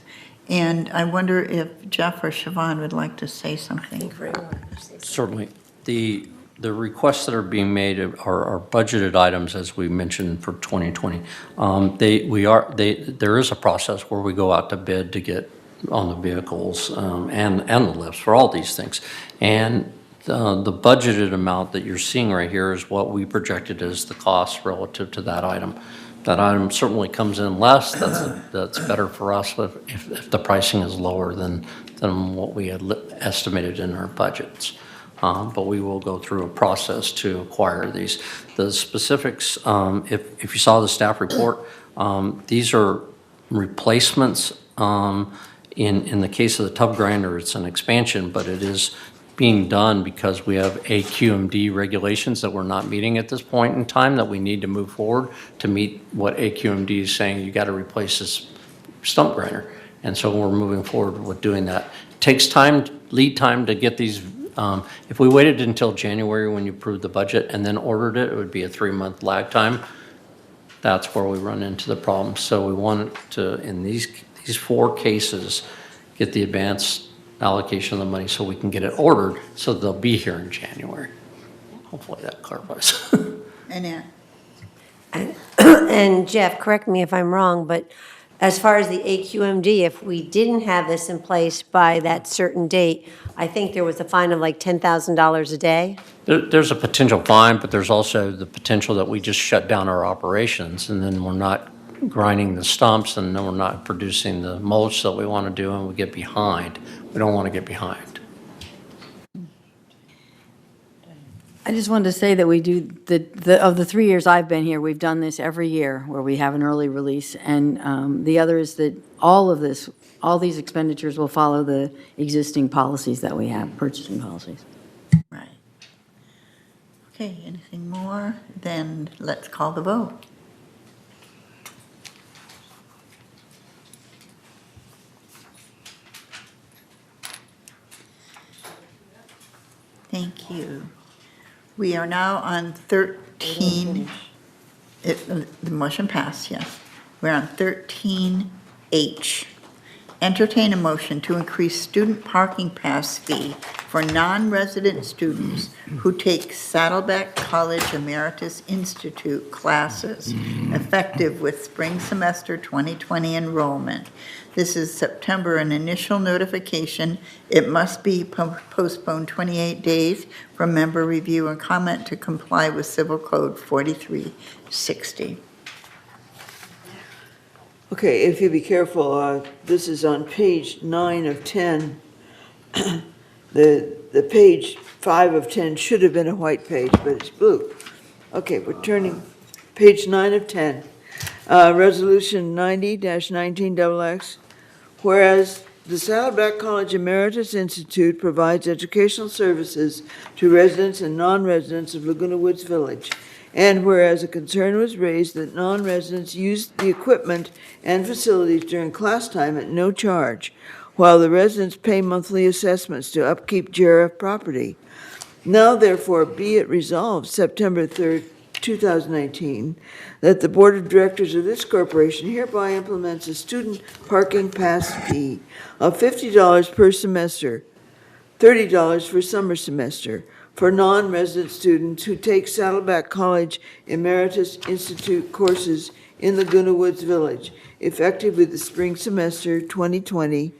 and I wonder if Jeff or Siobhan would like to say something. Certainly. The requests that are being made are budgeted items, as we mentioned, for 2020. There is a process where we go out to bid to get on the vehicles and the lifts for all these things. And the budgeted amount that you're seeing right here is what we projected as the cost relative to that item. That item certainly comes in less. That's better for us if the pricing is lower than what we had estimated in our budgets. But we will go through a process to acquire these. The specifics, if you saw the staff report, these are replacements. In the case of the tub grinder, it's an expansion, but it is being done because we have AQMD regulations that we're not meeting at this point in time that we need to move forward to meet what AQMD is saying. You got to replace this stump grinder. And so we're moving forward with doing that. It takes time, lead time to get these. If we waited until January when you approved the budget and then ordered it, it would be a 3-month lag time. That's where we run into the problem. So we wanted to, in these 4 cases, get the advance allocation of the money so we can get it ordered so they'll be here in January. Hopefully that clarifies. Annette. And Jeff, correct me if I'm wrong, but as far as the AQMD, if we didn't have this in place by that certain date, I think there was a fine of like $10,000 a day. There's a potential fine, but there's also the potential that we just shut down our operations and then we're not grinding the stumps and then we're not producing the mulch that we want to do and we get behind. We don't want to get behind. I just wanted to say that we do, of the 3 years I've been here, we've done this every year where we have an early release. And the other is that all these expenditures will follow the existing policies that we have, purchasing policies. Right. Okay, anything more? Then let's call the vote. Thank you. We are now on 13. The motion passed, yes. We're on 13H. Entertain a motion to increase student parking pass fee for non-resident students who take Saddleback College Emeritus Institute classes effective with spring semester 2020 enrollment. This is September, an initial notification. It must be postponed 28 days for member review and comment to comply with Civil Code 4360. Okay, if you be careful, this is on page 9 of 10. The page 5 of 10 should have been a white page, but it's blue. Okay, we're turning page 9 of 10. Resolution 90-19XX, whereas the Saddleback College Emeritus Institute provides educational services to residents and non-residents of Laguna Woods Village. And whereas a concern was raised that non-residents use the equipment and facilities during class time at no charge, while the residents pay monthly assessments to upkeep GRF property. Now therefore be it resolved September 3rd, 2019, that the Board of Directors of this corporation hereby implements a student parking pass fee of $50 per semester, $30 for summer semester, for non-resident students who take Saddleback College Emeritus Institute courses in Laguna Woods Village, effective with the spring semester 2020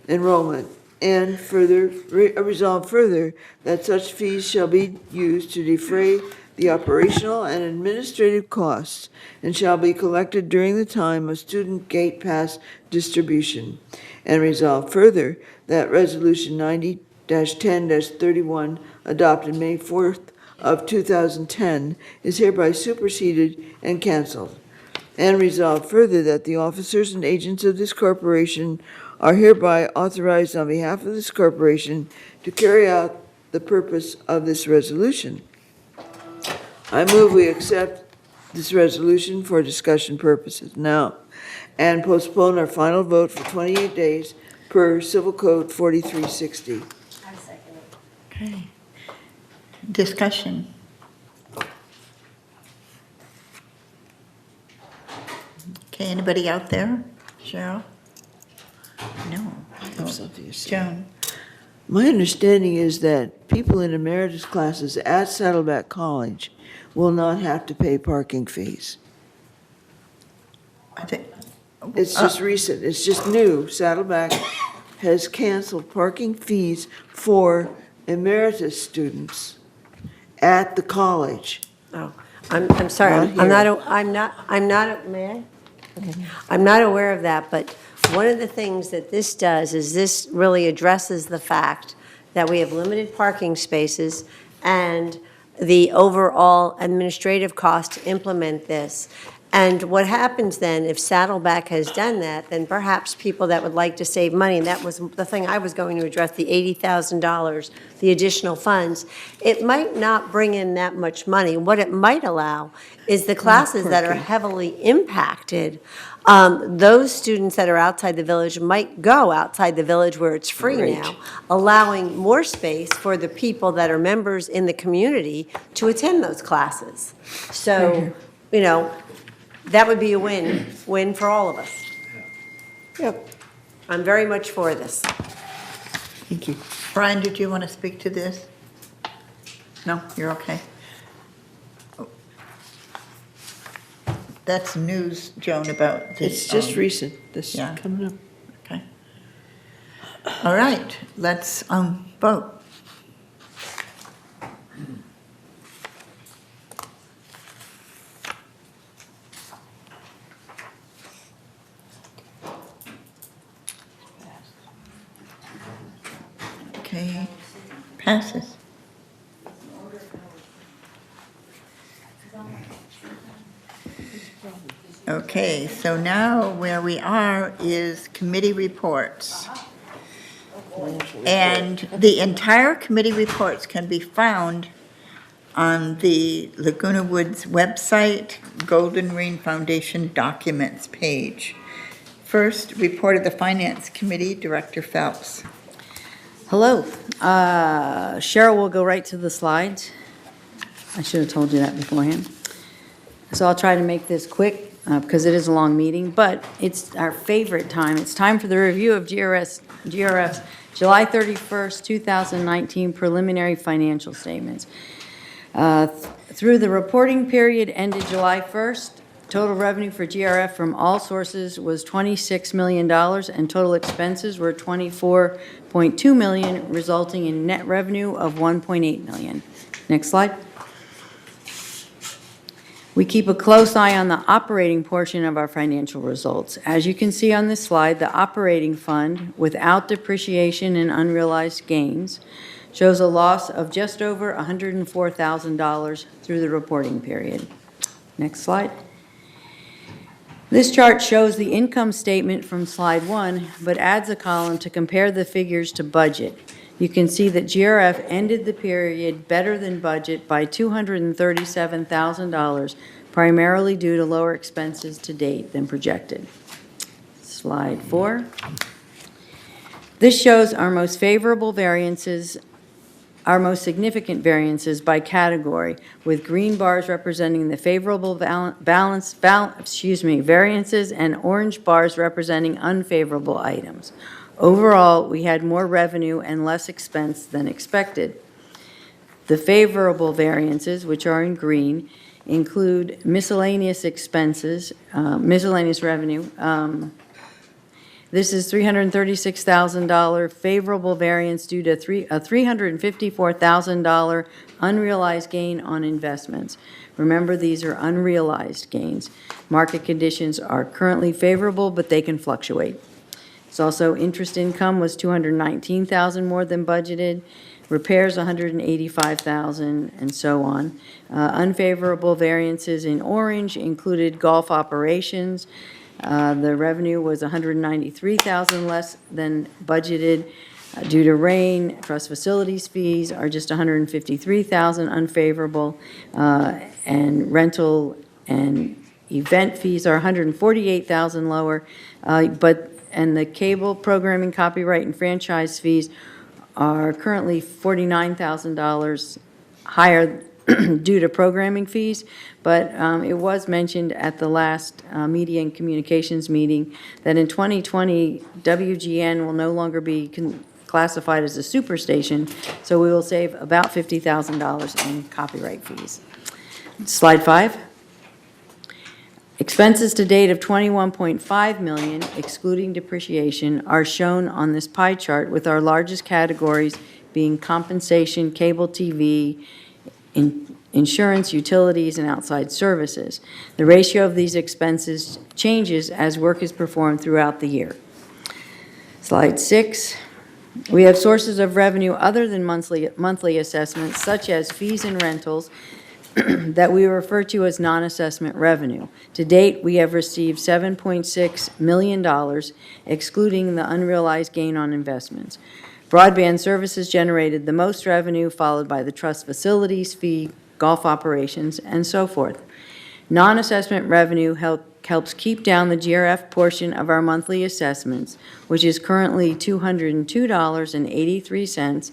enrollment. And further, resolve further that such fees shall be used to defray the operational and administrative costs and shall be collected during the time of student gate pass distribution. And resolve further that Resolution 90-10-31 adopted May 4th of 2010 is hereby superseded and canceled. And resolve further that the officers and agents of this corporation are hereby authorized on behalf of this corporation to carry out the purpose of this resolution. I move we accept this resolution for discussion purposes now and postpone our final vote for 28 days per Civil Code 4360. Okay. Discussion. Okay, anybody out there? Cheryl? No. I have something to say. Joan? My understanding is that people in emeritus classes at Saddleback College will not have to pay parking fees. I think. It's just recent, it's just new. Saddleback has canceled parking fees for emeritus students at the college. Oh, I'm sorry, may I? Okay. I'm not aware of that, but one of the things that this does is this really addresses the fact that we have limited parking spaces and the overall administrative cost to implement this. And what happens then, if Saddleback has done that, then perhaps people that would like to save money, and that was the thing I was going to address, the $80,000, the additional funds, it might not bring in that much money. What it might allow is the classes that are heavily impacted, those students that are outside the village might go outside the village where it's free now, allowing more space for the people that are members in the community to attend those classes. So, you know, that would be a win for all of us. Yep. I'm very much for this. Thank you. Brian, did you want to speak to this? No, you're okay. That's news, Joan, about this. It's just recent, this yeah. coming up. Okay. All right, let's vote. Okay, passes. Okay, so now where we are is committee reports. And the entire committee reports can be found on the Laguna Woods website, Golden Rain Foundation Documents page. First, report of the Finance Committee, Director Phelps. Hello. Cheryl will go right to the slides. I should have told you that beforehand. So I'll try to make this quick because it is a long meeting, but it's our favorite time. It's time for the review of GRF's July 31st, 2019 preliminary financial statements. Through the reporting period ended July 1st, total revenue for GRF from all sources was $26 million, and total expenses were $24.2 million, resulting in net revenue of $1.8 million. Next slide. We keep a close eye on the operating portion of our financial results. As you can see on this slide, the operating fund, without depreciation and unrealized gains, shows a loss of just over $104,000 through the reporting period. Next slide. This chart shows the income statement from slide 1, but adds a column to compare the figures to budget. You can see that GRF ended the period better than budget by $237,000, primarily due to lower expenses to date than projected. Slide 4. This shows our most favorable variances, our most significant variances by category, with green bars representing the favorable variances and orange bars representing unfavorable items. Overall, we had more revenue and less expense than expected. The favorable variances, which are in green, include miscellaneous expenses, miscellaneous revenue. This is $336,000 favorable variance due to a $354,000 unrealized gain on investments. Remember, these are unrealized gains. Market conditions are currently favorable, but they can fluctuate. It's also interest income was $219,000 more than budgeted, repairs $185,000, and so on. Unfavorable variances in orange included golf operations. The revenue was $193,000 less than budgeted due to rain. Trust facilities fees are just $153,000 unfavorable, and rental and event fees are $148,000 lower, and the cable programming, copyright, and franchise fees are currently $49,000 higher due to programming fees, but it was mentioned at the last Media and Communications meeting that in 2020, WGN will no longer be classified as a superstation, so we will save about $50,000 in copyright fees. Slide 5. Expenses to date of $21.5 million, excluding depreciation, are shown on this pie chart, with our largest categories being compensation, cable TV, insurance, utilities, and outside services. The ratio of these expenses changes as work is performed throughout the year. Slide 6. We have sources of revenue other than monthly assessments, such as fees and rentals, that we refer to as non-assessment revenue. To date, we have received $7.6 million, excluding the unrealized gain on investments. Broadband services generated the most revenue, followed by the trust facilities fee, golf operations, and so forth. Non-assessment revenue helps keep down the GRF portion of our monthly assessments, which is currently $202.83,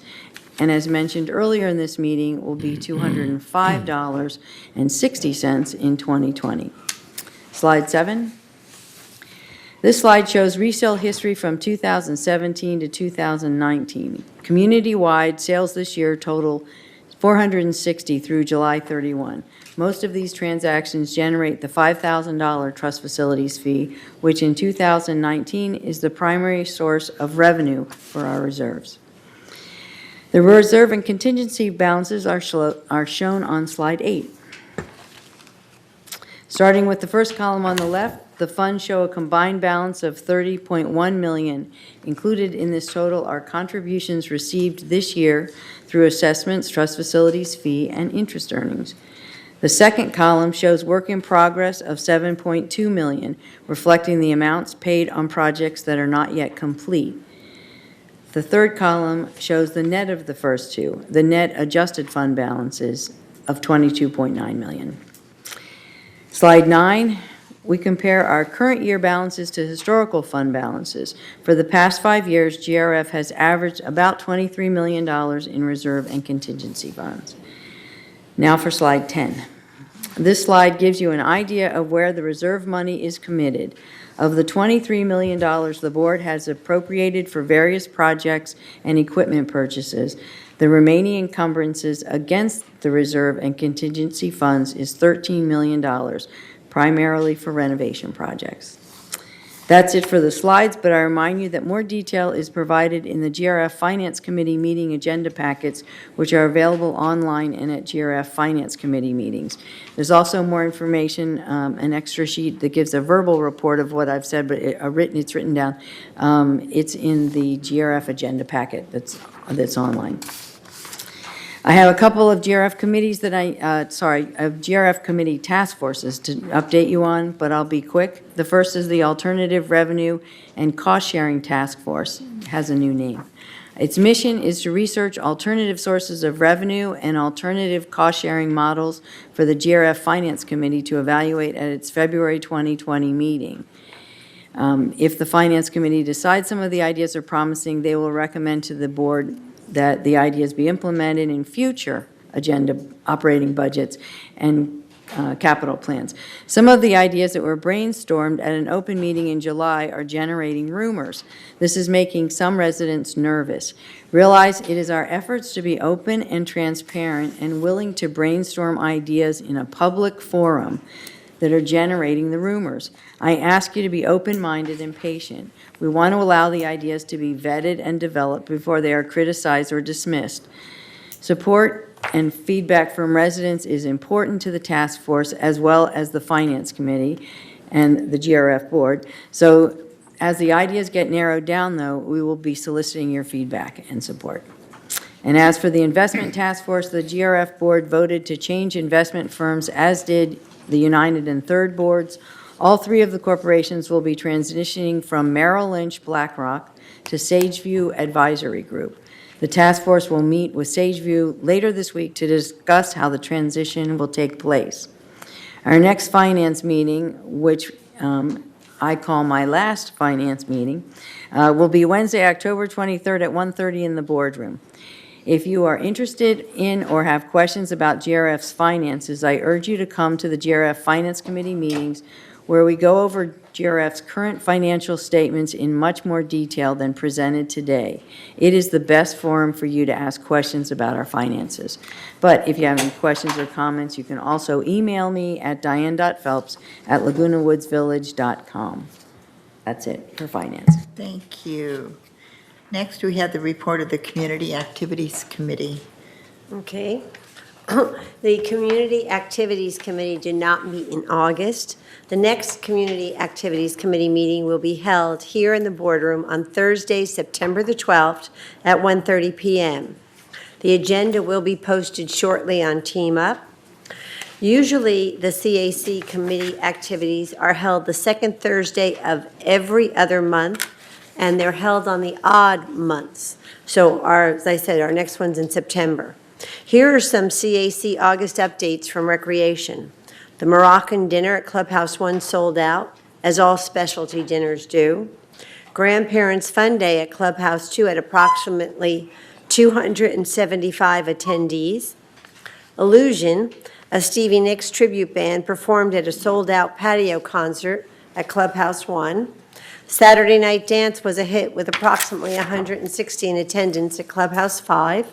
and as mentioned earlier in this meeting, will be $205.60 in 2020. Slide 7. This slide shows resale history from 2017 to 2019. Community-wide sales this year total 460 through July 31. Most of these transactions generate the $5,000 trust facilities fee, which in 2019 is the primary source of revenue for our reserves. The reserve and contingency balances are shown on slide 8. Starting with the first column on the left, the funds show a combined balance of $30.1 million. Included in this total are contributions received this year through assessments, trust facilities fee, and interest earnings. The second column shows work in progress of $7.2 million, reflecting the amounts paid on projects that are not yet complete. The third column shows the net of the first two, the net adjusted fund balances of $22.9 million. Slide 9, we compare our current year balances to historical fund balances. For the past 5 years, GRF has averaged about $23 million in reserve and contingency funds. Now for slide 10. This slide gives you an idea of where the reserve money is committed. Of the $23 million the board has appropriated for various projects and equipment purchases, the remaining encumbrances against the reserve and contingency funds is $13 million, primarily for renovation projects. That's it for the slides, but I remind you that more detail is provided in the GRF Finance Committee meeting agenda packets, which are available online and at GRF Finance Committee meetings. There's also more information, an extra sheet that gives a verbal report of what I've said, but it's written down. It's in the GRF agenda packet that's online. I have a couple of GRF committees that GRF committee task forces to update you on, but I'll be quick. The first is the Alternative Revenue and Cost Sharing Task Force. It has a new name. Its mission is to research alternative sources of revenue and alternative cost-sharing models for the GRF Finance Committee to evaluate at its February 2020 meeting. If the Finance Committee decides some of the ideas are promising, they will recommend to the board that the ideas be implemented in future agenda operating budgets and capital plans. Some of the ideas that were brainstormed at an open meeting in July are generating rumors. This is making some residents nervous. Realize it is our efforts to be open and transparent and willing to brainstorm ideas in a public forum that are generating the rumors. I ask you to be open-minded and patient. We want to allow the ideas to be vetted and developed before they are criticized or dismissed. Support and feedback from residents is important to the task force as well as the Finance Committee and the GRF board. So as the ideas get narrowed down, though, we will be soliciting your feedback and support. And as for the investment task force, the GRF board voted to change investment firms, as did the United and Third boards. All three of the corporations will be transitioning from Merrill Lynch BlackRock to Sageview Advisory Group. The task force will meet with Sageview later this week to discuss how the transition will take place. Our next finance meeting, which I call my last finance meeting, will be Wednesday, October 23rd at 1:30 in the boardroom. If you are interested in or have questions about GRF's finances, I urge you to come to the GRF Finance Committee meetings where we go over GRF's current financial statements in much more detail than presented today. It is the best forum for you to ask questions about our finances. But if you have any questions or comments, you can also email me at diane.phelps@lagunawoodsvillage.com. That's it for finance. Thank you. Next, we have the report of the Community Activities Committee. Okay. The Community Activities Committee did not meet in August. The next Community Activities Committee meeting will be held here in the boardroom on Thursday, September the 12th at 1:30 p.m. The agenda will be posted shortly on Team Up. Usually, the CAC committee activities are held the second Thursday of every other month, and they're held on the odd months. So as I said, our next one's in September. Here are some CAC August updates from Recreation. The Moroccan dinner at Clubhouse 1 sold out, as all specialty dinners do. Grandparents' Fun Day at Clubhouse 2 had approximately 275 attendees. Illusion, a Stevie Nicks tribute band, performed at a sold-out patio concert at Clubhouse 1. Saturday Night Dance was a hit with approximately 160 in attendance at Clubhouse 5.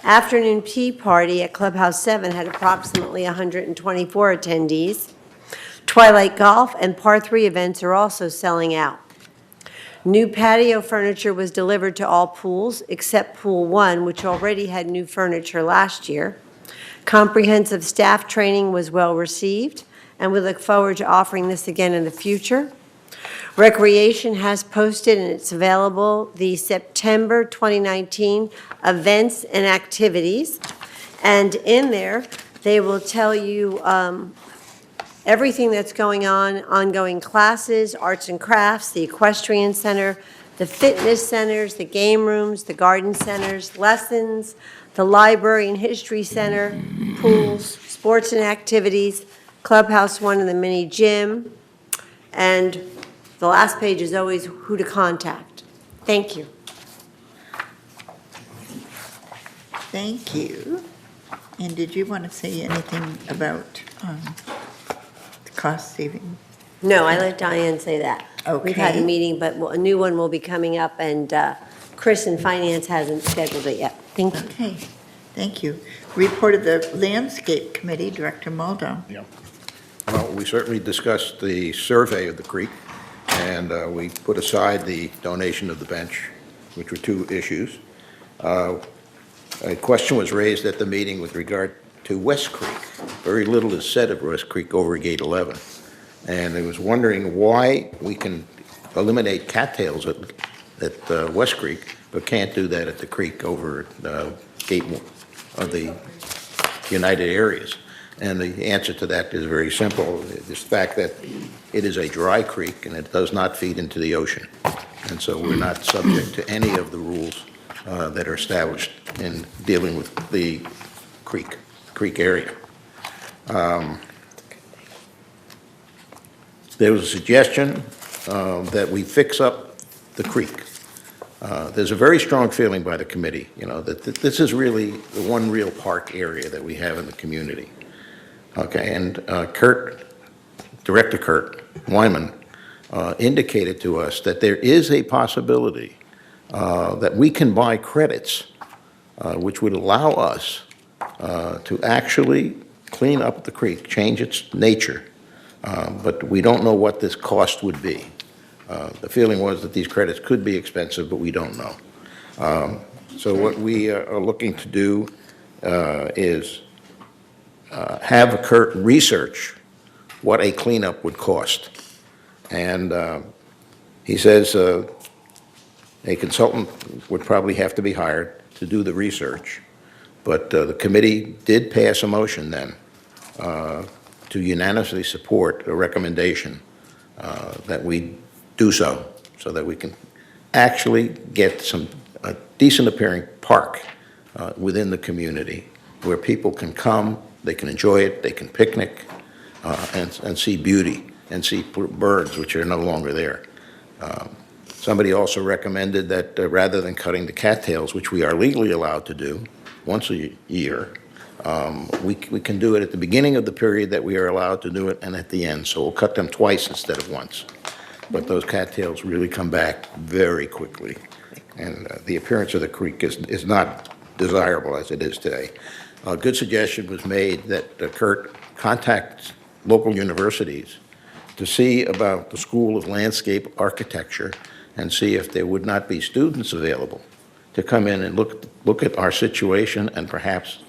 Afternoon Tea Party at Clubhouse 7 had approximately 124 attendees. Twilight Golf and Par 3 events are also selling out. New patio furniture was delivered to all pools except Pool 1, which already had new furniture last year. Comprehensive staff training was well received, and we look forward to offering this again in the future. Recreation has posted, and it's available, the September 2019 events and activities. And in there, They will tell you everything that's going on, ongoing classes, arts and crafts, the equestrian center, the fitness centers, the game rooms, the garden centers, lessons, the library and history center, pools, sports and activities, Clubhouse One and the mini gym. And the last page is always who to contact. Thank you. Thank you. And did you want to say anything about the cost saving? No, I let Diane say that. We've had a Okay. meeting, but a new one will be coming up, and Chris in Finance hasn't scheduled it yet. Thank you. Okay, thank you. Report of the Landscape Committee, Director Muldo. Yeah. Well, we certainly discussed the survey of the creek, and we put aside the donation of the bench, which were two issues. A question was raised at the meeting with regard to West Creek. Very little is said of West Creek over Gate 11. And I was wondering why we can eliminate cattails at West Creek, but can't do that at the creek over Gate of the United Areas. And the answer to that is very simple. It's the fact that it is a dry creek and it does not feed into the ocean. And so we're not subject to any of the rules that are established in dealing with the creek area. There was a suggestion that we fix up the creek. There's a very strong feeling by the committee, that this is really the one real park area that we have in the community. Okay, and Director Kurt Wyman indicated to us that there is a possibility that we can buy credits which would allow us to actually clean up the creek, change its nature, but we don't know what this cost would be. The feeling was that these credits could be expensive, but we don't know. So what we are looking to do is have Kurt research what a cleanup would cost. And he says a consultant would probably have to be hired to do the research. But the committee did pass a motion then to unanimously support a recommendation that we do so that we can actually get a decent appearing park within the community where people can come, they can enjoy it, they can picnic and see beauty and see birds which are no longer there. Somebody also recommended that rather than cutting the cattails, which we are legally allowed to do once a year, we can do it at the beginning of the period that we are allowed to do it and at the end. So we'll cut them twice instead of once. But those cattails really come back very quickly. And the appearance of the creek is not desirable as it is today. A good suggestion was made that Kurt contact local universities to see about the School of Landscape Architecture and see if there would not be students available to come in and look at our situation and perhaps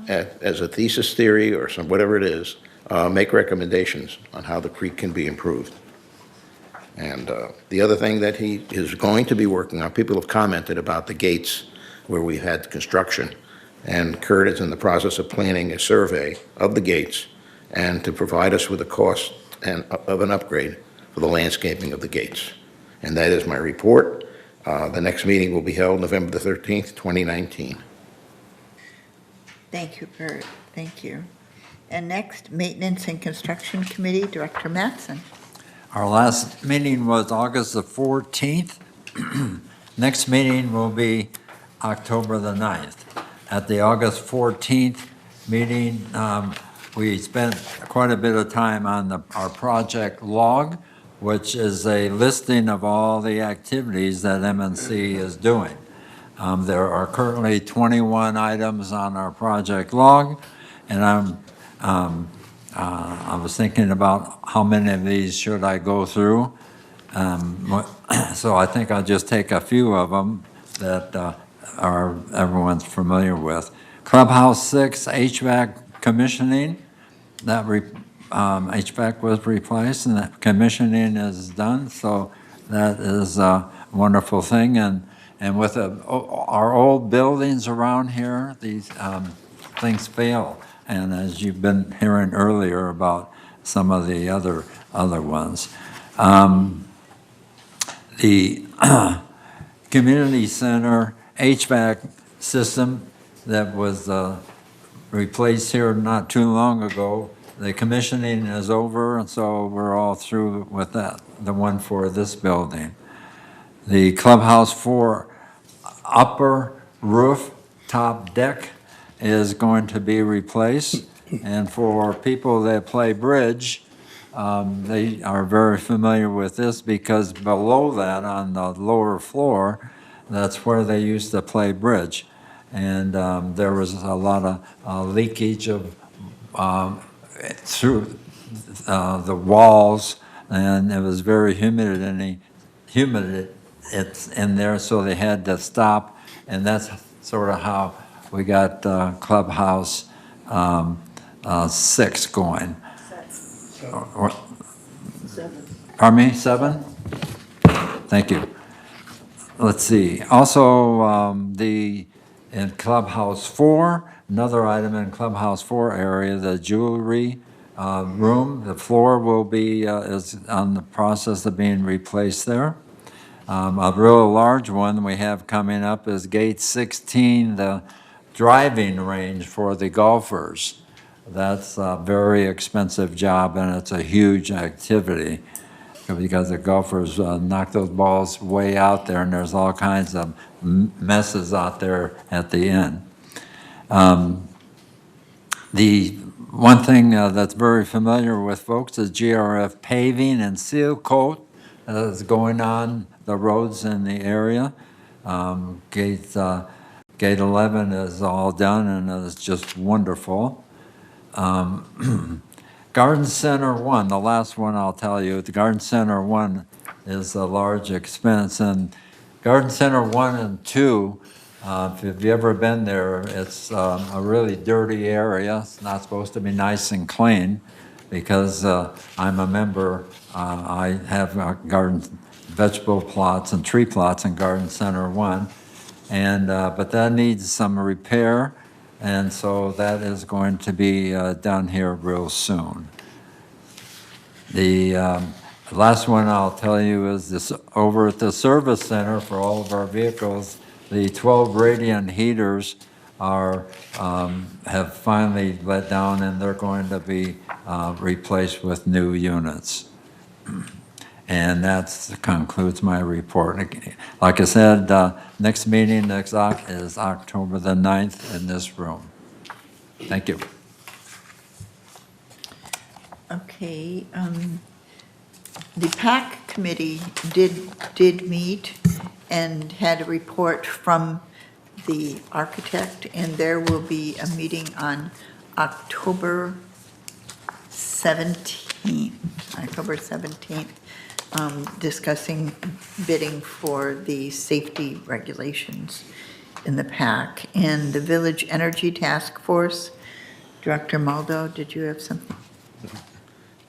as a thesis theory or whatever it is, make recommendations on how the creek can be improved. And the other thing that he is going to be working on, people have commented about the gates where we've had construction, and Kurt is in the process of planning a survey of the gates and to provide us with a cost of an upgrade for the landscaping of the gates. And that is my report. The next meeting will be held November the 13th, 2019. Thank you, Bert. Thank you. And next, Maintenance and Construction Committee, Director Mattson. Our last meeting was August the 14th. Next meeting will be October the 9th. At the August 14th meeting, we spent quite a bit of time on our project log, which is a listing of all the activities that MNC is doing. There are currently 21 items on our project log, and I was thinking about how many of these should I go through. So I think I'll just take a few of them that everyone's familiar with. Clubhouse 6 HVAC commissioning, that HVAC was replaced and that commissioning is done, so that is a wonderful thing. And with our old buildings around here, these things fail and as you've been hearing earlier about some of the other ones. The community center HVAC system that was replaced here not too long ago, the commissioning is over, and so we're all through with that, the one for this building. The Clubhouse 4 upper roof top deck is going to be replaced, and for people that play bridge, they are very familiar with this because below that on the lower floor, that's where they used to play bridge. And there was a lot of leakage of through the walls, and it was very humid it's in there, so they had to stop, and that's sort of how we got Clubhouse 6 going. Pardon me, 7? Thank you. Let's see. Also, in Clubhouse 4, another item in Clubhouse 4 area, the jewelry room, the floor will be is on the process of being replaced there. A real large one we have coming up is Gate 16, the driving range for the golfers. That's a very expensive job, and it's a huge activity because the golfers knock those balls way out there, and there's all kinds of messes out there at the end. The one thing that's very familiar with folks is GRF paving and seal coat is going on the roads in the area. Gate 11 is all done, and it's just wonderful. Garden Center 1, the last one I'll tell you, the Garden Center 1 is a large expense, and Garden Center 1 and 2, if you've ever been there, it's a really dirty area. It's not supposed to be nice and clean because I'm a member. I have garden vegetable plots and tree plots in Garden Center 1, and but that needs some repair, and so that is going to be done here real soon. The last one I'll tell you is this over at the service center for all of our vehicles. The 12 radiant heaters are have finally let down, and they're going to be replaced with new units. And that concludes my report. Like I said, next meeting is October the 9th in this room. Thank you. Okay, the PAC committee did meet and had a report from the architect, and there will be a meeting on October 17th, discussing bidding for the safety regulations in the PAC. And the Village Energy Task Force, Director Maldo, did you have something?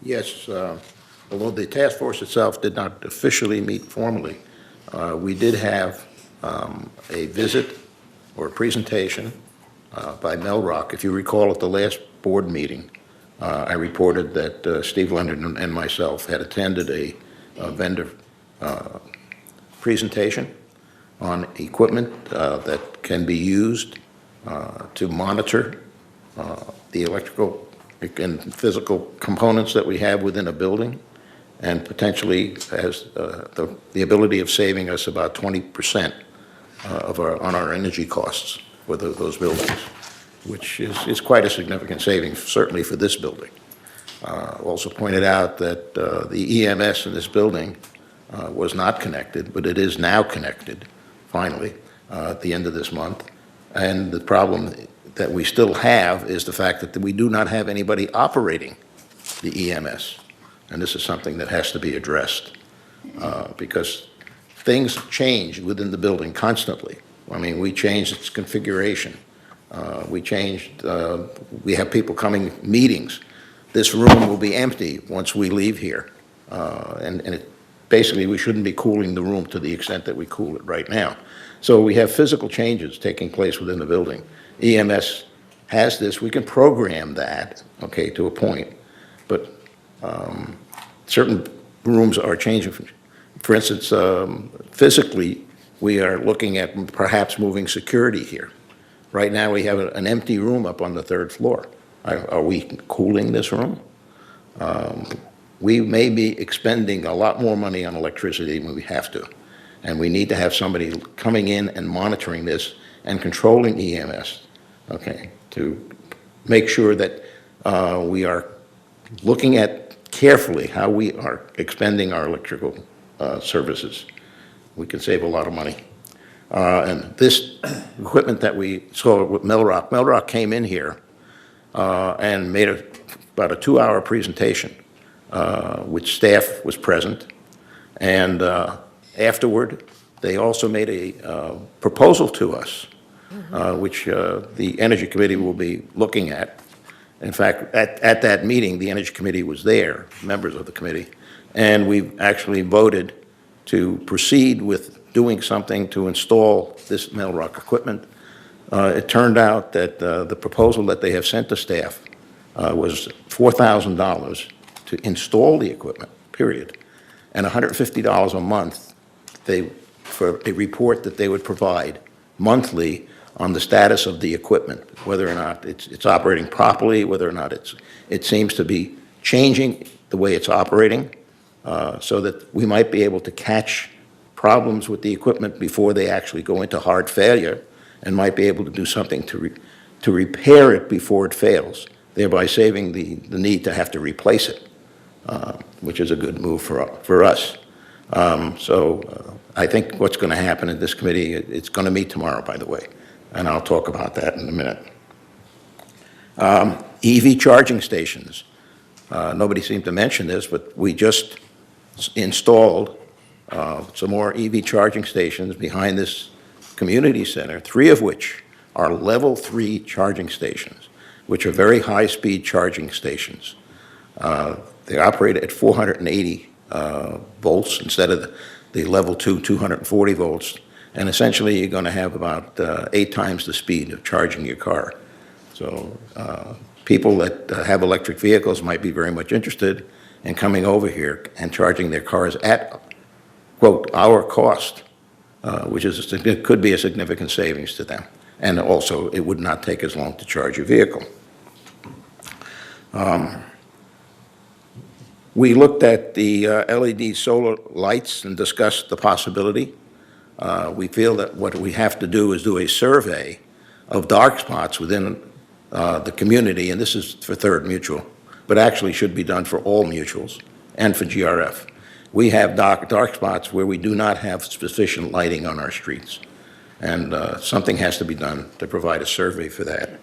Yes, although the task force itself did not officially meet formally, we did have a visit or a presentation by Melrock. If you recall, at the last board meeting, I reported that Steve Leonard and myself had attended a vendor presentation on equipment that can be used to monitor the electrical and physical components that we have within a building, and potentially has the ability of saving us about 20% on our energy costs for those buildings, which is quite a significant saving, certainly for this building. Also pointed out that the EMS in this building was not connected, but it is now connected, finally, at the end of this month. And the problem that we still have is the fact that we do not have anybody operating the EMS. And this is something that has to be addressed because things change within the building constantly. I mean, we changed its configuration. We have people coming, meetings. This room will be empty once we leave here. Basically, we shouldn't be cooling the room to the extent that we cool it right now. So we have physical changes taking place within the building. EMS has this, we can program that, okay, to a point. But certain rooms are changing. For instance, physically, we are looking at perhaps moving security here. Right now, we have an empty room up on the third floor. Are we cooling this room? We may be expending a lot more money on electricity than we have to. And we need to have somebody coming in and monitoring this and controlling EMS, okay, to make sure that we are looking at carefully how we are expending our electrical services. We can save a lot of money. And this equipment that we saw with Melrock came in here and made about a 2-hour presentation, which staff was present. And afterward, they also made a proposal to us, which the Energy Committee will be looking at. In fact, at that meeting, the Energy Committee was there, members of the committee, and we actually voted to proceed with doing something to install this Melrock equipment. It turned out that the proposal that they have sent to staff was $4,000 to install the equipment, period, and $150 a month for a report that they would provide monthly on the status of the equipment, whether or not it's operating properly, whether or not it seems to be changing the way it's operating, so that we might be able to catch problems with the equipment before they actually go into hard failure, and might be able to do something to repair it before it fails, thereby saving the need to have to replace it, which is a good move for us. So I think what's going to happen in this committee, it's going to meet tomorrow, by the way, and I'll talk about that in a minute. EV charging stations. Nobody seemed to mention this, but we just installed some more EV charging stations behind this community center, 3 of which are level 3 charging stations, which are very high-speed charging stations. They operate at 480 volts instead of the level 2, 240 volts. And essentially, you're going to have about 8 times the speed of charging your car. So people that have electric vehicles might be very much interested in coming over here and charging their cars at, quote, our cost, which could be a significant savings to them. And also, it would not take as long to charge your vehicle. We looked at the LED solar lights and discussed the possibility. We feel that what we have to do is do a survey of dark spots within the community, and this is for Third Mutual, but actually should be done for all mutuals and for GRF. We have dark spots where we do not have sufficient lighting on our streets, and something has to be done to provide a survey for that.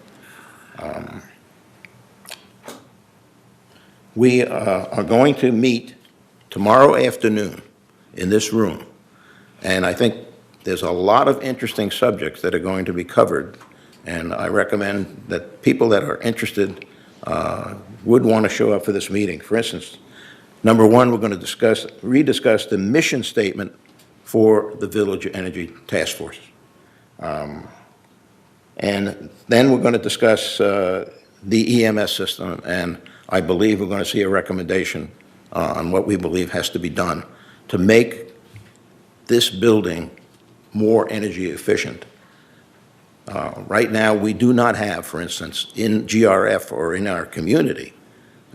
We are going to meet tomorrow afternoon in this room, and I think there's a lot of interesting subjects that are going to be covered, and I recommend that people that are interested would want to show up for this meeting. For instance, number 1, we're going to rediscuss the mission statement for the Village Energy Task Force. And then we're going to discuss the EMS system, and I believe we're going to see a recommendation on what we believe has to be done to make this building more energy efficient. Right now, we do not have, for instance, in GRF or in our community,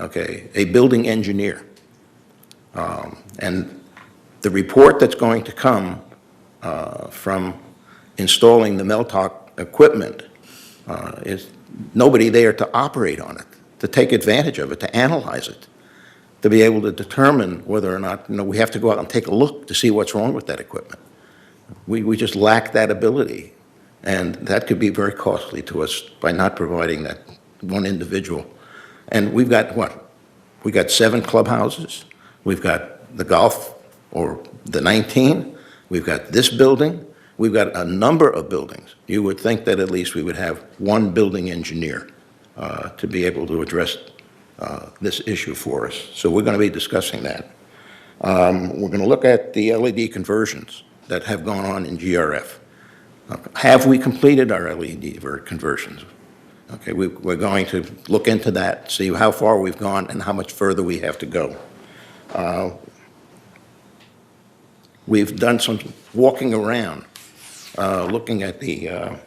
okay, a building engineer. And the report that's going to come from installing the Meltalk equipment is nobody there to operate on it, to take advantage of it, to analyze it, to be able to determine whether or not, we have to go out and take a look to see what's wrong with that equipment. We just lack that ability, and that could be very costly to us by not providing that one individual. And we've got what? We've got 7 clubhouses. We've got the golf, or the 19. We've got this building. We've got a number of buildings. You would think that at least we would have one building engineer to be able to address this issue for us. So we're going to be discussing that. We're going to look at the LED conversions that have gone on in GRF. Have we completed our LED conversions? Okay, we're going to look into that, see how far we've gone and how much further we have to go. We've done some walking around, looking at the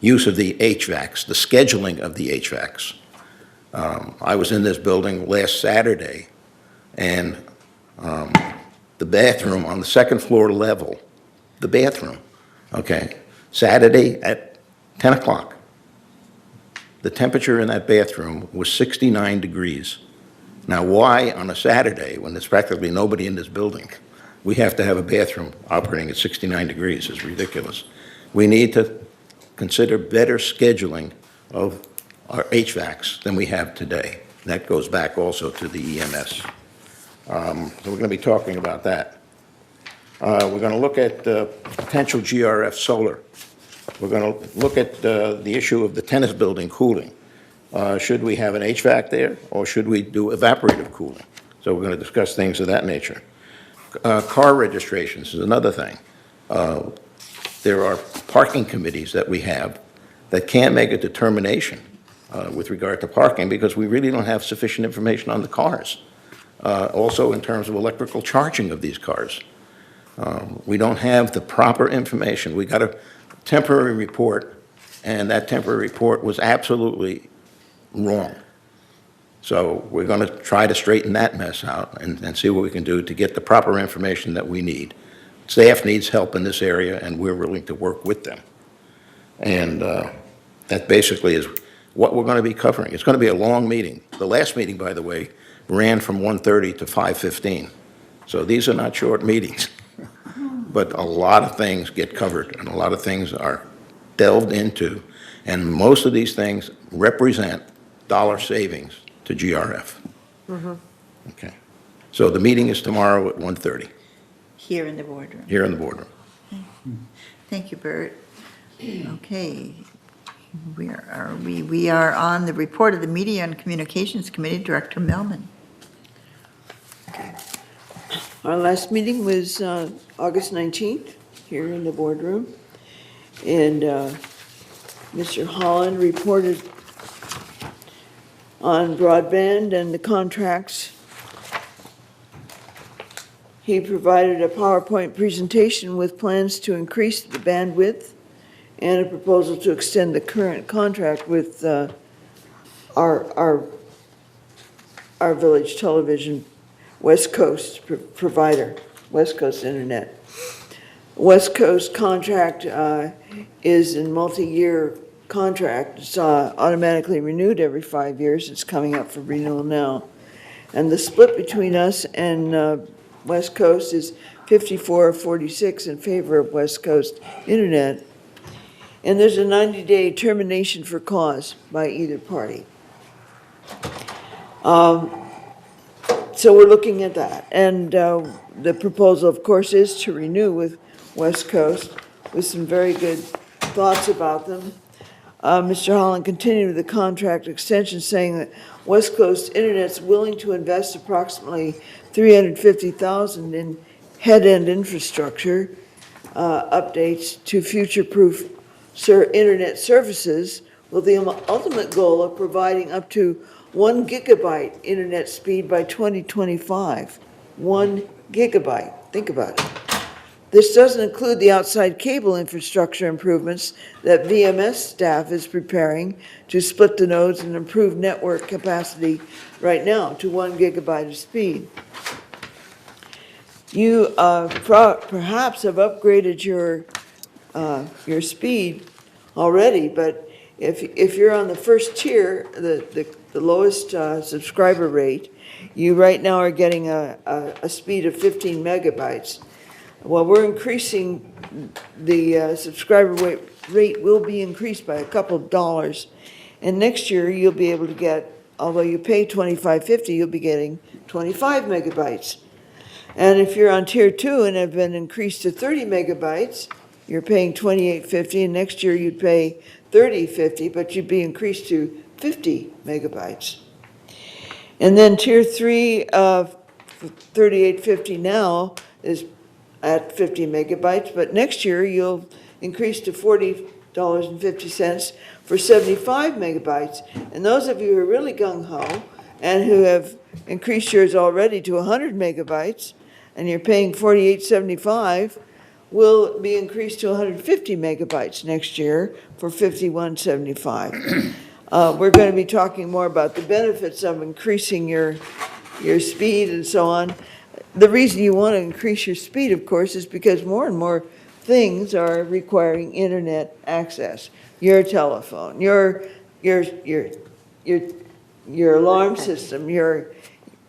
use of the HVACs, the scheduling of the HVACs. I was in this building last Saturday, and the bathroom on the second floor level, the bathroom, okay, Saturday at 10 o'clock, the temperature in that bathroom was 69 degrees. Now, why on a Saturday, when there's practically nobody in this building, we have to have a bathroom operating at 69 degrees is ridiculous. We need to consider better scheduling of our HVACs than we have today. That goes back also to the EMS. So we're going to be talking about that. We're going to look at potential GRF solar. We're going to look at the issue of the tennis building cooling. Should we have an HVAC there, or should we do evaporative cooling? So we're going to discuss things of that nature. Car registrations is another thing. There are parking committees that we have that can't make a determination with regard to parking because we really don't have sufficient information on the cars. Also in terms of electrical charging of these cars. We don't have the proper information. We got a temporary report, and that temporary report was absolutely wrong. So we're going to try to straighten that mess out and see what we can do to get the proper information that we need. Staff needs help in this area, and we're willing to work with them. And that basically is what we're going to be covering. It's going to be a long meeting. The last meeting, by the way, ran from 1:30 to 5:15. So these are not short meetings. But a lot of things get covered, and a lot of things are delved into, and most of these things represent dollar savings to GRF. Okay. So the meeting is tomorrow at 1:30, Here in the boardroom. here in the boardroom. Thank you, Bert. Okay. Where are we? We are on the report of the Media and Communications Committee, Director Millman. Our last meeting was August 19th, here in the boardroom. And Mr. Holland reported on broadband and the contracts. He provided a PowerPoint presentation with plans to increase the bandwidth and a proposal to extend the current contract with our village television West Coast provider, West Coast Internet. West Coast contract is a multi-year contract. It's automatically renewed every 5 years. It's coming up for renewal now. And the split between us and West Coast is 54-46 in favor of West Coast Internet. And there's a 90-day termination for cause by either party. So we're looking at that. And the proposal, of course, is to renew with West Coast with some very good thoughts about them. Mr. Holland continued with the contract extension, saying that West Coast Internet's willing to invest approximately $350,000 in head-end infrastructure updates to future-proof internet services with the ultimate goal of providing up to 1 gigabyte internet speed by 2025. 1 gigabyte. Think about it. This doesn't include the outside cable infrastructure improvements that VMS staff is preparing to split the nodes and improve network capacity right now to 1 gigabyte of speed. You perhaps have upgraded your speed already, but if you're on the first tier, the lowest subscriber rate, you right now are getting a speed of 15 megabytes. Well, we're increasing the subscriber rate will be increased by a couple of dollars, and next year you'll be able to get, although you pay $25.50, you'll be getting 25 megabytes. And if you're on tier 2 and have been increased to 30 megabytes, you're paying $28.50, and next year you'd pay $30.50, but you'd be increased to 50 megabytes. And then tier 3 of $38.50 now is at 50 megabytes, but next year you'll increase to $42 $4.50 for 75 megabytes. And those of you who are really gung-ho and who have increased yours already to 100 megabytes, and you're paying $48.75, will be increased to 150 megabytes next year for $51.75. We're going to be talking more about the benefits of increasing your speed and so on. The reason you want to increase your speed, of course, is because more and more things are requiring internet access. Your telephone, your alarm system,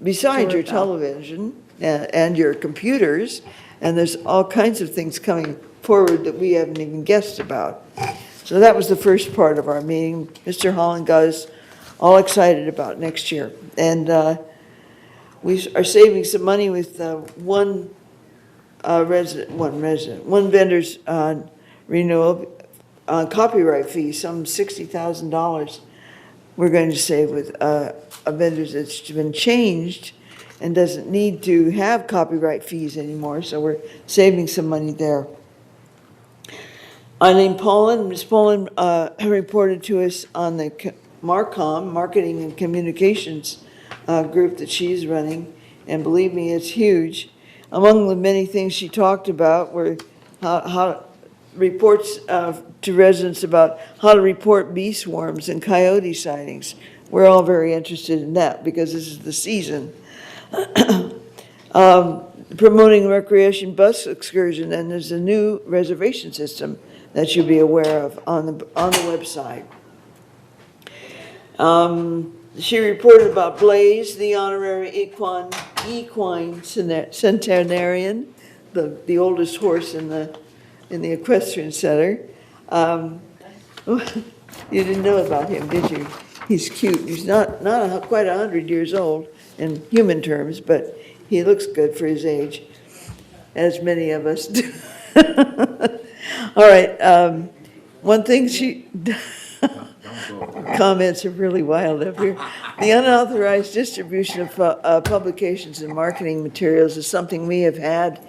besides your television and your computers, and there's all kinds of things coming forward that we haven't even guessed about. So that was the first part of our meeting. Mr. Holland got us all excited about next year. And we are saving some money with one vendor's renewal copyright fee, some $60,000 we're going to save with a vendor that's been changed and doesn't need to have copyright fees anymore, so we're saving some money there. Eileen Poland, Ms. Poland reported to us on the MARCOM, Marketing and Communications group that she's running, and believe me, it's huge. Among the many things she talked about were how reports to residents about how to report bee swarms and coyote sightings. We're all very interested in that because this is the season. Promoting recreation bus excursion, and there's a new reservation system that you'll be aware of on the website. She reported about Blaze, the honorary equine centenarian, the oldest horse in the equestrian center. You didn't know about him, did you? He's cute. He's not quite 100 years old in human terms, but he looks good for his age, as many of us do. All right. One thing she comments are really wild up here. The unauthorized distribution of publications and marketing materials is something we have had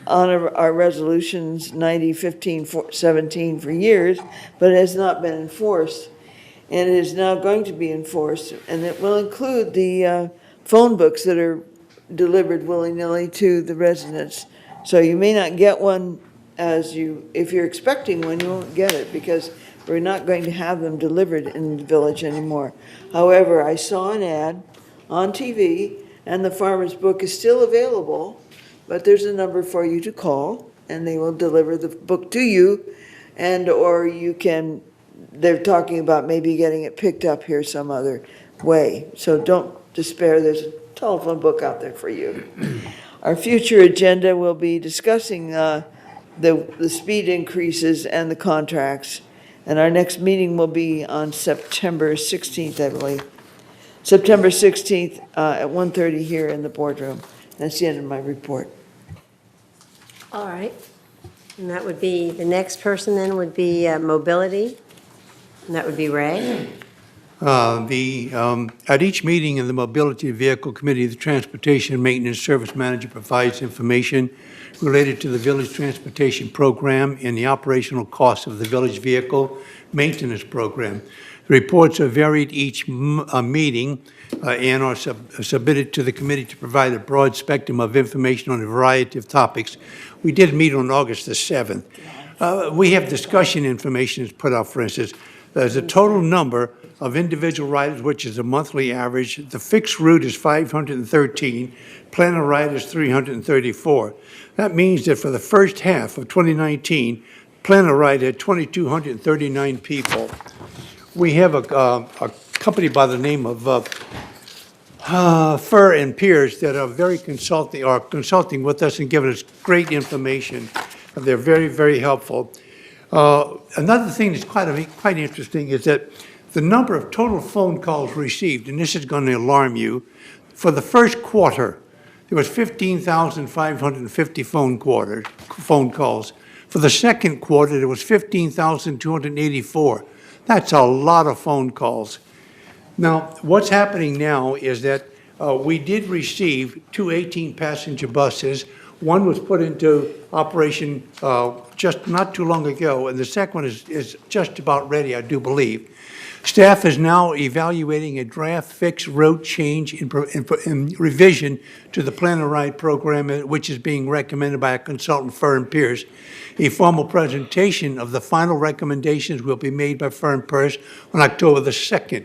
on our resolutions 90, 15, 17 for years, but it has not been enforced. And it is now going to be enforced, and it will include the phone books that are delivered willy-nilly to the residents. So you may not get one if you're expecting one, you won't get it because we're not going to have them delivered in the village anymore. However, I saw an ad on TV, and the farmer's book is still available, but there's a number for you to call, and they will deliver the book to you, or you can, they're talking about maybe getting it picked up here some other way. So don't despair, there's a telephone book out there for you. Our future agenda will be discussing the speed increases and the contracts. And our next meeting will be on September 16th, I believe. September 16th at 1:30 here in the boardroom. That's the end of my report. All right. And that would be, the next person then would be mobility, and that would be Ray. At each meeting in the Mobility Vehicle Committee, the Transportation and Maintenance Service Manager provides information related to the village transportation program and the operational costs of the village vehicle maintenance program. The reports are varied each meeting and are submitted to the committee to provide a broad spectrum of information on a variety of topics. We did meet on August the 7th. We have discussion information that's put out, for instance. There's a total number of individual riders, which is a monthly average. The fixed route is 513, planner ride is 334. That means that for the first half of 2019, planner ride had 2,239 people. We have a company by the name of Fur and Piers that are consulting with us and giving us great information. They're very, very helpful. Another thing that's quite interesting is that the number of total phone calls received, and this is going to alarm you, for the first quarter, there was 15,550 phone calls. For the second quarter, there was 15,284. That's a lot of phone calls. Now, what's happening now is that we did receive two 18-passenger buses, One was put into operation just not too long ago, and the second one is just about ready, I do believe. Staff is now evaluating a draft fixed route change in revision to the Plan a Ride program, which is being recommended by a consultant firm Pierce. A formal presentation of the final recommendations will be made by firm Pierce on October the 2nd.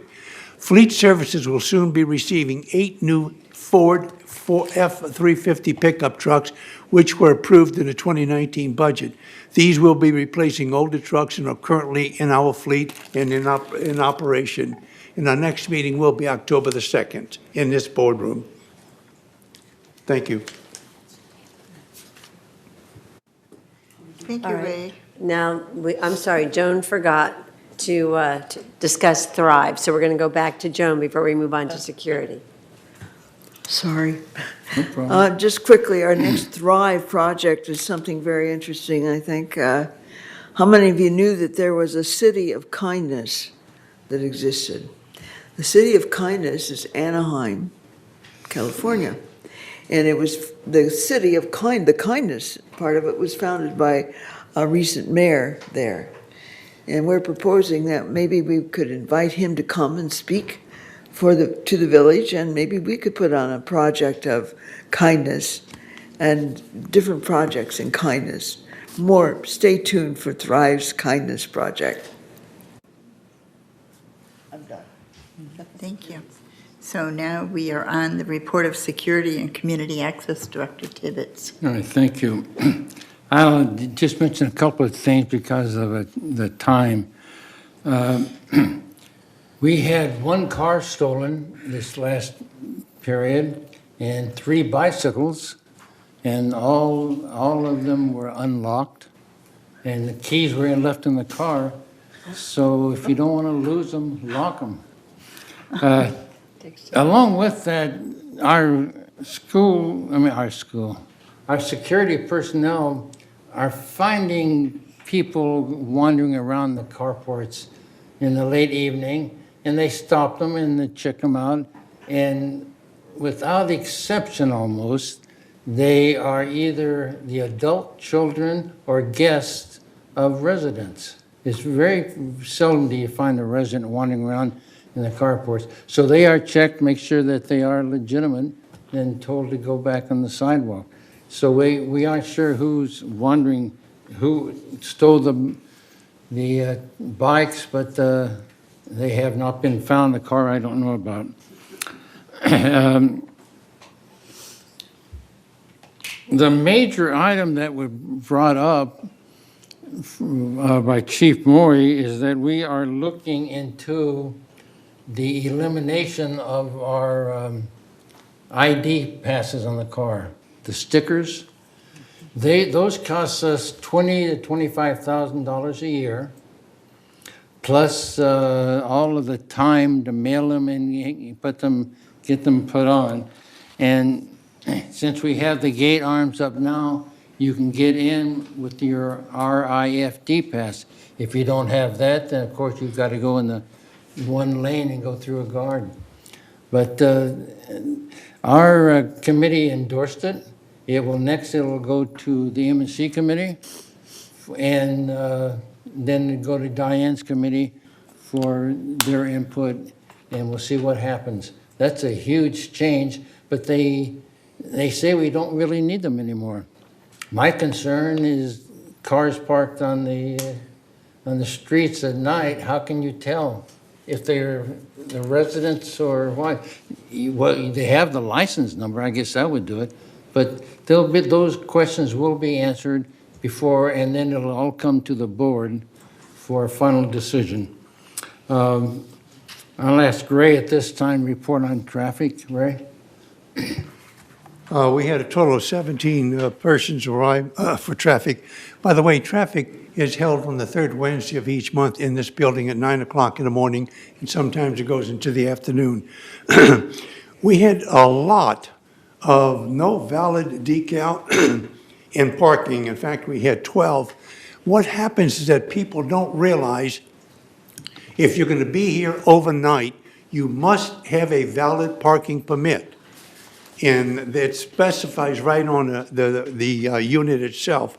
Fleet Services will soon be receiving 8 new Ford F-350 pickup trucks, which were approved in the 2019 budget. These will be replacing older trucks and are currently in our fleet and in operation. And our next meeting will be October the 2nd in this boardroom. Thank you. Thank you, All right. Ray. Now, I'm sorry, Joan forgot to discuss Thrive, so we're going to go back to Joan before we move on to security. Sorry. No problem. Just quickly, our next Thrive project is something very interesting, I think. How many of you knew that there was a city of kindness that existed? The city of kindness is Anaheim, California. And it was the city of the kindness part of it was founded by a recent mayor there. And we're proposing that maybe we could invite him to come and speak to the village, and maybe we could put on a project of kindness and different projects in kindness. Stay tuned for Thrive's Kindness Project. I'm done. Thank you. So now we are on the report of Security and Community Access, Director Tibbetts. All right, thank you. I'll just mention a couple of things because of the time. We had 1 car stolen this last period and 3 bicycles, and all of them were unlocked, and the keys were left in the car. So if you don't want to lose them, lock them. Along with that, our security personnel are finding people wandering around the carports in the late evening, and they stop them and they check them out. And without exception almost, they are either the adult children or guests of residents. It's very seldom do you find a resident wandering around in the carports. So they are checked, make sure that they are legitimate, and told to go back on the sidewalk. So we aren't sure who's wandering, who stole the bikes, but they have not been found. The car I don't know about. The major item that was brought up by Chief Maury is that we are looking into the elimination of our ID passes on the car, the stickers. Those cost us $20,000 to $25,000 a year, plus all of the time to mail them and get them put on. And since we have the gate arms up now, you can get in with your RIFD pass. If you don't have that, then of course you've got to go in the one lane and go through a guard. But our committee endorsed it. It will go to the M&C committee, and then go to Diane's committee for their input, and we'll see what happens. That's a huge change, but they say we don't really need them anymore. My concern is cars parked on the streets at night. How can you tell if they're the residents or what? Well, they have the license number. I guess that would do it. But those questions will be answered before, and then it'll all come to the board for a final decision. I'll ask Ray at this time report on traffic. Ray? We had a total of 17 persons arrive for traffic. By the way, traffic is held on the 3rd Wednesday of each month in this building at 9 o'clock in the morning, and sometimes it goes into the afternoon. We had a lot of no valid decal in parking. In fact, we had 12. What happens is that people don't realize if you're going to be here overnight, you must have a valid parking permit. and it specifies right on the unit itself.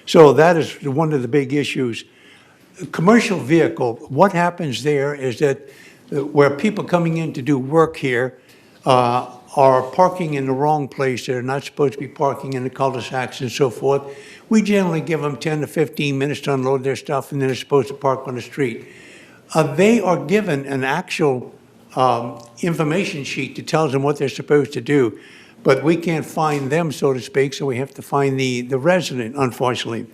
So that is one of the big issues. Commercial vehicle, what happens there is that where people coming in to do work here are parking in the wrong place. They're not supposed to be parking in the cul-de-sacs and so forth. We generally give them 10 to 15 minutes to unload their stuff, and then they're supposed to park on the street. They are given an actual information sheet that tells them what they're supposed to do, but we can't find them, so to speak, so we have to find the resident, unfortunately.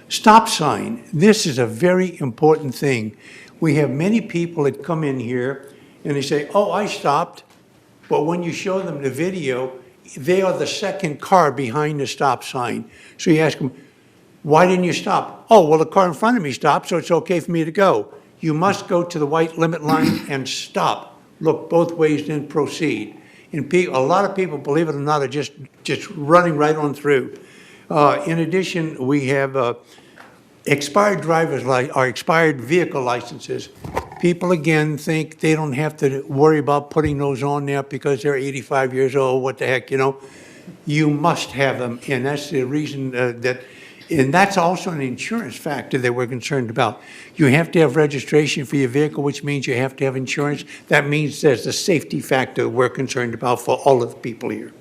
Stop sign, this is a very important thing. We have many people that come in here and they say, oh, I stopped. But when you show them the video, they are the second car behind the stop sign. So you ask them, why didn't you stop? Oh, well, the car in front of me stopped, so it's okay for me to go. You must go to the white limit line and stop. Look both ways, then proceed. And a lot of people, believe it or not, are just running right on through. In addition, we have expired or expired vehicle licenses. People, again, think they don't have to worry about putting those on there because they're 85 years old, what the heck, you know? You must have them, and that's the reason and that's also an insurance factor that we're concerned about. You have to have registration for your vehicle, which means you have to have insurance. That means there's a safety factor we're concerned about for all of the people here.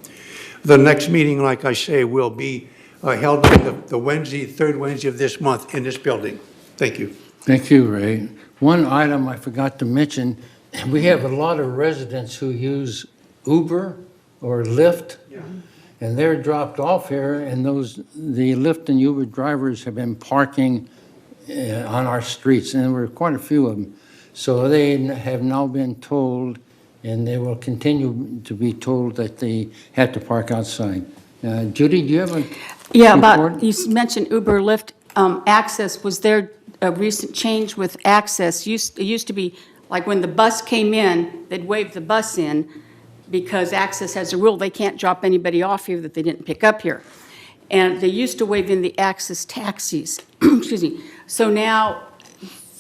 The next meeting, like I say, will be held on the Wednesday, third Wednesday of this month in this building. Thank you. Thank you, Ray. One item I forgot to mention, we have a lot of residents who use Uber or Lyft, and they're dropped off here, and the Lyft and Uber drivers have been parking on our streets, and there were quite a few of them. So they have now been told, and they will continue to be told, that they have to park outside. Judy, do you have a report? You mentioned Uber, Lyft, Access. Was there a recent change with Access? It used to be like when the bus came in, they'd wave the bus in because Access has a rule they can't drop anybody off here that they didn't pick up here. And they used to wave in the Access taxis. Excuse me. So now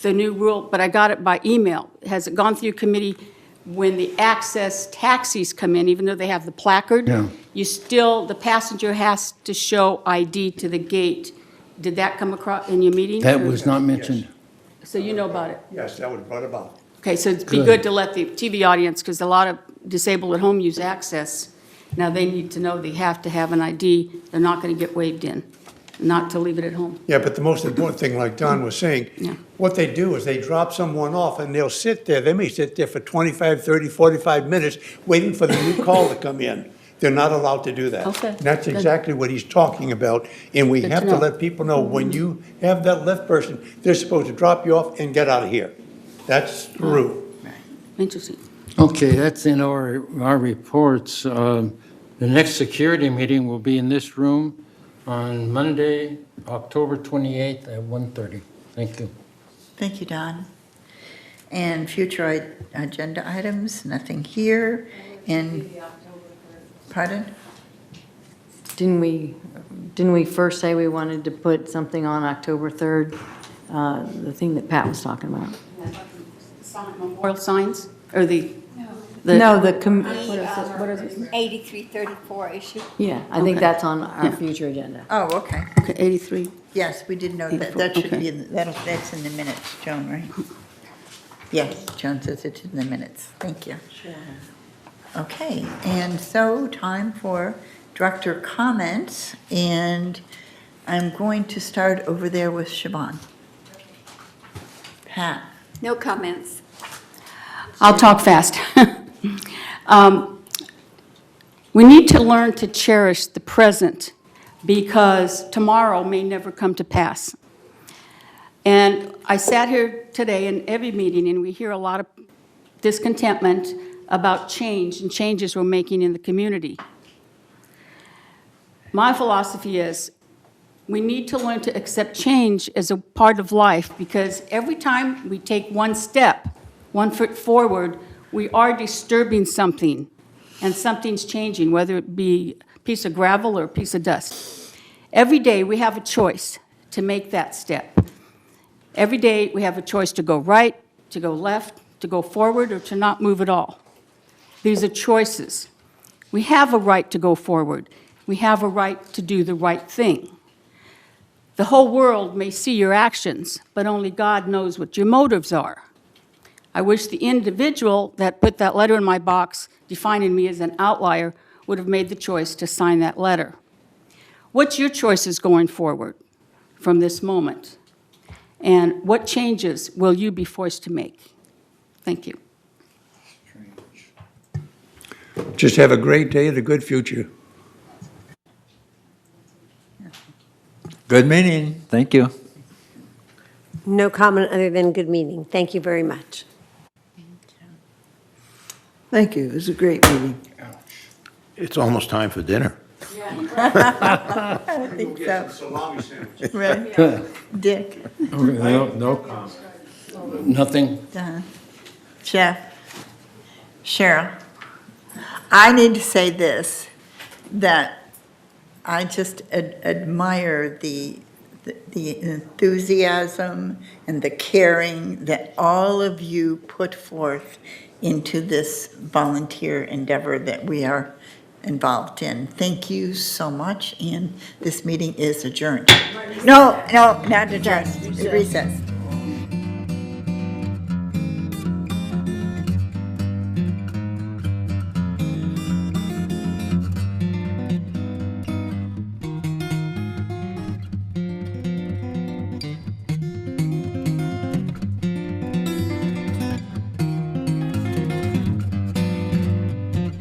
the new rule, but I got it by email. Has it gone through committee? When the Access taxis come in, even though they have the placard, the passenger has to show ID to the gate. Did that come across in your meeting? That was not mentioned. So you know about it? Yes, that was brought about. Okay, so it'd be good to let the TV audience, because a lot of disabled at home use Access. Now they need to know they have to have an ID. They're not going to get waved in, not to leave it at home. Yeah, but the most important thing, like Don was saying, what they do is they drop someone off and they'll sit there. They may sit there for 25, 30, 45 minutes waiting for the new call to come in. They're not allowed to do that. Okay. And that's exactly what he's talking about. And we have to let people know when you have that Lyft person, they're supposed to drop you off and get out of here. That's the rule. Interesting. Okay, that's in our reports. The next security meeting will be in this room on Monday, October 28th at 1:30. Thank you. Thank you, Don. And future agenda items, nothing here. And, pardon? Didn't we first say we wanted to put something on October 3rd? The thing that Pat was talking about? Memorial signs, or the... No, the... What is it? 8334 issue. Yeah, I think that's on our future agenda. Oh, okay. Okay, 83. Yes, we did note that. That should be, that's in the minutes, Joan, right? Yes, Joan says it's in the minutes. Thank you. Sure. Okay, and so time for director comments, and I'm going to start over there with Siobhan. Pat. No comments. I'll talk fast. We need to learn to cherish the present because tomorrow may never come to pass. And I sat here today in every meeting and we hear a lot of discontentment about change and changes we're making in the community. My philosophy is we need to learn to accept change as a part of life because every time we take one step, one foot forward, we are disturbing something, and something's changing, whether it be a piece of gravel or a piece of dust. Every day we have a choice to make that step. Every day we have a choice to go right, to go left, to go forward, or to not move at all. These are choices. We have a right to go forward. We have a right to do the right thing. The whole world may see your actions, but only God knows what your motives are. I wish the individual that put that letter in my box defining me as an outlier would have made the choice to sign that letter. What's your choices going forward from this moment? And what changes will you be forced to make? Thank you. Just have a great day and a good future. Good meeting. Thank you. No comment other than good meeting. Thank you very much. Thank you. It was a great meeting. It's almost time for dinner. I think so. Right. Dick? No comment. Nothing. Don? Jeff? Cheryl? I need to say this, that I just admire the enthusiasm and the caring that all of you put forth into this volunteer endeavor that we are involved in. Thank you so much, and this meeting is adjourned. No, not adjourned, recessed.